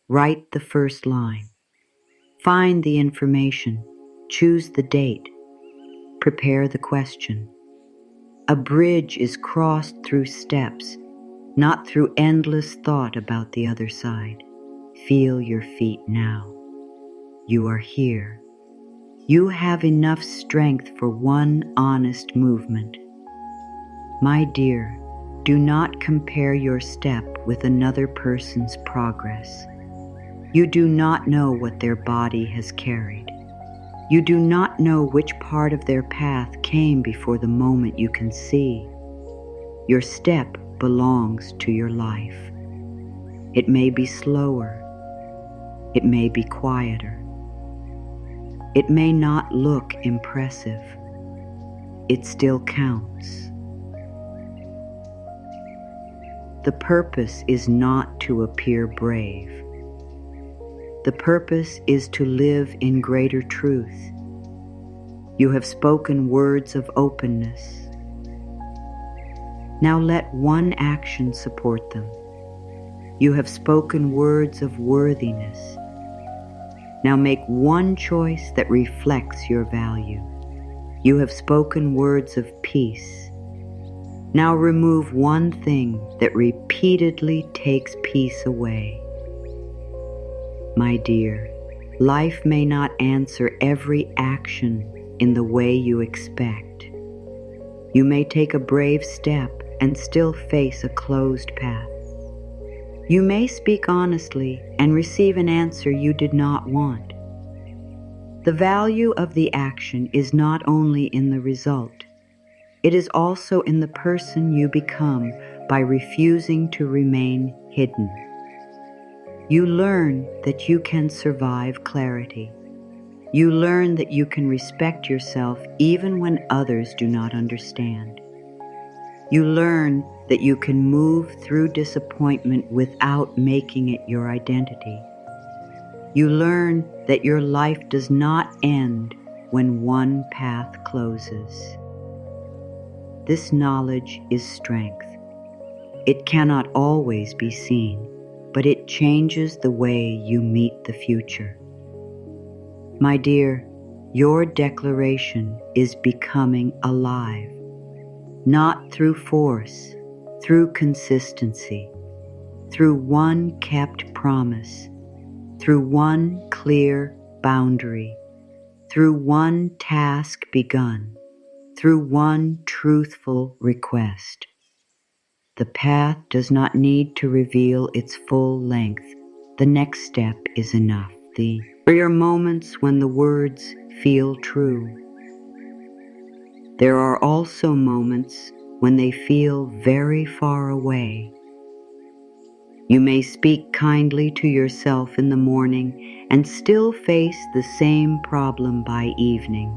Write the first line. Find the information. Choose the date. Prepare the question. A bridge is crossed through steps, not through endless thought about the other side. Feel your feet now. You are here. You have enough strength for one honest movement. My dear, do not compare your step with another person's progress. You do not know what their body has carried. You do not know which part of their path came before the moment you can see. Your step belongs to your life. It may be slower. It may be quieter. It may not look impressive. It still counts. The purpose is not to appear brave. The purpose is to live in greater truth. You have spoken words of openness. Now let one action support them. You have spoken words of worthiness. Now make one choice that reflects your value. You have spoken words of peace. Now remove one thing that repeatedly takes peace away. My dear, life may not answer every action in the way you expect. You may take a brave step and still face a closed path. You may speak honestly and receive an answer you did not want. The value of the action is not only in the result, it is also in the person you become by refusing to remain hidden. You learn that you can survive clarity. You learn that you can respect yourself even when others do not understand. You learn that you can move through disappointment without making it your identity. You learn that your life does not end when one path closes. This knowledge is strength. It cannot always be seen, but it changes the way you meet the future. My dear, your declaration is becoming alive, not through force, through consistency, through one kept promise, through one clear boundary, through one task begun, through one truthful request. The path does not need to reveal its full length. The next step is enough. There are moments when the words feel true. There are also moments when they feel very far away. You may speak kindly to yourself in the morning and still face the same problem by evening.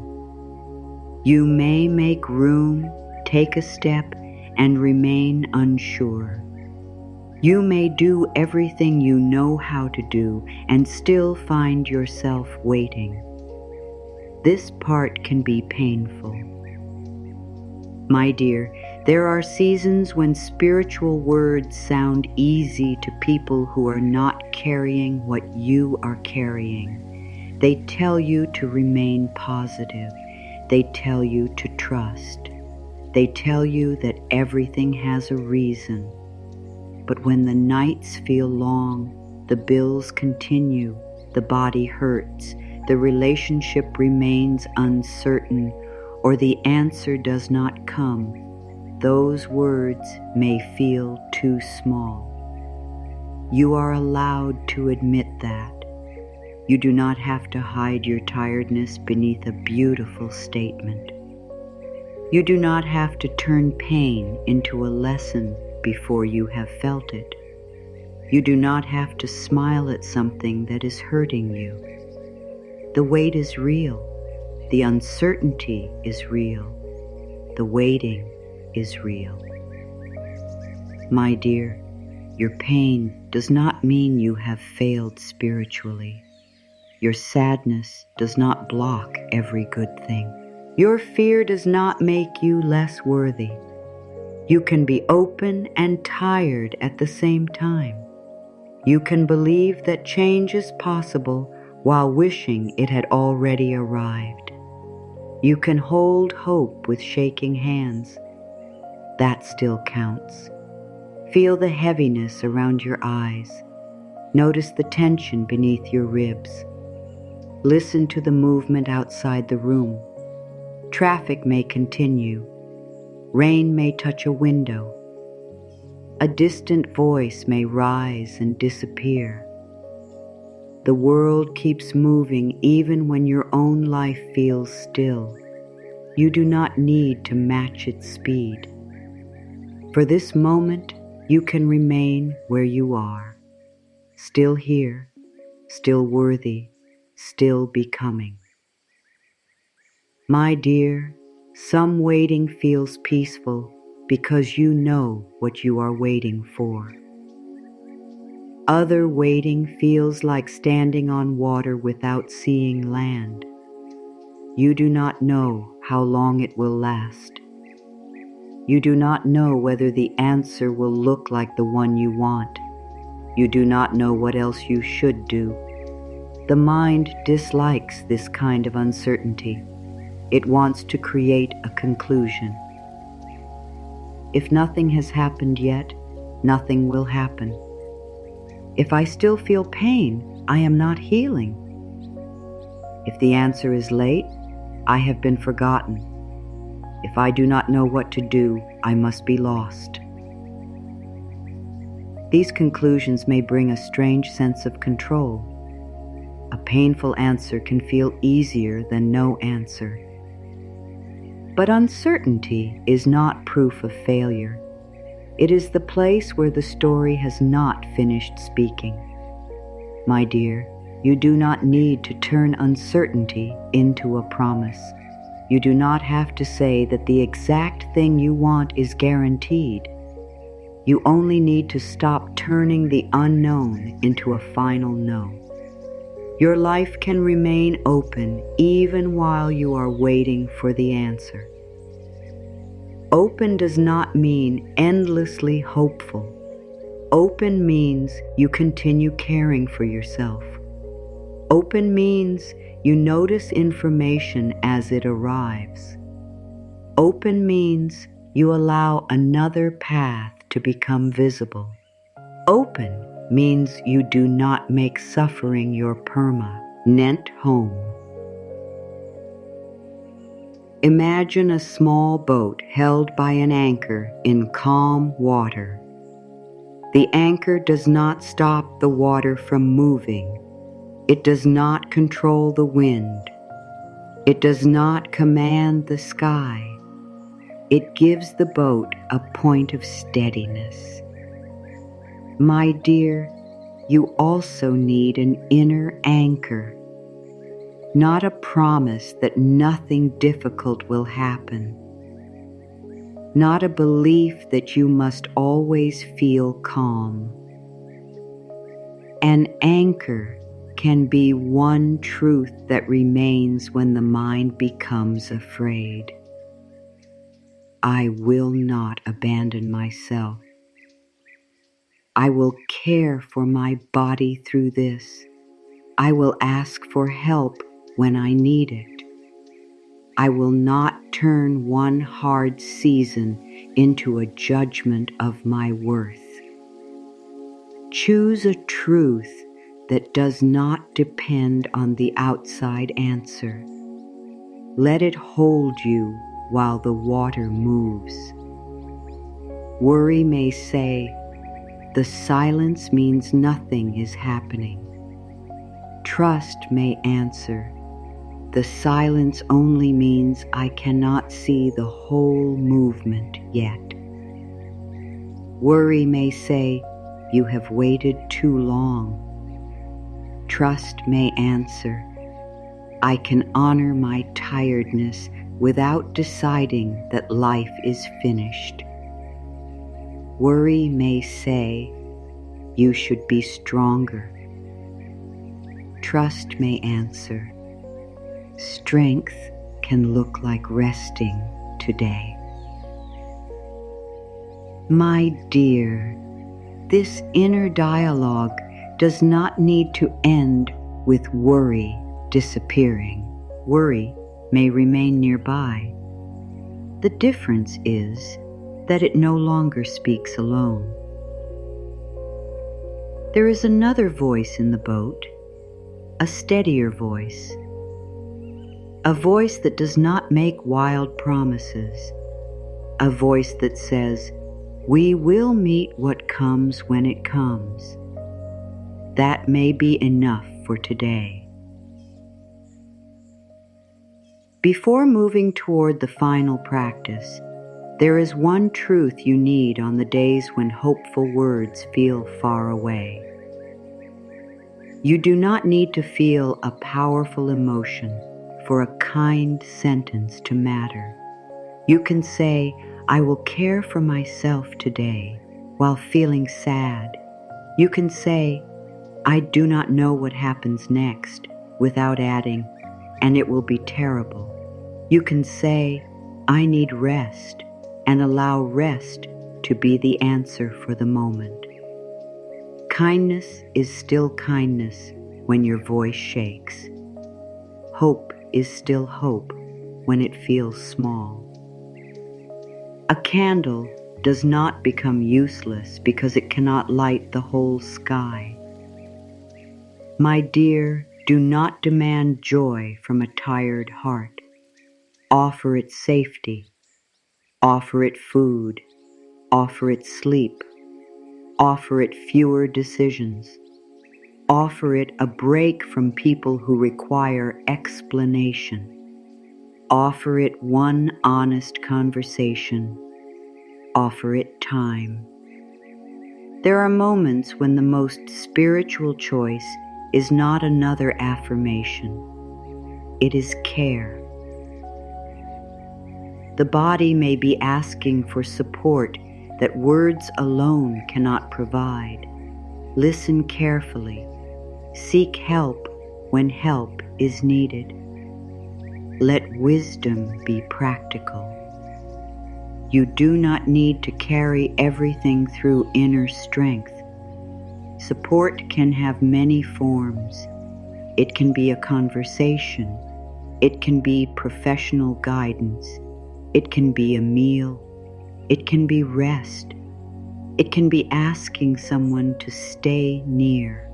You may make room, take a step, and remain unsure. You may do everything you know how to do and still find yourself waiting. This part can be painful. My dear, there are seasons when spiritual words sound easy to people who are not carrying what you are carrying. They tell you to remain positive. They tell you to trust. They tell you that everything has a reason. But when the nights feel long, the bills continue, the body hurts, the relationship remains uncertain, or the answer does not come, those words may feel too small. You are allowed to admit that. You do not have to hide your tiredness beneath a beautiful statement. You do not have to turn pain into a lesson before you have felt it. You do not have to smile at something that is hurting you. The weight is real. The uncertainty is real. The waiting is real. My dear, your pain does not mean you have failed spiritually. Your sadness does not block every good thing. Your fear does not make you less worthy. You can be open and tired at the same time. You can believe that change is possible while wishing it had already arrived. You can hold hope with shaking hands. That still counts. Feel the heaviness around your eyes. Notice the tension beneath your ribs. Listen to the movement outside the room. Traffic may continue. Rain may touch a window. A distant voice may rise and disappear. The world keeps moving even when your own life feels still. You do not need to match its speed. For this moment, you can remain where you are, still here, still worthy, still becoming. My dear, some waiting feels peaceful because you know what you are waiting for. Other waiting feels like standing on water without seeing land. You do not know how long it will last. You do not know whether the answer will look like the one you want. You do not know what else you should do. The mind dislikes this kind of uncertainty. It wants to create a conclusion. If nothing has happened yet, nothing will happen. If I still feel pain, I am not healing. If the answer is late, I have been forgotten. If I do not know what to do, I must be lost. These conclusions may bring a strange sense of control. A painful answer can feel easier than no answer. But uncertainty is not proof of failure. It is the place where the story has not finished speaking. My dear, you do not need to turn uncertainty into a promise. You do not have to say that the exact thing you want is guaranteed. You only need to stop turning the unknown into a final no. Your life can remain open even while you are waiting for the answer. Open does not mean endlessly hopeful. Open means you continue caring for yourself. Open means you notice information as it arrives. Open means you allow another path to become visible. Open means you do not make suffering your permanent home. Imagine a small boat held by an anchor in calm water. The anchor does not stop the water from moving. It does not control the wind. It does not command the sky. It gives the boat a point of steadiness. My dear, you also need an inner anchor, not a promise that nothing difficult will happen, not a belief that you must always feel calm. An anchor can be one truth that remains when the mind becomes afraid. I will not abandon myself. I will care for my body through this. I will ask for help when I need it. I will not turn one hard season into a judgment of my worth. Choose a truth that does not depend on the outside answer. Let it hold you while the water moves. Worry may say, the silence means nothing is happening. Trust may answer, the silence only means I cannot see the whole movement yet. Worry may say, you have waited too long. Trust may answer, I can honor my tiredness without deciding that life is finished. Worry may say, you should be stronger. Trust may answer, strength can look like resting today. My dear, this inner dialogue does not need to end with worry disappearing. Worry may remain nearby. The difference is that it no longer speaks alone. There is another voice in the boat, a steadier voice, a voice that does not make wild promises, a voice that says, we will meet what comes when it comes. That may be enough for today. Before moving toward the final practice, there is one truth you need on the days when hopeful words feel far away. You do not need to feel a powerful emotion for a kind sentence to matter. You can say, I will care for myself today while feeling sad. You can say, I do not know what happens next without adding, and it will be terrible. You can say, I need rest and allow rest to be the answer for the moment. Kindness is still kindness when your voice shakes. Hope is still hope when it feels small. A candle does not become useless because it cannot light the whole sky. My dear, do not demand joy from a tired heart. Offer it safety. Offer it food. Offer it sleep. Offer it fewer decisions. Offer it a break from people who require explanation. Offer it one honest conversation. Offer it time. There are moments when the most spiritual choice is not another affirmation. It is care. The body may be asking for support that words alone cannot provide. Listen carefully. Seek help when help is needed. Let wisdom be practical. You do not need to carry everything through inner strength. Support can have many forms. It can be a conversation. It can be professional guidance. It can be a meal. It can be rest. It can be asking someone to stay near.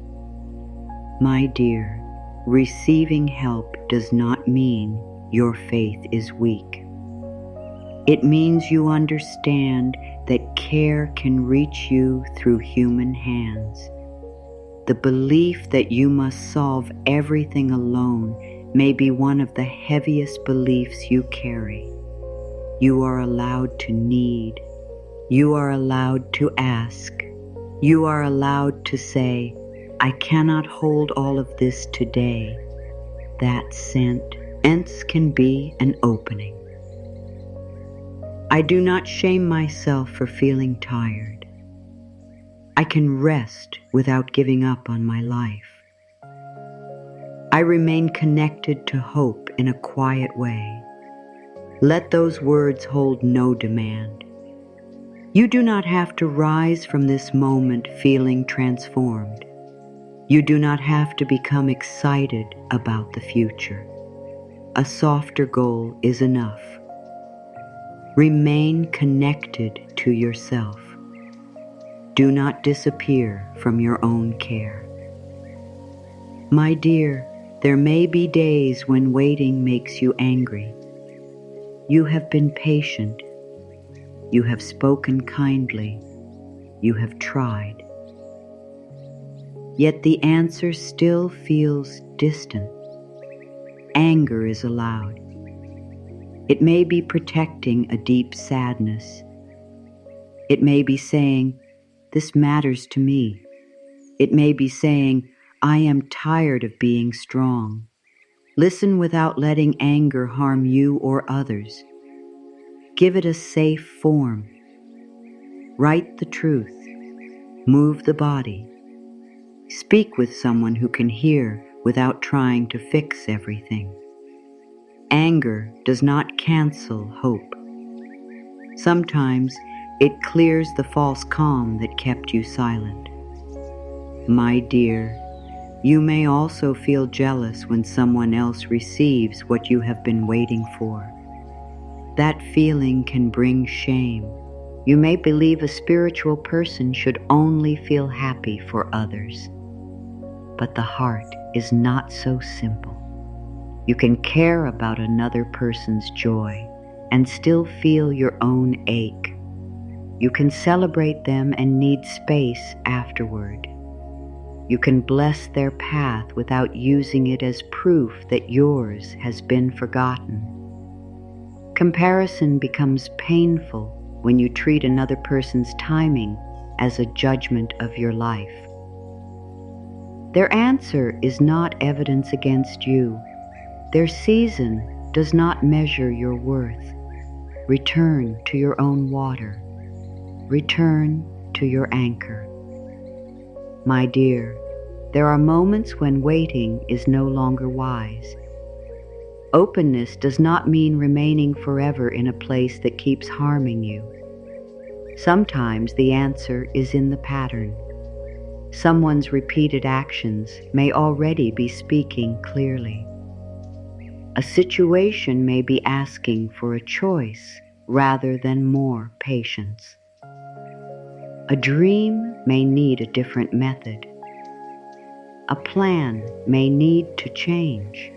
My dear, receiving help does not mean your faith is weak. It means you understand that care can reach you through human hands. The belief that you must solve everything alone may be one of the heaviest beliefs you carry. You are allowed to need. You are allowed to ask. You are allowed to say, I cannot hold all of this today. That sentence can be an opening. I do not shame myself for feeling tired. I can rest without giving up on my life. I remain connected to hope in a quiet way. Let those words hold no demand. You do not have to rise from this moment feeling transformed. You do not have to become excited about the future. A softer goal is enough. Remain connected to yourself. Do not disappear from your own care. My dear, there may be days when waiting makes you angry. You have been patient. You have spoken kindly. You have tried. Yet the answer still feels distant. Anger is allowed. It may be protecting a deep sadness. It may be saying, "This matters to me." It may be saying, "I am tired of being strong." Listen without letting anger harm you or others. Give it a safe form. Write the truth. Move the body. Speak with someone who can hear without trying to fix everything. Anger does not cancel hope. Sometimes it clears the false calm that kept you silent. My dear, you may also feel jealous when someone else receives what you have been waiting for. That feeling can bring shame. You may believe a spiritual person should only feel happy for others. But the heart is not so simple. You can care about another person's joy and still feel your own ache. You can celebrate them and need space afterward. You can bless their path without using it as proof that yours has been forgotten. Comparison becomes painful when you treat another person's timing as a judgment of your life. Their answer is not evidence against you. Their season does not measure your worth. Return to your own water. Return to your anchor. My dear, there are moments when waiting is no longer wise. Openness does not mean remaining forever in a place that keeps harming you. Sometimes the answer is in the pattern. Someone's repeated actions may already be speaking clearly. A situation may be asking for a choice rather than more patience. A dream may need a different method. A plan may need to change.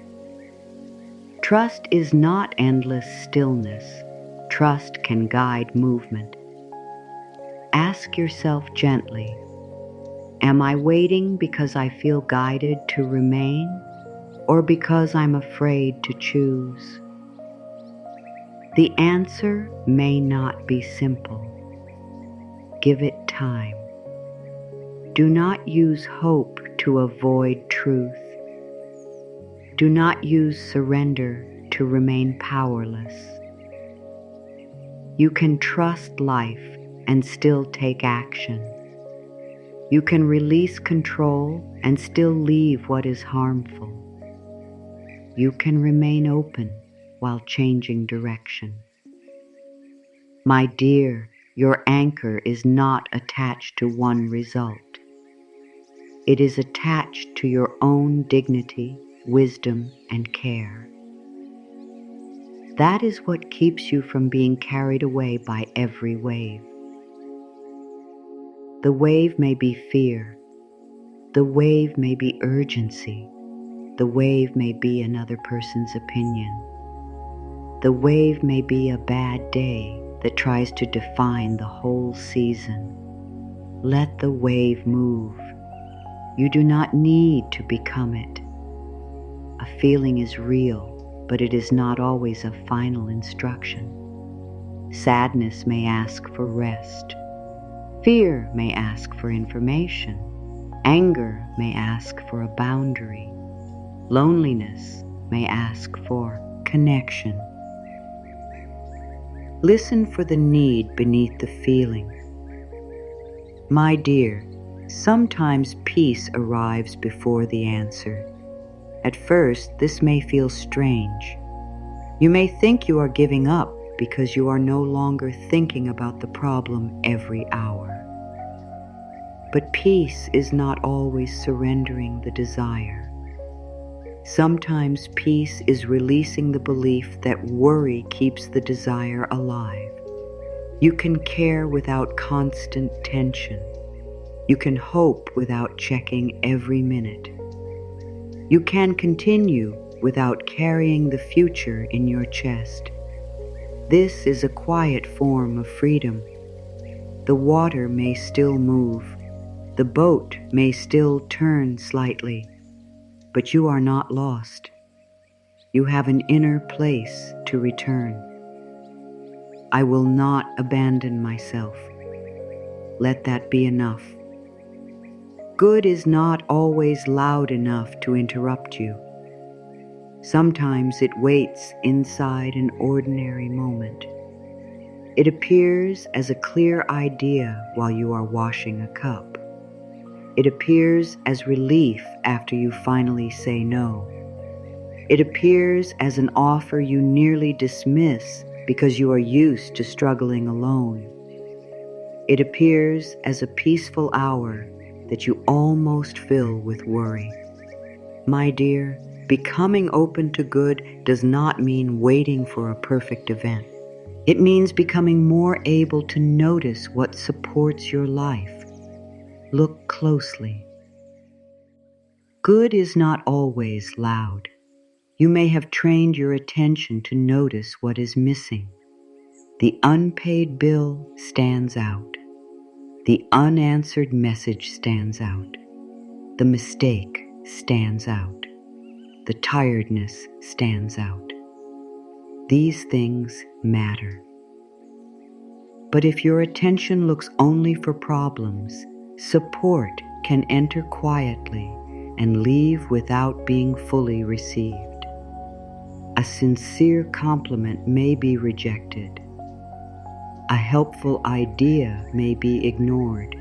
Trust is not endless stillness. Trust can guide movement. Ask yourself gently, am I waiting because I feel guided to remain, or because I'm afraid to choose? The answer may not be simple. Give it time. Do not use hope to avoid truth. Do not use surrender to remain powerless. You can trust life and still take action. You can release control and still leave what is harmful. You can remain open while changing direction. My dear, your anchor is not attached to one result. It is attached to your own dignity, wisdom, and care. That is what keeps you from being carried away by every wave. The wave may be fear. The wave may be urgency. The wave may be another person's opinion. The wave may be a bad day that tries to define the whole season. Let the wave move. You do not need to become it. A feeling is real, but it is not always a final instruction. Sadness may ask for rest. Fear may ask for information. Anger may ask for a boundary. Loneliness may ask for connection. Listen for the need beneath the feeling. My dear, sometimes peace arrives before the answer. At first, this may feel strange. You may think you are giving up because you are no longer thinking about the problem every hour. But peace is not always surrendering the desire. Sometimes peace is releasing the belief that worry keeps the desire alive. You can care without constant tension. You can hope without checking every minute. You can continue without carrying the future in your chest. This is a quiet form of freedom. The water may still move. The boat may still turn slightly, but you are not lost. You have an inner place to return. I will not abandon myself. Let that be enough. Good is not always loud enough to interrupt you. Sometimes it waits inside an ordinary moment. It appears as a clear idea while you are washing a cup. It appears as relief after you finally say no. It appears as an offer you nearly dismiss because you are used to struggling alone. It appears as a peaceful hour that you almost fill with worry. My dear, becoming open to good does not mean waiting for a perfect event. It means becoming more able to notice what supports your life. Look closely. Good is not always loud. You may have trained your attention to notice what is missing. The unpaid bill stands out. The unanswered message stands out. The mistake stands out. The tiredness stands out. These things matter. But if your attention looks only for problems, support can enter quietly and leave without being fully received. A sincere compliment may be rejected. A helpful idea may be ignored.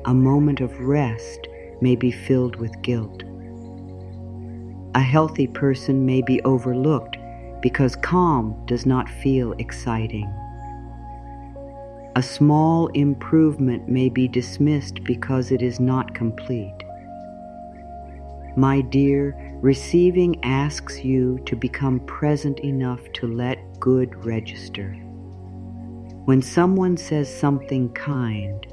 A moment of rest may be filled with guilt. A healthy person may be overlooked because calm does not feel exciting. A small improvement may be dismissed because it is not complete. My dear, receiving asks you to become present enough to let good register. When someone says something kind,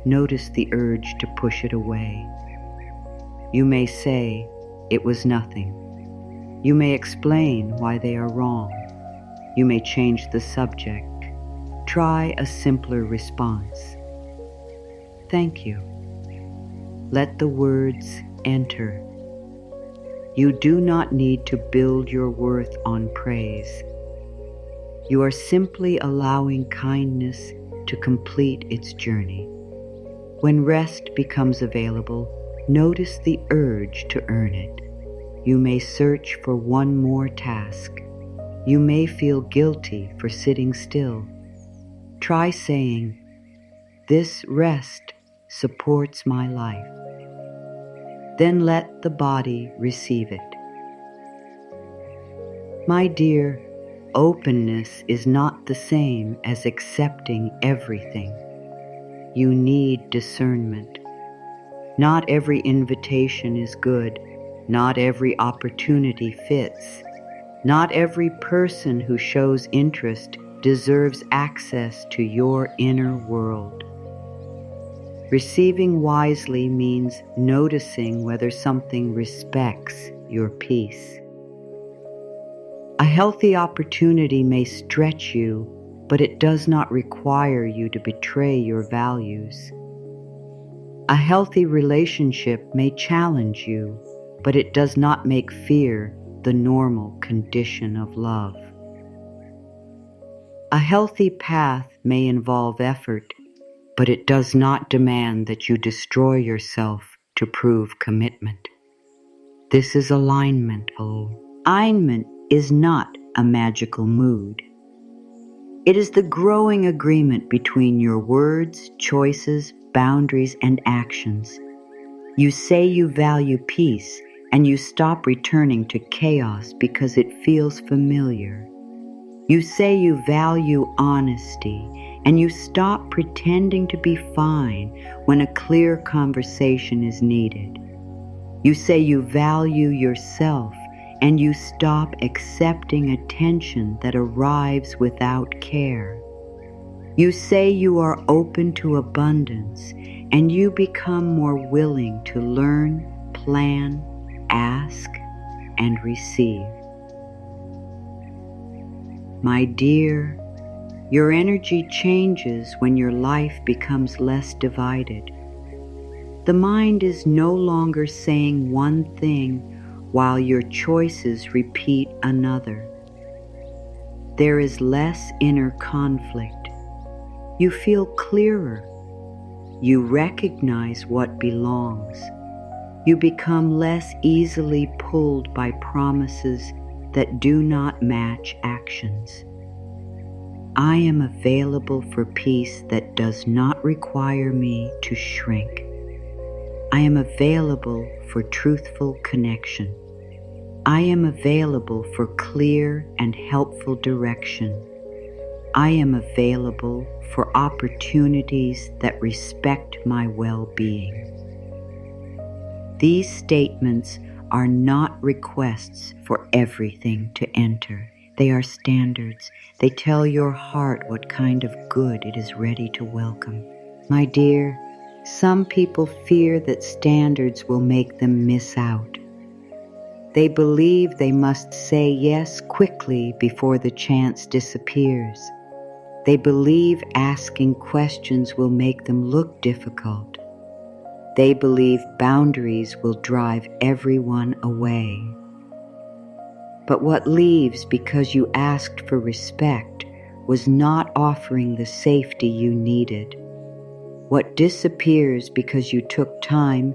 notice the urge to push it away. You may say, "It was nothing." You may explain why they are wrong. You may change the subject. Try a simpler response. Thank you. Let the words enter. You do not need to build your worth on praise. You are simply allowing kindness to complete its journey. When rest becomes available, notice the urge to earn it. You may search for one more task. You may feel guilty for sitting still. Try saying, "This rest supports my life." Then let the body receive it. My dear, openness is not the same as accepting everything. You need discernment. Not every invitation is good. Not every opportunity fits. Not every person who shows interest deserves access to your inner world. Receiving wisely means noticing whether something respects your peace. A healthy opportunity may stretch you, but it does not require you to betray your values. A healthy relationship may challenge you, but it does not make fear the normal condition of love. A healthy path may involve effort, but it does not demand that you destroy yourself to prove commitment. This is alignment. Alignment is not a magical mood. It is the growing agreement between your words, choices, boundaries, and actions. You say you value peace, and you stop returning to chaos because it feels familiar. You say you value honesty, and you stop pretending to be fine when a clear conversation is needed. You say you value yourself, and you stop accepting attention that arrives without care. You say you are open to abundance, and you become more willing to learn, plan, ask, and receive. My dear, your energy changes when your life becomes less divided. The mind is no longer saying one thing while your choices repeat another. There is less inner conflict. You feel clearer. You recognize what belongs. You become less easily pulled by promises that do not match actions. I am available for peace that does not require me to shrink. I am available for truthful connection. I am available for clear and helpful direction. I am available for opportunities that respect my well-being. These statements are not requests for everything to enter. They are standards. They tell your heart what kind of good it is ready to welcome. My dear, some people fear that standards will make them miss out. They believe they must say yes quickly before the chance disappears. They believe asking questions will make them look difficult. They believe boundaries will drive everyone away. But what leaves because you asked for respect was not offering the safety you needed. What disappears because you took time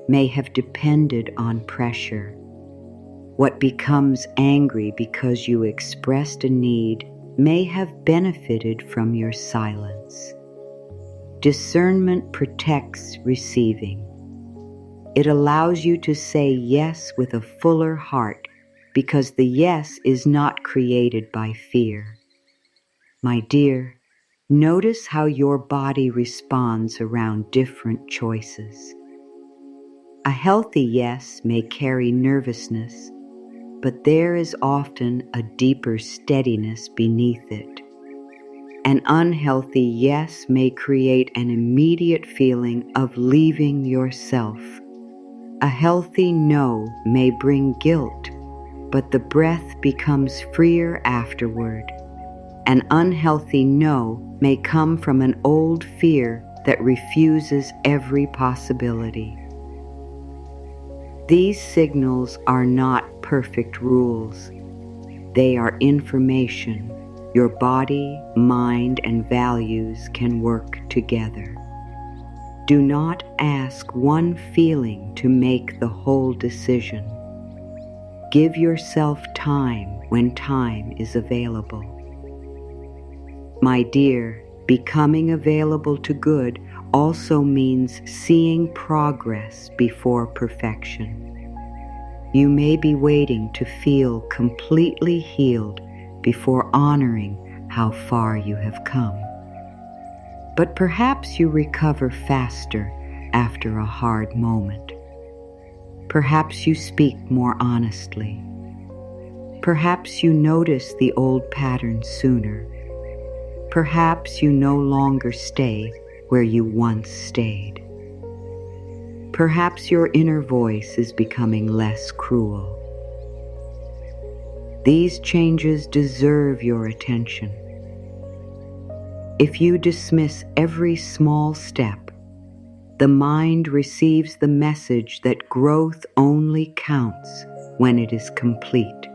may have depended on pressure. What becomes angry because you expressed a need may have benefited from your silence. Discernment protects receiving. It allows you to say yes with a fuller heart because the yes is not created by fear. My dear, notice how your body responds around different choices. A healthy yes may carry nervousness, but there is often a deeper steadiness beneath it. An unhealthy yes may create an immediate feeling of leaving yourself. A healthy no may bring guilt, but the breath becomes freer afterward. An unhealthy no may come from an old fear that refuses every possibility. These signals are not perfect rules. They are information. Your body, mind, and values can work together. Do not ask one feeling to make the whole decision. Give yourself time when time is available. My dear, becoming available to good also means seeing progress before perfection. You may be waiting to feel completely healed before honoring how far you have come. But perhaps you recover faster after a hard moment. Perhaps you speak more honestly. Perhaps you notice the old patterns sooner. Perhaps you no longer stay where you once stayed. Perhaps your inner voice is becoming less cruel. These changes deserve your attention. If you dismiss every small step, the mind receives the message that growth only counts when it is complete.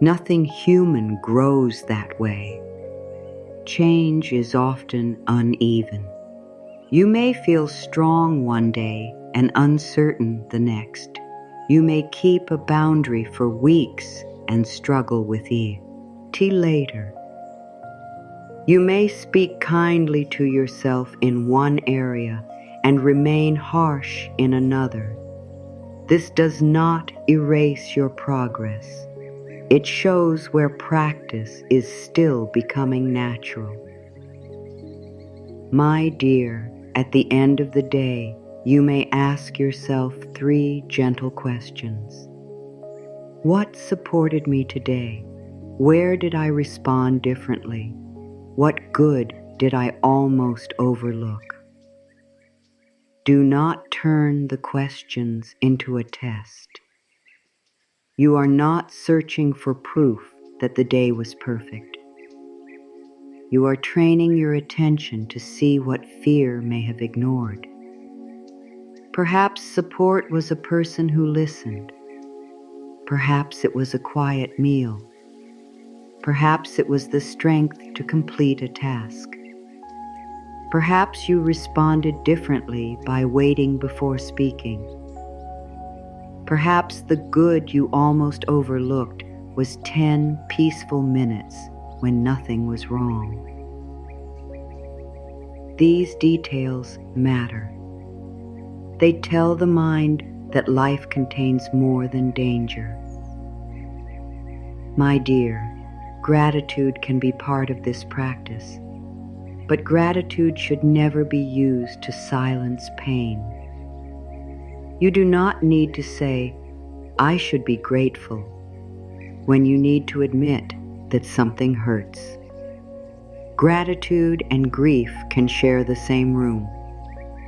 Nothing human grows that way. Change is often uneven. You may feel strong one day and uncertain the next. You may keep a boundary for weeks and struggle with it later. You may speak kindly to yourself in one area and remain harsh in another. This does not erase your progress. It shows where practice is still becoming natural. My dear, at the end of the day, you may ask yourself 3 gentle questions. What supported me today? Where did I respond differently? What good did I almost overlook? Do not turn the questions into a test. You are not searching for proof that the day was perfect. You are training your attention to see what fear may have ignored. Perhaps support was a person who listened. Perhaps it was a quiet meal. Perhaps it was the strength to complete a task. Perhaps you responded differently by waiting before speaking. Perhaps the good you almost overlooked was 10 peaceful minutes when nothing was wrong. These details matter. They tell the mind that life contains more than danger. My dear, gratitude can be part of this practice, but gratitude should never be used to silence pain. You do not need to say, "I should be grateful," when you need to admit that something hurts. Gratitude and grief can share the same room.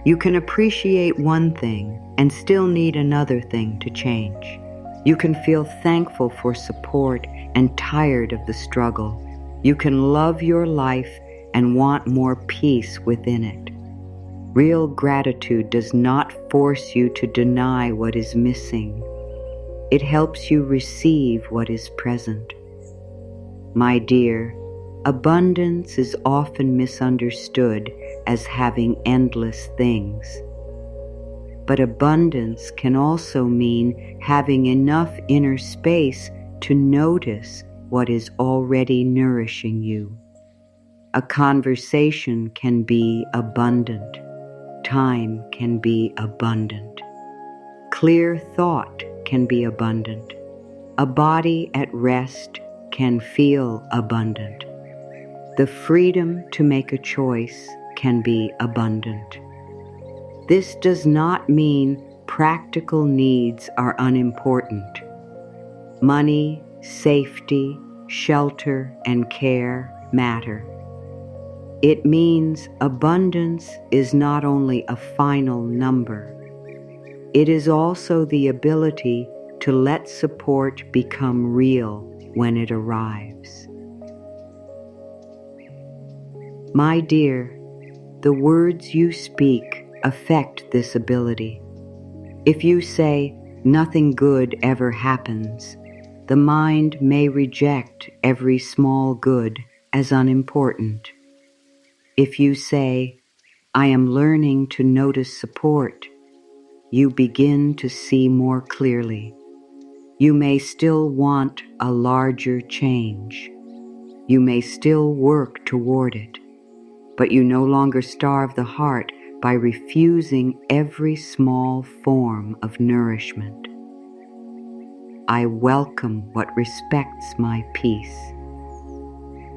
You can appreciate one thing and still need another thing to change. You can feel thankful for support and tired of the struggle. You can love your life and want more peace within it. Real gratitude does not force you to deny what is missing. It helps you receive what is present. My dear, abundance is often misunderstood as having endless things. But abundance can also mean having enough inner space to notice what is already nourishing you. A conversation can be abundant. Time can be abundant. Clear thought can be abundant. A body at rest can feel abundant. The freedom to make a choice can be abundant. This does not mean practical needs are unimportant. Money, safety, shelter, and care matter. It means abundance is not only a final number. It is also the ability to let support become real when it arrives. My dear, the words you speak affect this ability. If you say, "Nothing good ever happens," the mind may reject every small good as unimportant. If you say, "I am learning to notice support," you begin to see more clearly. You may still want a larger change. You may still work toward it, but you no longer starve the heart by refusing every small form of nourishment. I welcome what respects my peace.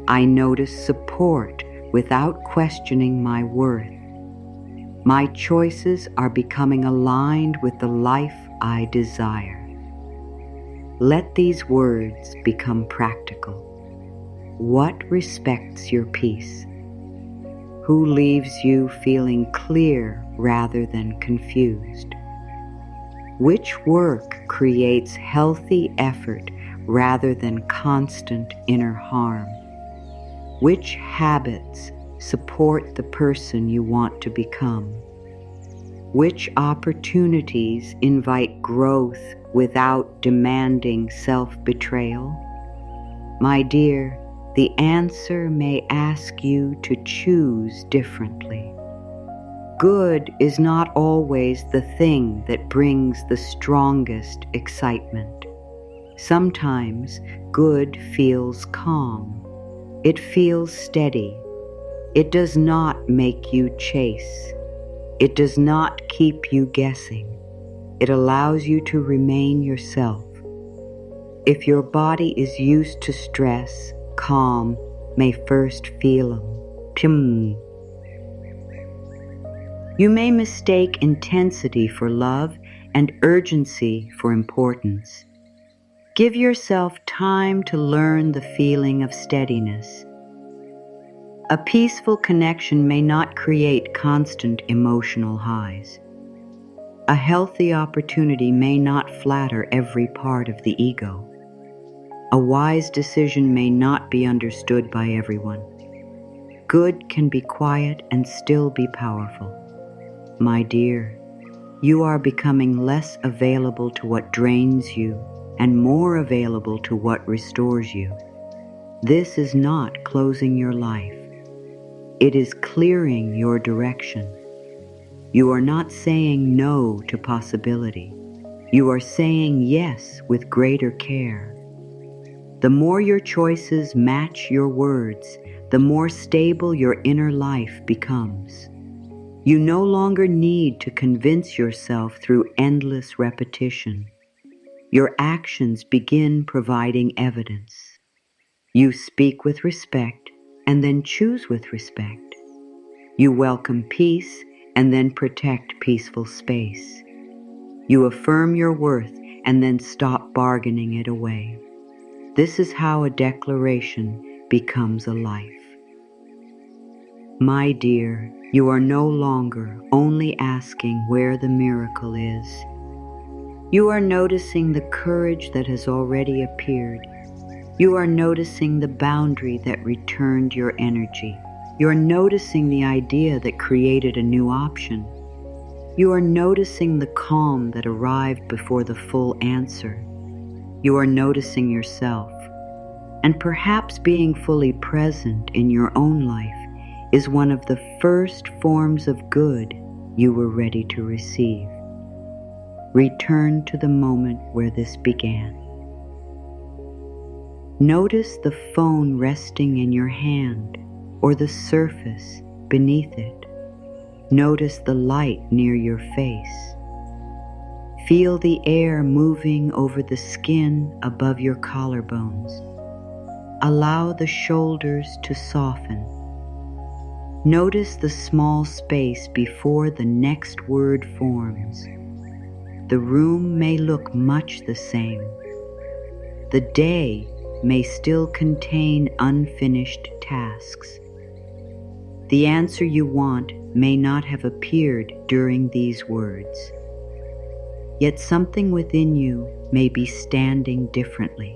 I notice support without questioning my worth. My choices are becoming aligned with the life I desire. Let these words become practical. What respects your peace? Who leaves you feeling clear rather than confused? Which work creates healthy effort rather than constant inner harm? Which habits support the person you want to become? Which opportunities invite growth without demanding self-betrayal? My dear, the answer may ask you to choose differently. Good is not always the thing that brings the strongest excitement. Sometimes good feels calm. It feels steady. It does not make you chase. It does not keep you guessing. It allows you to remain yourself. If your body is used to stress, calm may first feel pim. You may mistake intensity for love and urgency for importance. Give yourself time to learn the feeling of steadiness. A peaceful connection may not create constant emotional highs. A healthy opportunity may not flatter every part of the ego. A wise decision may not be understood by everyone. Good can be quiet and still be powerful. My dear, you are becoming less available to what drains you and more available to what restores you. This is not closing your life. It is clearing your direction. You are not saying no to possibility. You are saying yes with greater care. The more your choices match your words, the more stable your inner life becomes. You no longer need to convince yourself through endless repetition. Your actions begin providing evidence. You speak with respect and then choose with respect. You welcome peace and then protect peaceful space. You affirm your worth and then stop bargaining it away. This is how a declaration becomes a life. My dear, you are no longer only asking where the miracle is. You are noticing the courage that has already appeared. You are noticing the boundary that returned your energy. You are noticing the idea that created a new option. You are noticing the calm that arrived before the full answer. You are noticing yourself. And perhaps being fully present in your own life is one of the first forms of good you were ready to receive. Return to the moment where this began. Notice the phone resting in your hand or the surface beneath it. Notice the light near your face. Feel the air moving over the skin above your collarbones. Allow the shoulders to soften. Notice the small space before the next word forms. The room may look much the same. The day may still contain unfinished tasks. The answer you want may not have appeared during these words. Yet something within you may be standing differently.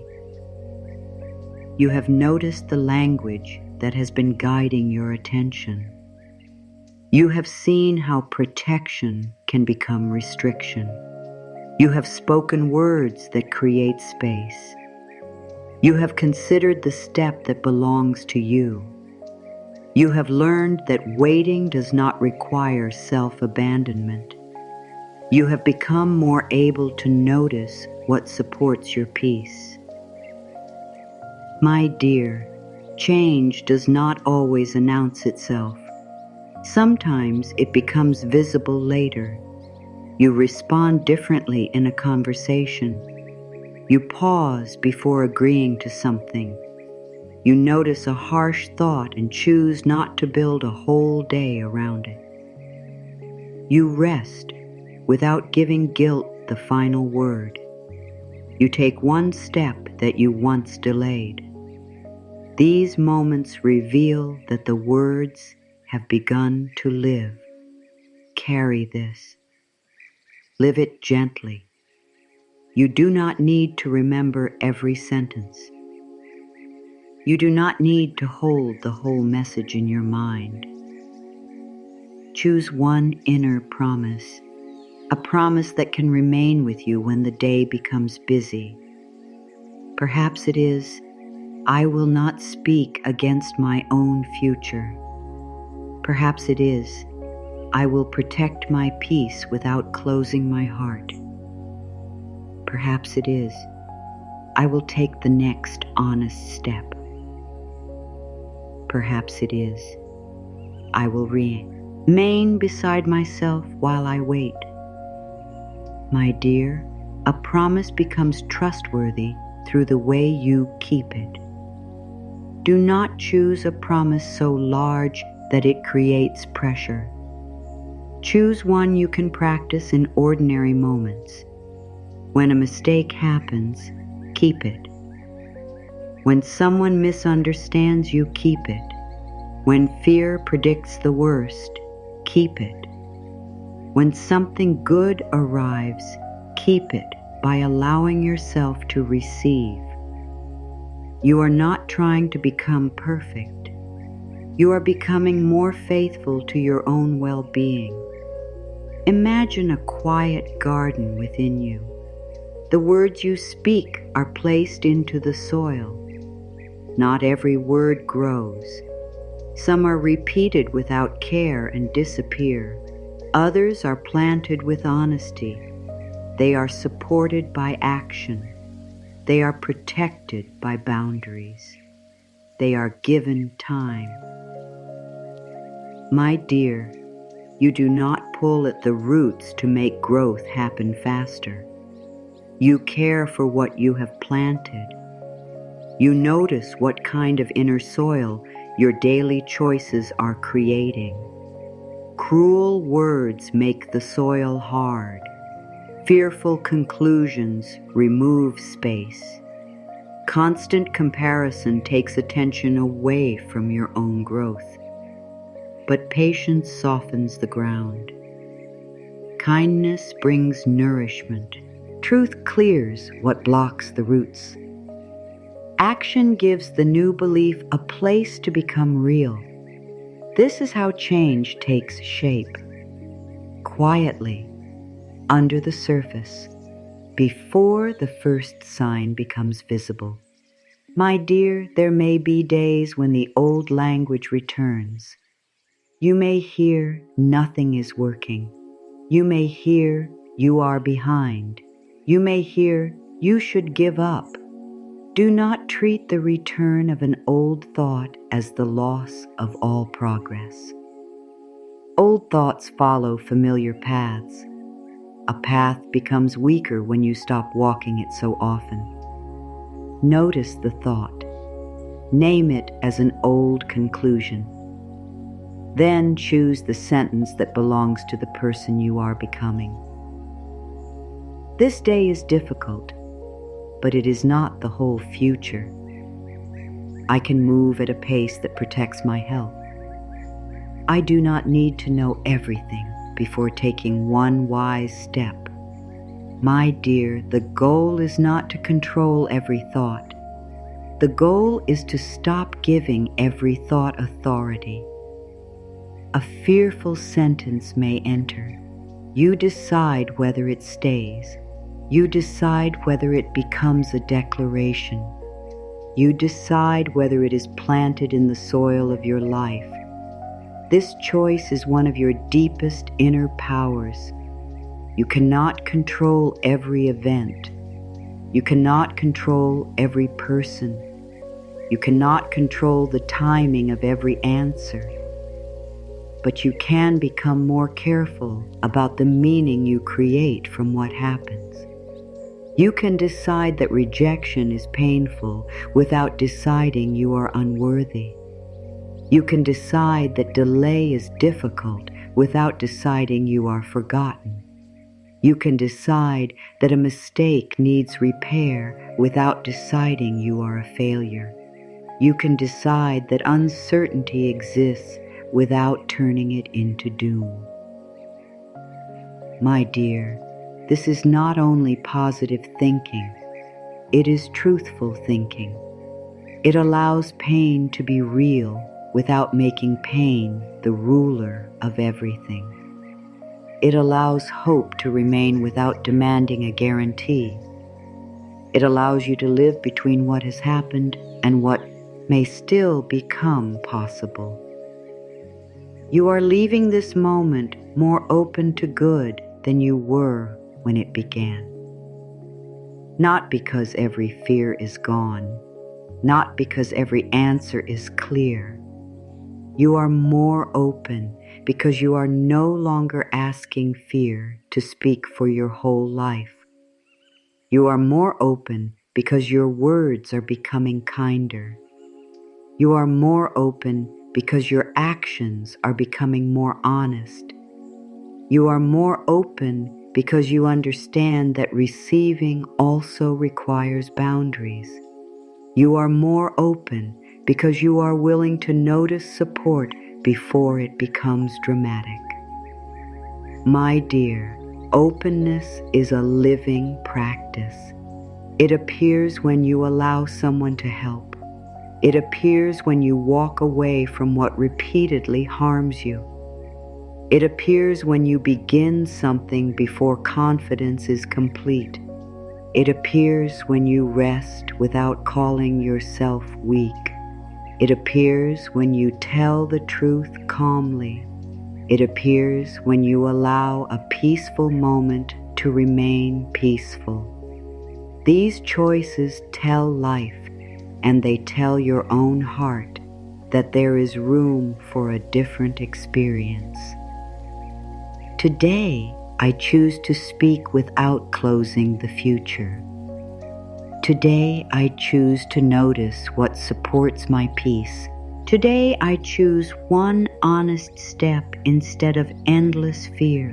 You have noticed the language that has been guiding your attention. You have seen how protection can become restriction. You have spoken words that create space. You have considered the step that belongs to you. You have learned that waiting does not require self-abandonment. You have become more able to notice what supports your peace. My dear, change does not always announce itself. Sometimes it becomes visible later. You respond differently in a conversation. You pause before agreeing to something. You notice a harsh thought and choose not to build a whole day around it. You rest without giving guilt the final word. You take one step that you once delayed. These moments reveal that the words have begun to live. Carry this. Live it gently. You do not need to remember every sentence. You do not need to hold the whole message in your mind. Choose one inner promise, a promise that can remain with you when the day becomes busy. Perhaps it is, I will not speak against my own future. Perhaps it is, I will protect my peace without closing my heart. Perhaps it is, I will take the next honest step. Perhaps it is, I will remain beside myself while I wait. My dear, a promise becomes trustworthy through the way you keep it. Do not choose a promise so large that it creates pressure. Choose one you can practice in ordinary moments. When a mistake happens, keep it. When someone misunderstands you, keep it. When fear predicts the worst, keep it. When something good arrives, keep it by allowing yourself to receive. You are not trying to become perfect. You are becoming more faithful to your own well-being. Imagine a quiet garden within you. The words you speak are placed into the soil. Not every word grows. Some are repeated without care and disappear. Others are planted with honesty. They are supported by action. They are protected by boundaries. They are given time. My dear, you do not pull at the roots to make growth happen faster. You care for what you have planted. You notice what kind of inner soil your daily choices are creating. Cruel words make the soil hard. Fearful conclusions remove space. Constant comparison takes attention away from your own growth. But patience softens the ground. Kindness brings nourishment. Truth clears what blocks the roots. Action gives the new belief a place to become real. This is how change takes shape. Quietly, under the surface, before the first sign becomes visible. My dear, there may be days when the old language returns. You may hear nothing is working. You may hear you are behind. You may hear you should give up. Do not treat the return of an old thought as the loss of all progress. Old thoughts follow familiar paths. A path becomes weaker when you stop walking it so often. Notice the thought. Name it as an old conclusion. Then choose the sentence that belongs to the person you are becoming. This day is difficult, but it is not the whole future. I can move at a pace that protects my health. I do not need to know everything before taking one wise step. My dear, the goal is not to control every thought. The goal is to stop giving every thought authority. A fearful sentence may enter. You decide whether it stays. You decide whether it becomes a declaration. You decide whether it is planted in the soil of your life. This choice is one of your deepest inner powers. You cannot control every event. You cannot control every person. You cannot control the timing of every answer. But you can become more careful about the meaning you create from what happens. You can decide that rejection is painful without deciding you are unworthy. You can decide that delay is difficult without deciding you are forgotten. You can decide that a mistake needs repair without deciding you are a failure. You can decide that uncertainty exists without turning it into doom. My dear, this is not only positive thinking, it is truthful thinking. It allows pain to be real without making pain the ruler of everything. It allows hope to remain without demanding a guarantee. It allows you to live between what has happened and what may still become possible. You are leaving this moment more open to good than you were when it began. Not because every fear is gone, not because every answer is clear. You are more open because you are no longer asking fear to speak for your whole life. You are more open because your words are becoming kinder. You are more open because your actions are becoming more honest. You are more open because you understand that receiving also requires boundaries. You are more open because you are willing to notice support before it becomes dramatic. My dear, openness is a living practice. It appears when you allow someone to help. It appears when you walk away from what repeatedly harms you. It appears when you begin something before confidence is complete. It appears when you rest without calling yourself weak. It appears when you tell the truth calmly. It appears when you allow a peaceful moment to remain peaceful. These choices tell life, and they tell your own heart that there is room for a different experience. Today, I choose to speak without closing the future. Today, I choose to notice what supports my peace. Today, I choose one honest step instead of endless fear.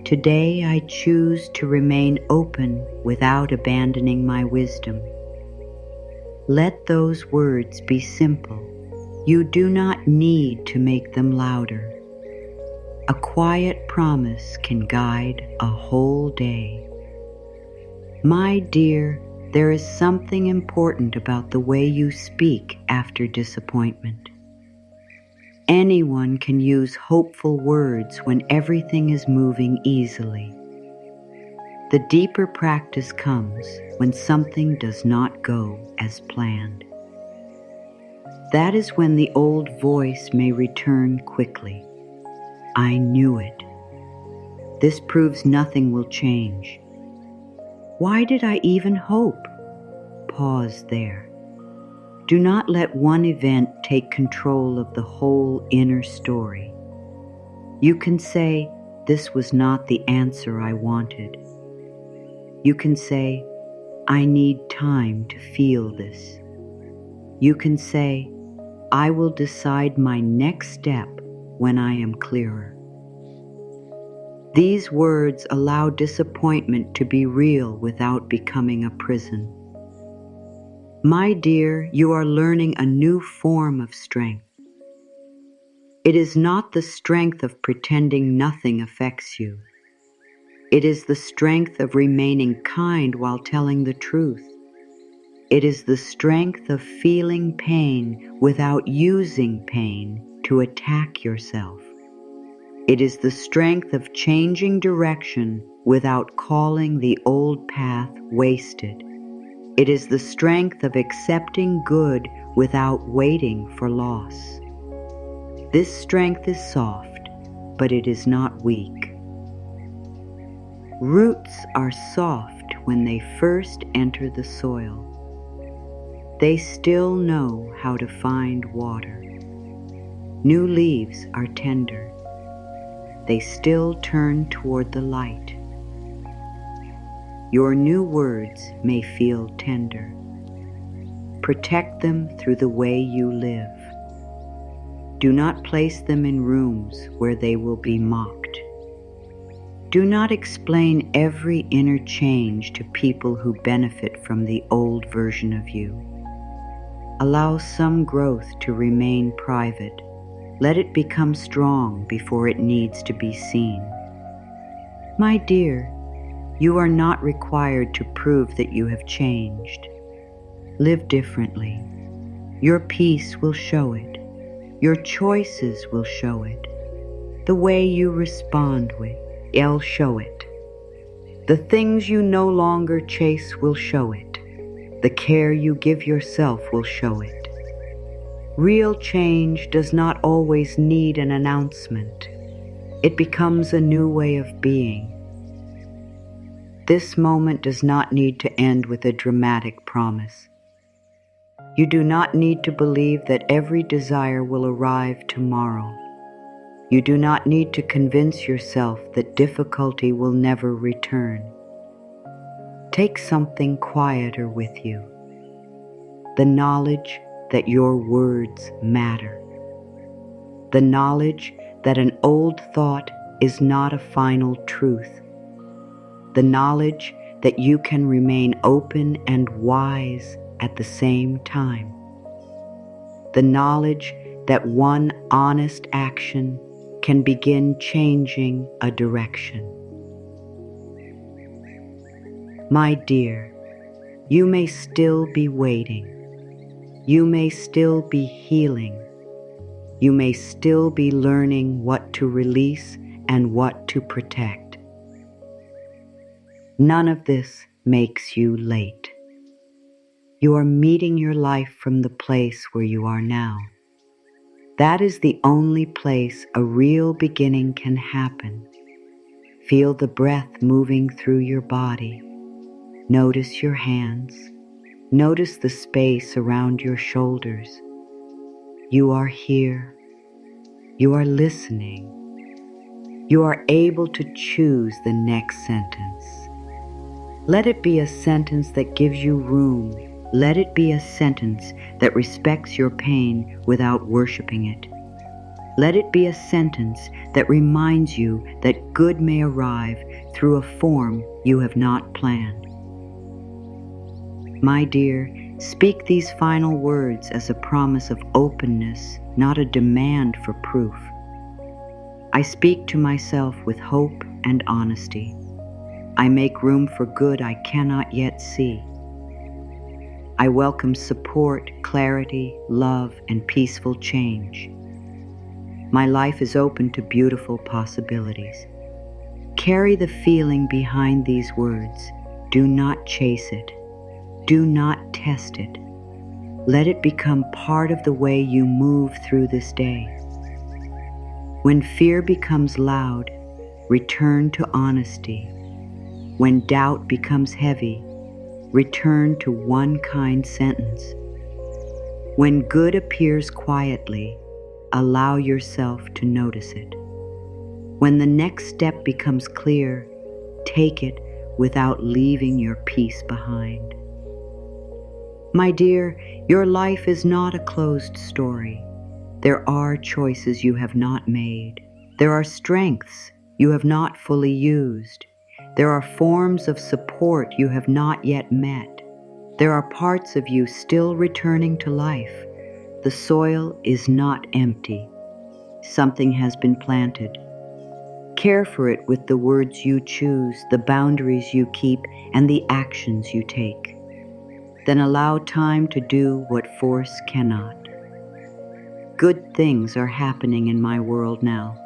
Today, I choose to remain open without abandoning my wisdom. Let those words be simple. You do not need to make them louder. A quiet promise can guide a whole day. My dear, there is something important about the way you speak after disappointment. Anyone can use hopeful words when everything is moving easily. The deeper practice comes when something does not go as planned. That is when the old voice may return quickly. I knew it. This proves nothing will change. Why did I even hope? Pause there. Do not let one event take control of the whole inner story. You can say, this was not the answer I wanted. You can say, I need time to feel this. You can say, I will decide my next step when I am clearer. These words allow disappointment to be real without becoming a prison. My dear, you are learning a new form of strength. It is not the strength of pretending nothing affects you. It is the strength of remaining kind while telling the truth. It is the strength of feeling pain without using pain to attack yourself. It is the strength of changing direction without calling the old path wasted. It is the strength of accepting good without waiting for loss. This strength is soft, but it is not weak. Roots are soft when they first enter the soil. They still know how to find water. New leaves are tender. They still turn toward the light. Your new words may feel tender. Protect them through the way you live. Do not place them in rooms where they will be mocked. Do not explain every inner change to people who benefit from the old version of you. Allow some growth to remain private. Let it become strong before it needs to be seen. My dear, you are not required to prove that you have changed. Live differently. Your peace will show it. Your choices will show it. The way you respond will show it. The things you no longer chase will show it. The care you give yourself will show it. Real change does not always need an announcement. It becomes a new way of being. This moment does not need to end with a dramatic promise. You do not need to believe that every desire will arrive tomorrow. You do not need to convince yourself that difficulty will never return. Take something quieter with you. The knowledge that your words matter. The knowledge that an old thought is not a final truth. The knowledge that you can remain open and wise at the same time. The knowledge that one honest action can begin changing a direction. My dear, you may still be waiting. You may still be healing. You may still be learning what to release and what to protect. None of this makes you late. You are meeting your life from the place where you are now. That is the only place a real beginning can happen. Feel the breath moving through your body. Notice your hands. Notice the space around your shoulders. You are here. You are listening. You are able to choose the next sentence. Let it be a sentence that gives you room. Let it be a sentence that respects your pain without worshiping it. Let it be a sentence that reminds you that good may arrive through a form you have not planned. My dear, speak these final words as a promise of openness, not a demand for proof. I speak to myself with hope and honesty. I make room for good I cannot yet see. I welcome support, clarity, love, and peaceful change. My life is open to beautiful possibilities. Carry the feeling behind these words. Do not chase it. Do not test it. Let it become part of the way you move through this day. When fear becomes loud, return to honesty. When doubt becomes heavy, return to one kind sentence. When good appears quietly, allow yourself to notice it. When the next step becomes clear, take it without leaving your peace behind. My dear, your life is not a closed story. There are choices you have not made. There are strengths you have not fully used. There are forms of support you have not yet met. There are parts of you still returning to life. The soil is not empty. Something has been planted. Care for it with the words you choose, the boundaries you keep, and the actions you take. Then allow time to do what force cannot. Good things are happening in my world now.